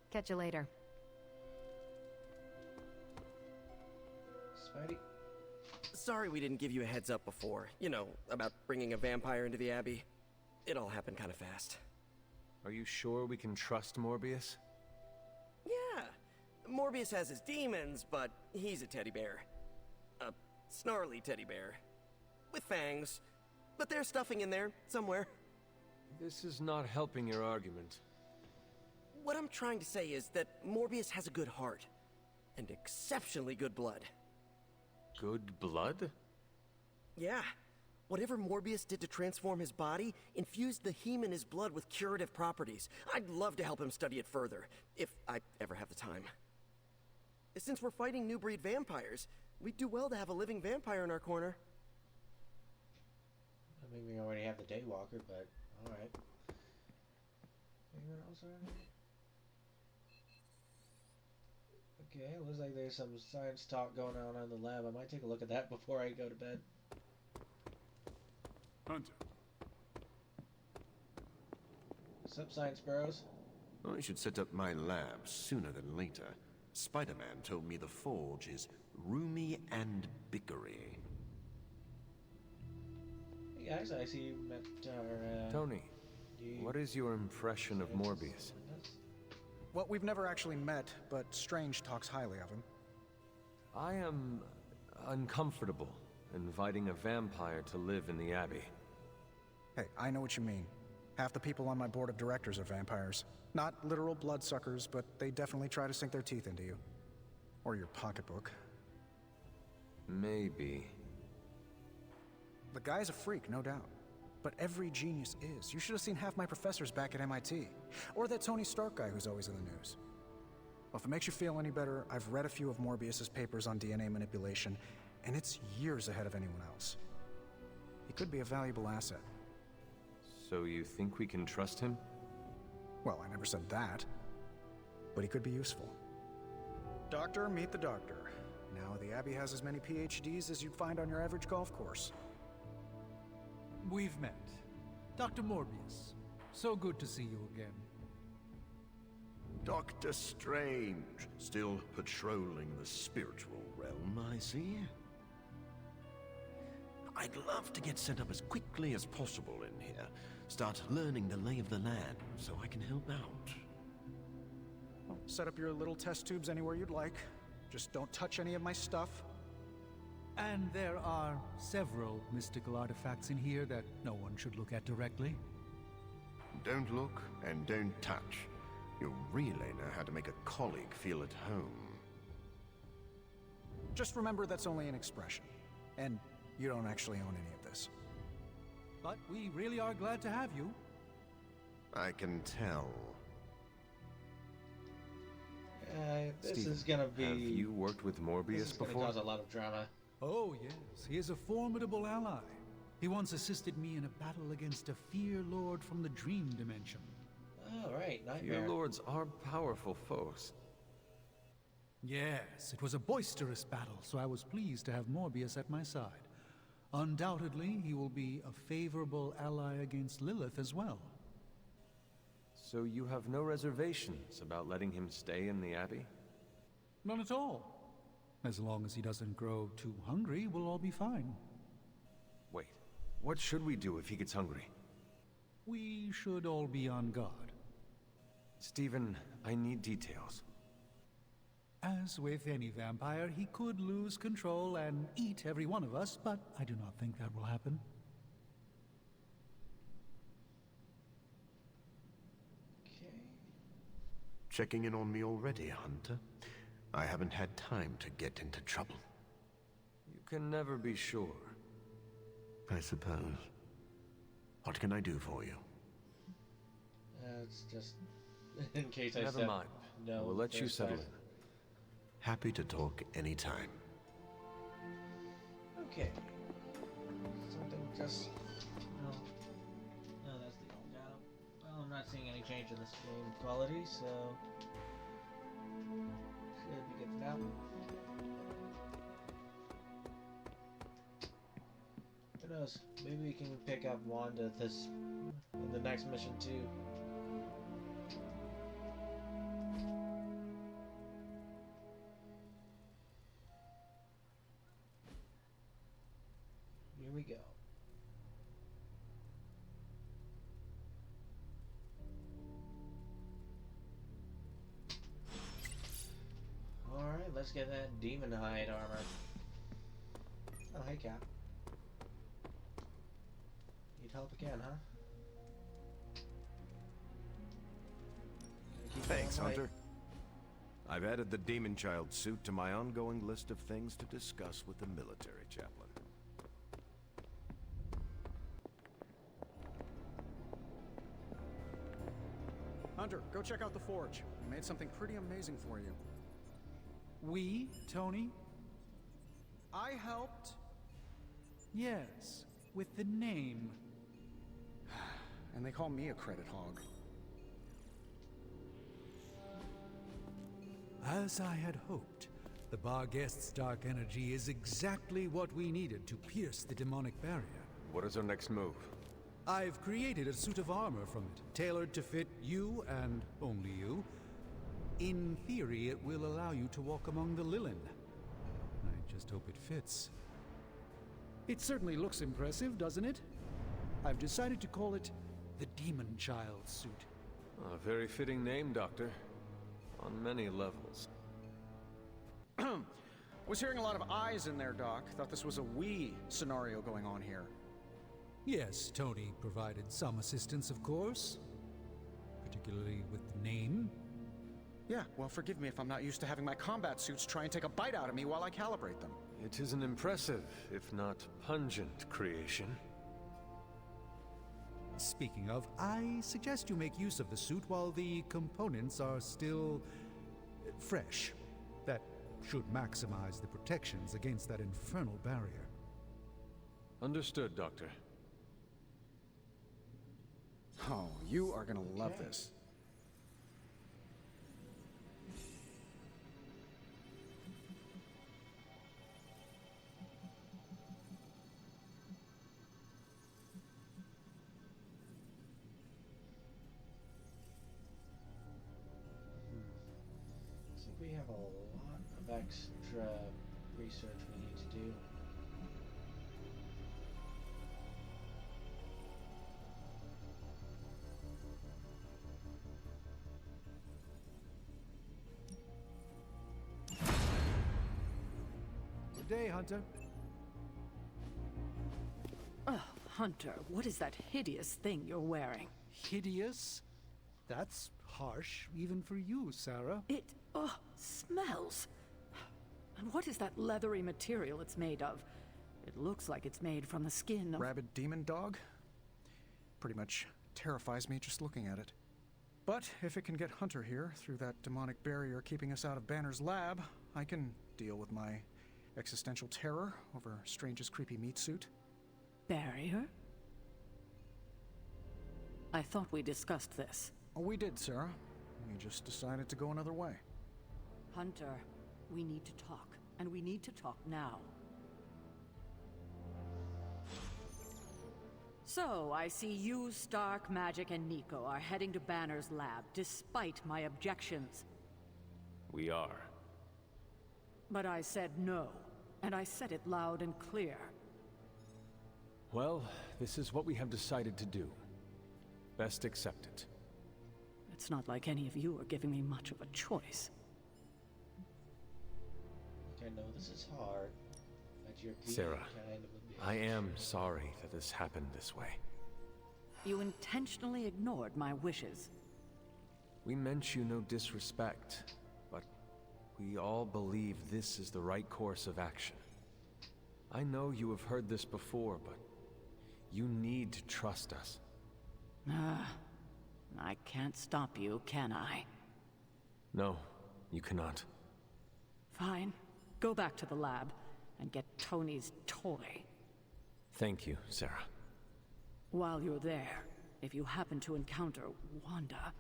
Catch you later. Spidey? Sorry we didn't give you a heads up before. You know, about bringing a vampire into the Abbey. It all happened kind of fast. Are you sure we can trust Morbius? Yeah. Morbius has his demons, but he's a teddy bear. A snarly teddy bear. With fangs. But there's stuffing in there, somewhere. This is not helping your argument. What I'm trying to say is that Morbius has a good heart. And exceptionally good blood. Good blood? Yeah. Whatever Morbius did to transform his body infused the heme in his blood with curative properties. I'd love to help him study it further, if I ever have the time. Since we're fighting new breed vampires, we'd do well to have a living vampire in our corner. I mean, we already have the Daywalker, but alright. Anyone else around here? Okay, looks like there's some science talk going on in the lab. I might take a look at that before I go to bed. Hunter. What's up, Science Bros? I should set up my lab sooner than later. Spider-Man told me the forge is roomy and bickery. Hey guys, I see you met our, Tony, what is your impression of Morbius? Well, we've never actually met, but Strange talks highly of him. I am uncomfortable inviting a vampire to live in the Abbey. Hey, I know what you mean. Half the people on my board of directors are vampires. Not literal bloodsuckers, but they definitely try to sink their teeth into you. Or your pocketbook. Maybe. The guy's a freak, no doubt. But every genius is. You should have seen half my professors back at MIT. Or that Tony Stark guy who's always in the news. Well, if it makes you feel any better, I've read a few of Morbius's papers on DNA manipulation, and it's years ahead of anyone else. He could be a valuable asset. So you think we can trust him? Well, I never said that. But he could be useful. Doctor, meet the doctor. Now, the Abbey has as many PhDs as you'd find on your average golf course. We've met. Dr. Morbius. So good to see you again. Doctor Strange, still patrolling the spiritual realm, I see. I'd love to get set up as quickly as possible in here. Start learning the lay of the land so I can help out. Well, set up your little test tubes anywhere you'd like. Just don't touch any of my stuff. And there are several mystical artifacts in here that no one should look at directly. Don't look and don't touch. You'll really know how to make a colleague feel at home. Just remember that's only an expression. And you don't actually own any of this. But we really are glad to have you. I can tell. This Stephen, is gonna be... Have you worked with Morbius This is gonna before? cause a lot of drama. Oh, yes. He is a formidable ally. He once assisted me in a battle against a Fear Lord from the Dream Dimension. Oh, right. Nightmare. Fear Lords are powerful foes. Yes, it was a boisterous battle, so I was pleased to have Morbius at my side. Undoubtedly, he will be a favorable ally against Lilith as well. So you have no reservations about letting him stay in the Abbey? None at all. As long as he doesn't grow too hungry, we'll all be fine. Wait, what should we do if he gets hungry? We should all be on guard. Stephen, I need details. As with any vampire, he could lose control and eat every one of us, but I do not think that will happen. Okay. Checking in on me already, Hunter? I haven't had time to get into trouble. You can never be sure. I suppose. What can I do for you? It's just in case I Never said mind. no. We'll let you first settle time. in. Happy to talk anytime. Okay. just... No, that's the old Gato. Well, I'm not seeing any change in this game quality, so... Should be good for now. Who knows? Maybe we can pick up Wanda in the next mission too. Here we go. Alright, let's get that demon hide armor. Oh, hey Cap. Need help again, huh? Thanks, Hunter. I've added the Demon Child suit to my ongoing list of things to discuss with the military chaplain. Hunter, go check out the forge. We made something pretty amazing for you. We, Tony? I helped. Yes, with the name. And they call me a credit hog. As I had hoped, the Barghest's dark energy is exactly what we needed to pierce the demonic barrier. What is our next move? I've created a suit of armor from it, tailored to fit you and only you. In theory, it will allow you to walk among the Lilin. I just hope it fits. It certainly looks impressive, doesn't it? I've decided to call it the Demon Child suit. A very fitting name, Doctor. On many levels. Was hearing a lot of eyes in there, Doc. Thought this was a we scenario going on here. Yes, Tony provided some assistance, of course. Particularly with the name. Yeah, well, forgive me if I'm not used to having my combat suits try and take a bite out of me while I calibrate them. It is an impressive, if not pungent, creation. Speaking of, I suggest you make use of the suit while the components are still fresh. That should maximize the protections against that infernal barrier. Understood, Doctor. Oh, you are gonna love this. Looks like we have a lot of extra research we need to do. Good day, Hunter. Oh, Hunter, what is that hideous thing you're wearing? Hideous? That's harsh, even for you, Sarah. It, smells. And what is that leathery material it's made of? It looks like it's made from the skin of... Rabid demon dog? Pretty much terrifies me just looking at it. But if it can get Hunter here through that demonic barrier keeping us out of Banner's lab, I can deal with my existential terror over Strange's creepy meat suit. Barrier? I thought we discussed this. Oh, we did, Sarah. We just decided to go another way. Hunter, we need to talk, and we need to talk now. So, I see you, Stark, Magic, and Nico are heading to Banner's lab, despite my objections. We are. But I said no, and I said it loud and clear. Well, this is what we have decided to do. Best accept it. It's not like any of you are giving me much of a choice. I know this is hard, but you're being Sarah, kind of a bitch. I am sorry that this happened this way. You intentionally ignored my wishes. We meant you no disrespect, but we all believe this is the right course of action. I know you have heard this before, but you need to trust us. I can't stop you, can I? No, you cannot. Fine. Go back to the lab and get Tony's toy. Thank you, Sarah. While you're there, if you happen to encounter Wanda,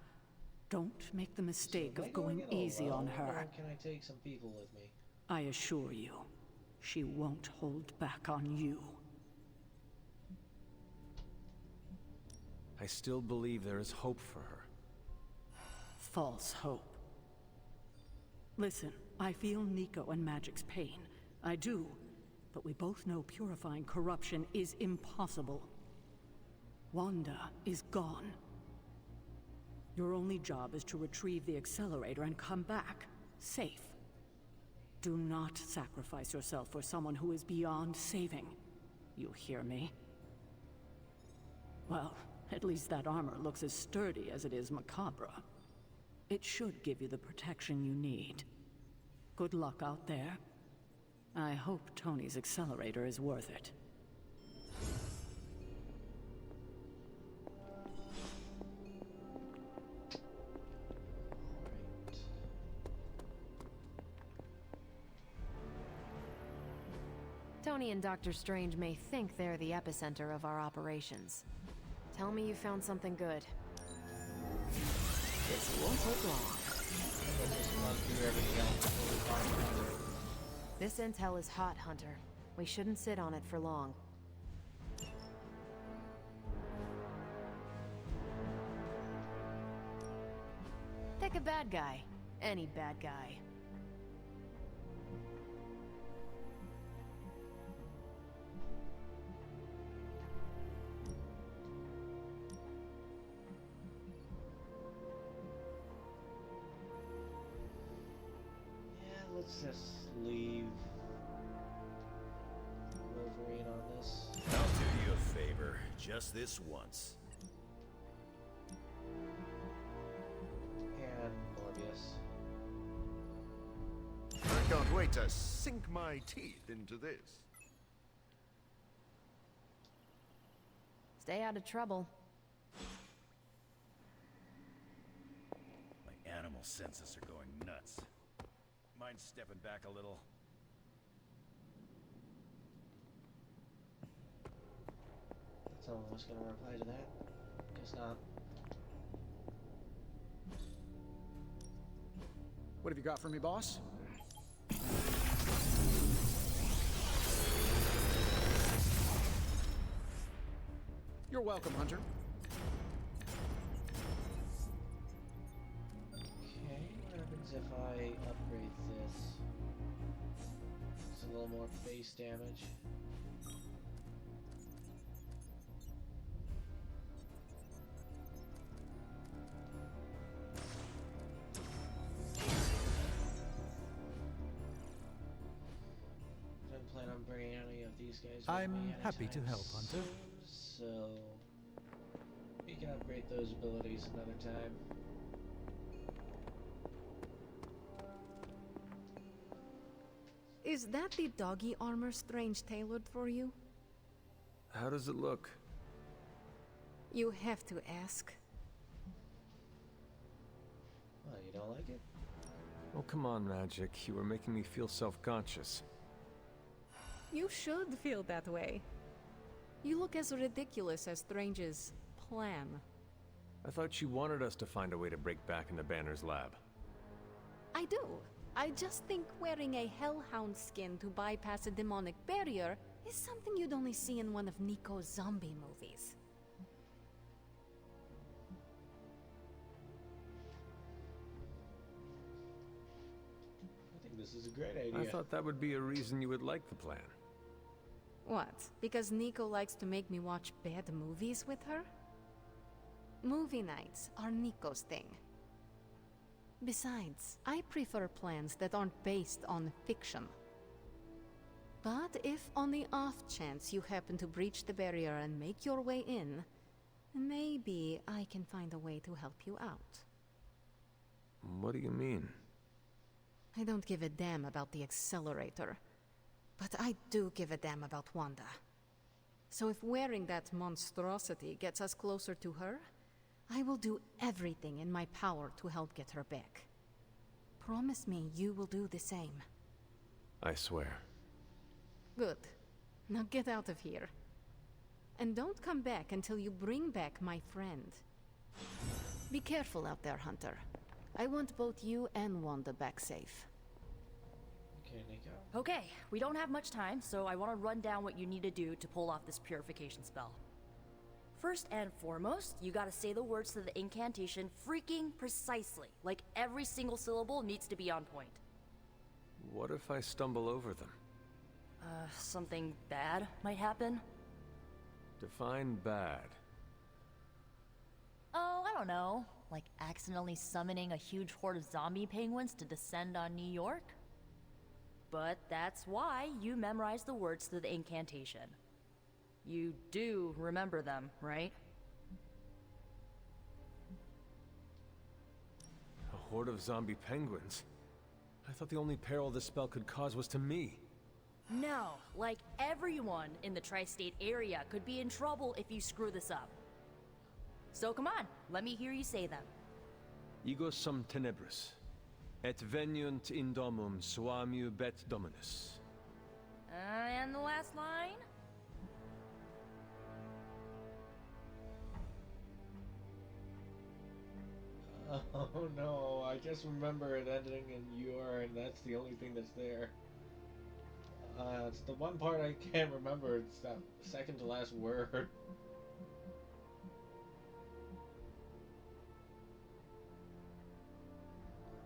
don't make the mistake of going easy on her. Or can I take some people with me? I assure you, she won't hold back on you. I still believe there is hope for her. False hope. Listen, I feel Nico and Magic's pain. I do. But we both know purifying corruption is impossible. Wanda is gone. Your only job is to retrieve the accelerator and come back, safe. Do not sacrifice yourself for someone who is beyond saving. You hear me? Well, at least that armor looks as sturdy as it is macabre. It should give you the protection you need. Good luck out there. I hope Tony's accelerator is worth it. Tony and Dr. Strange may think they're the epicenter of our operations. Tell me you found something good. This won't take long. This intel is hot, Hunter. We shouldn't sit on it for long. Pick a bad guy. Any bad guy. Let's just leave Wolverine on this. I'll do you a favor, just this once. And Morbius. I can't wait to sink my teeth into this. Stay out of trouble. My animal senses are going nuts. Mind stepping back a little? Someone was gonna reply to that. Guess not. What have you got for me, boss? You're welcome, Hunter. Okay, what happens if I upgrade this? It's a little more base damage. Don't plan on bringing any of these guys with I'm me happy to anytime help, Hunter. So we can upgrade those abilities another time. Is that the doggy armor Strange tailored for you? How does it look? You have to ask. Well, you don't like it? Oh, come on, Magic. You were making me feel self-conscious. You should feel that way. You look as ridiculous as Strange's plan. I thought you wanted us to find a way to break back into Banner's lab. I do. I just think wearing a hellhound skin to bypass a demonic barrier is something you'd only see in one of Nico's zombie movies. I think this is a great idea. I thought that would be a reason you would like the plan. What? Because Nico likes to make me watch bad movies with her? Movie nights are Nico's thing. Besides, I prefer plans that aren't based on fiction. But if on the off chance you happen to breach the barrier and make your way in, maybe I can find a way to help you out. What do you mean? I don't give a damn about the accelerator, but I do give a damn about Wanda. So if wearing that monstrosity gets us closer to her, I will do everything in my power to help get her back. Promise me you will do the same. I swear. Good. Now get out of here. And don't come back until you bring back my friend. Be careful out there, Hunter. I want both you and Wanda back safe. Okay, Nico. Okay, we don't have much time, so I want to run down what you need to do to pull off this purification spell. First and foremost, you gotta say the words to the incantation freaking precisely. Like every single syllable needs to be on point. What if I stumble over them? Something bad might happen? Define bad. Oh, I don't know. Like accidentally summoning a huge horde of zombie penguins to descend on New York? But that's why you memorize the words to the incantation. You do remember them, right? A horde of zombie penguins? I thought the only peril this spell could cause was to me. No, like everyone in the tri-state area could be in trouble if you screw this up. So come on, let me hear you say them. Ego sum tenebris, et veniunt in domum suamiu bet dominus. And the last line? Oh no, I just remember it ending in "your," and that's the only thing that's there. It's the one part I can't remember. It's that second to last word.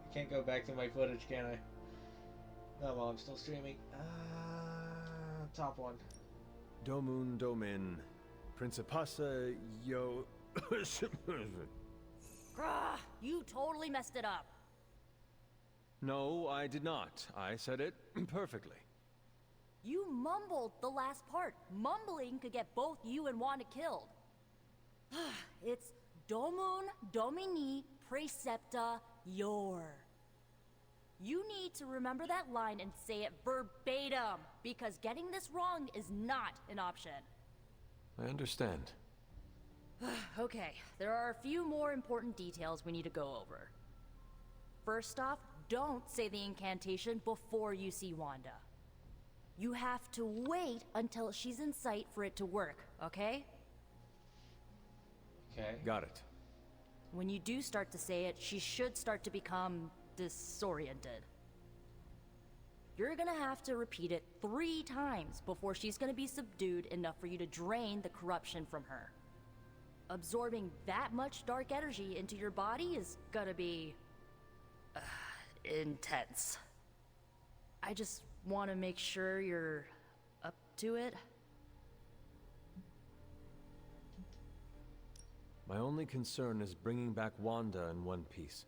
I can't go back to my footage, can I? Oh well, I'm still streaming. Top one. Domun domin, principassa yo. Grah, you totally messed it up. No, I did not. I said it perfectly. You mumbled the last part. Mumbling could get both you and Wanda killed. It's Domun Domini Precepta Your. You need to remember that line and say it verbatim, because getting this wrong is not an option. I understand. Okay, there are a few more important details we need to go over. First off, don't say the incantation before you see Wanda. You have to wait until she's in sight for it to work, okay? Okay. Got it. When you do start to say it, she should start to become disoriented. You're gonna have to repeat it 3 times before she's gonna be subdued enough for you to drain the corruption from her. Absorbing that much dark energy into your body is gonna be intense. I just want to make sure you're up to it. My only concern is bringing back Wanda in one piece.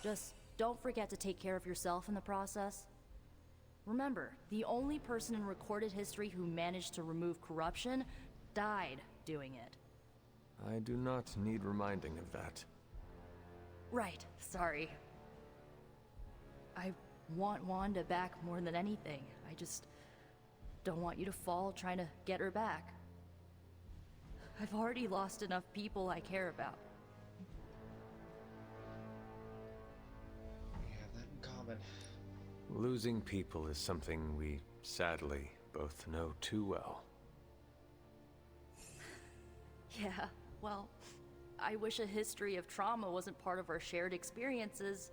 Just don't forget to take care of yourself in the process. Remember, the only person in recorded history who managed to remove corruption died doing it. I do not need reminding of that. Right, sorry. I want Wanda back more than anything. I just don't want you to fall trying to get her back. I've already lost enough people I care about. We have that in common. Losing people is something we, sadly, both know too well. Yeah, well, I wish a history of trauma wasn't part of our shared experiences,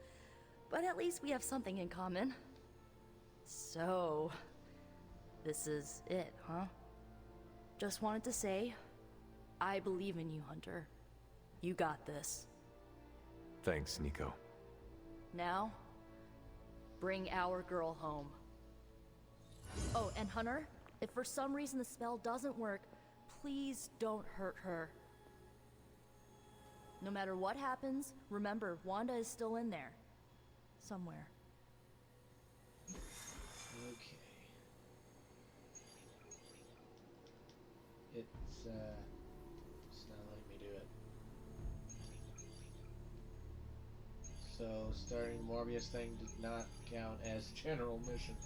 but at least we have something in common. So, this is it, huh? Just wanted to say, I believe in you, Hunter. You got this. Thanks, Nico. Now, bring our girl home. Oh, and Hunter, if for some reason the spell doesn't work, please don't hurt her. No matter what happens, remember, Wanda is still in there. Somewhere. Okay. It's not letting me do it. So, starting Morbius thing did not count as general mission.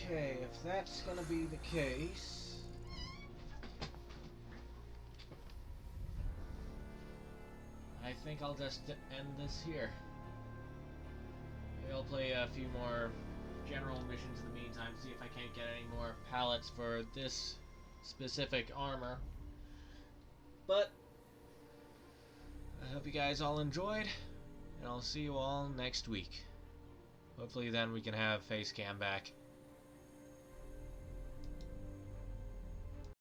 Okay, if that's gonna be the case, I'll just end this here. Maybe I'll play a few more general missions in the meantime, see if I can't get any more pallets for this specific armor. But I hope you guys all enjoyed, and I'll see you all next week. Hopefully then we can have Facecam back.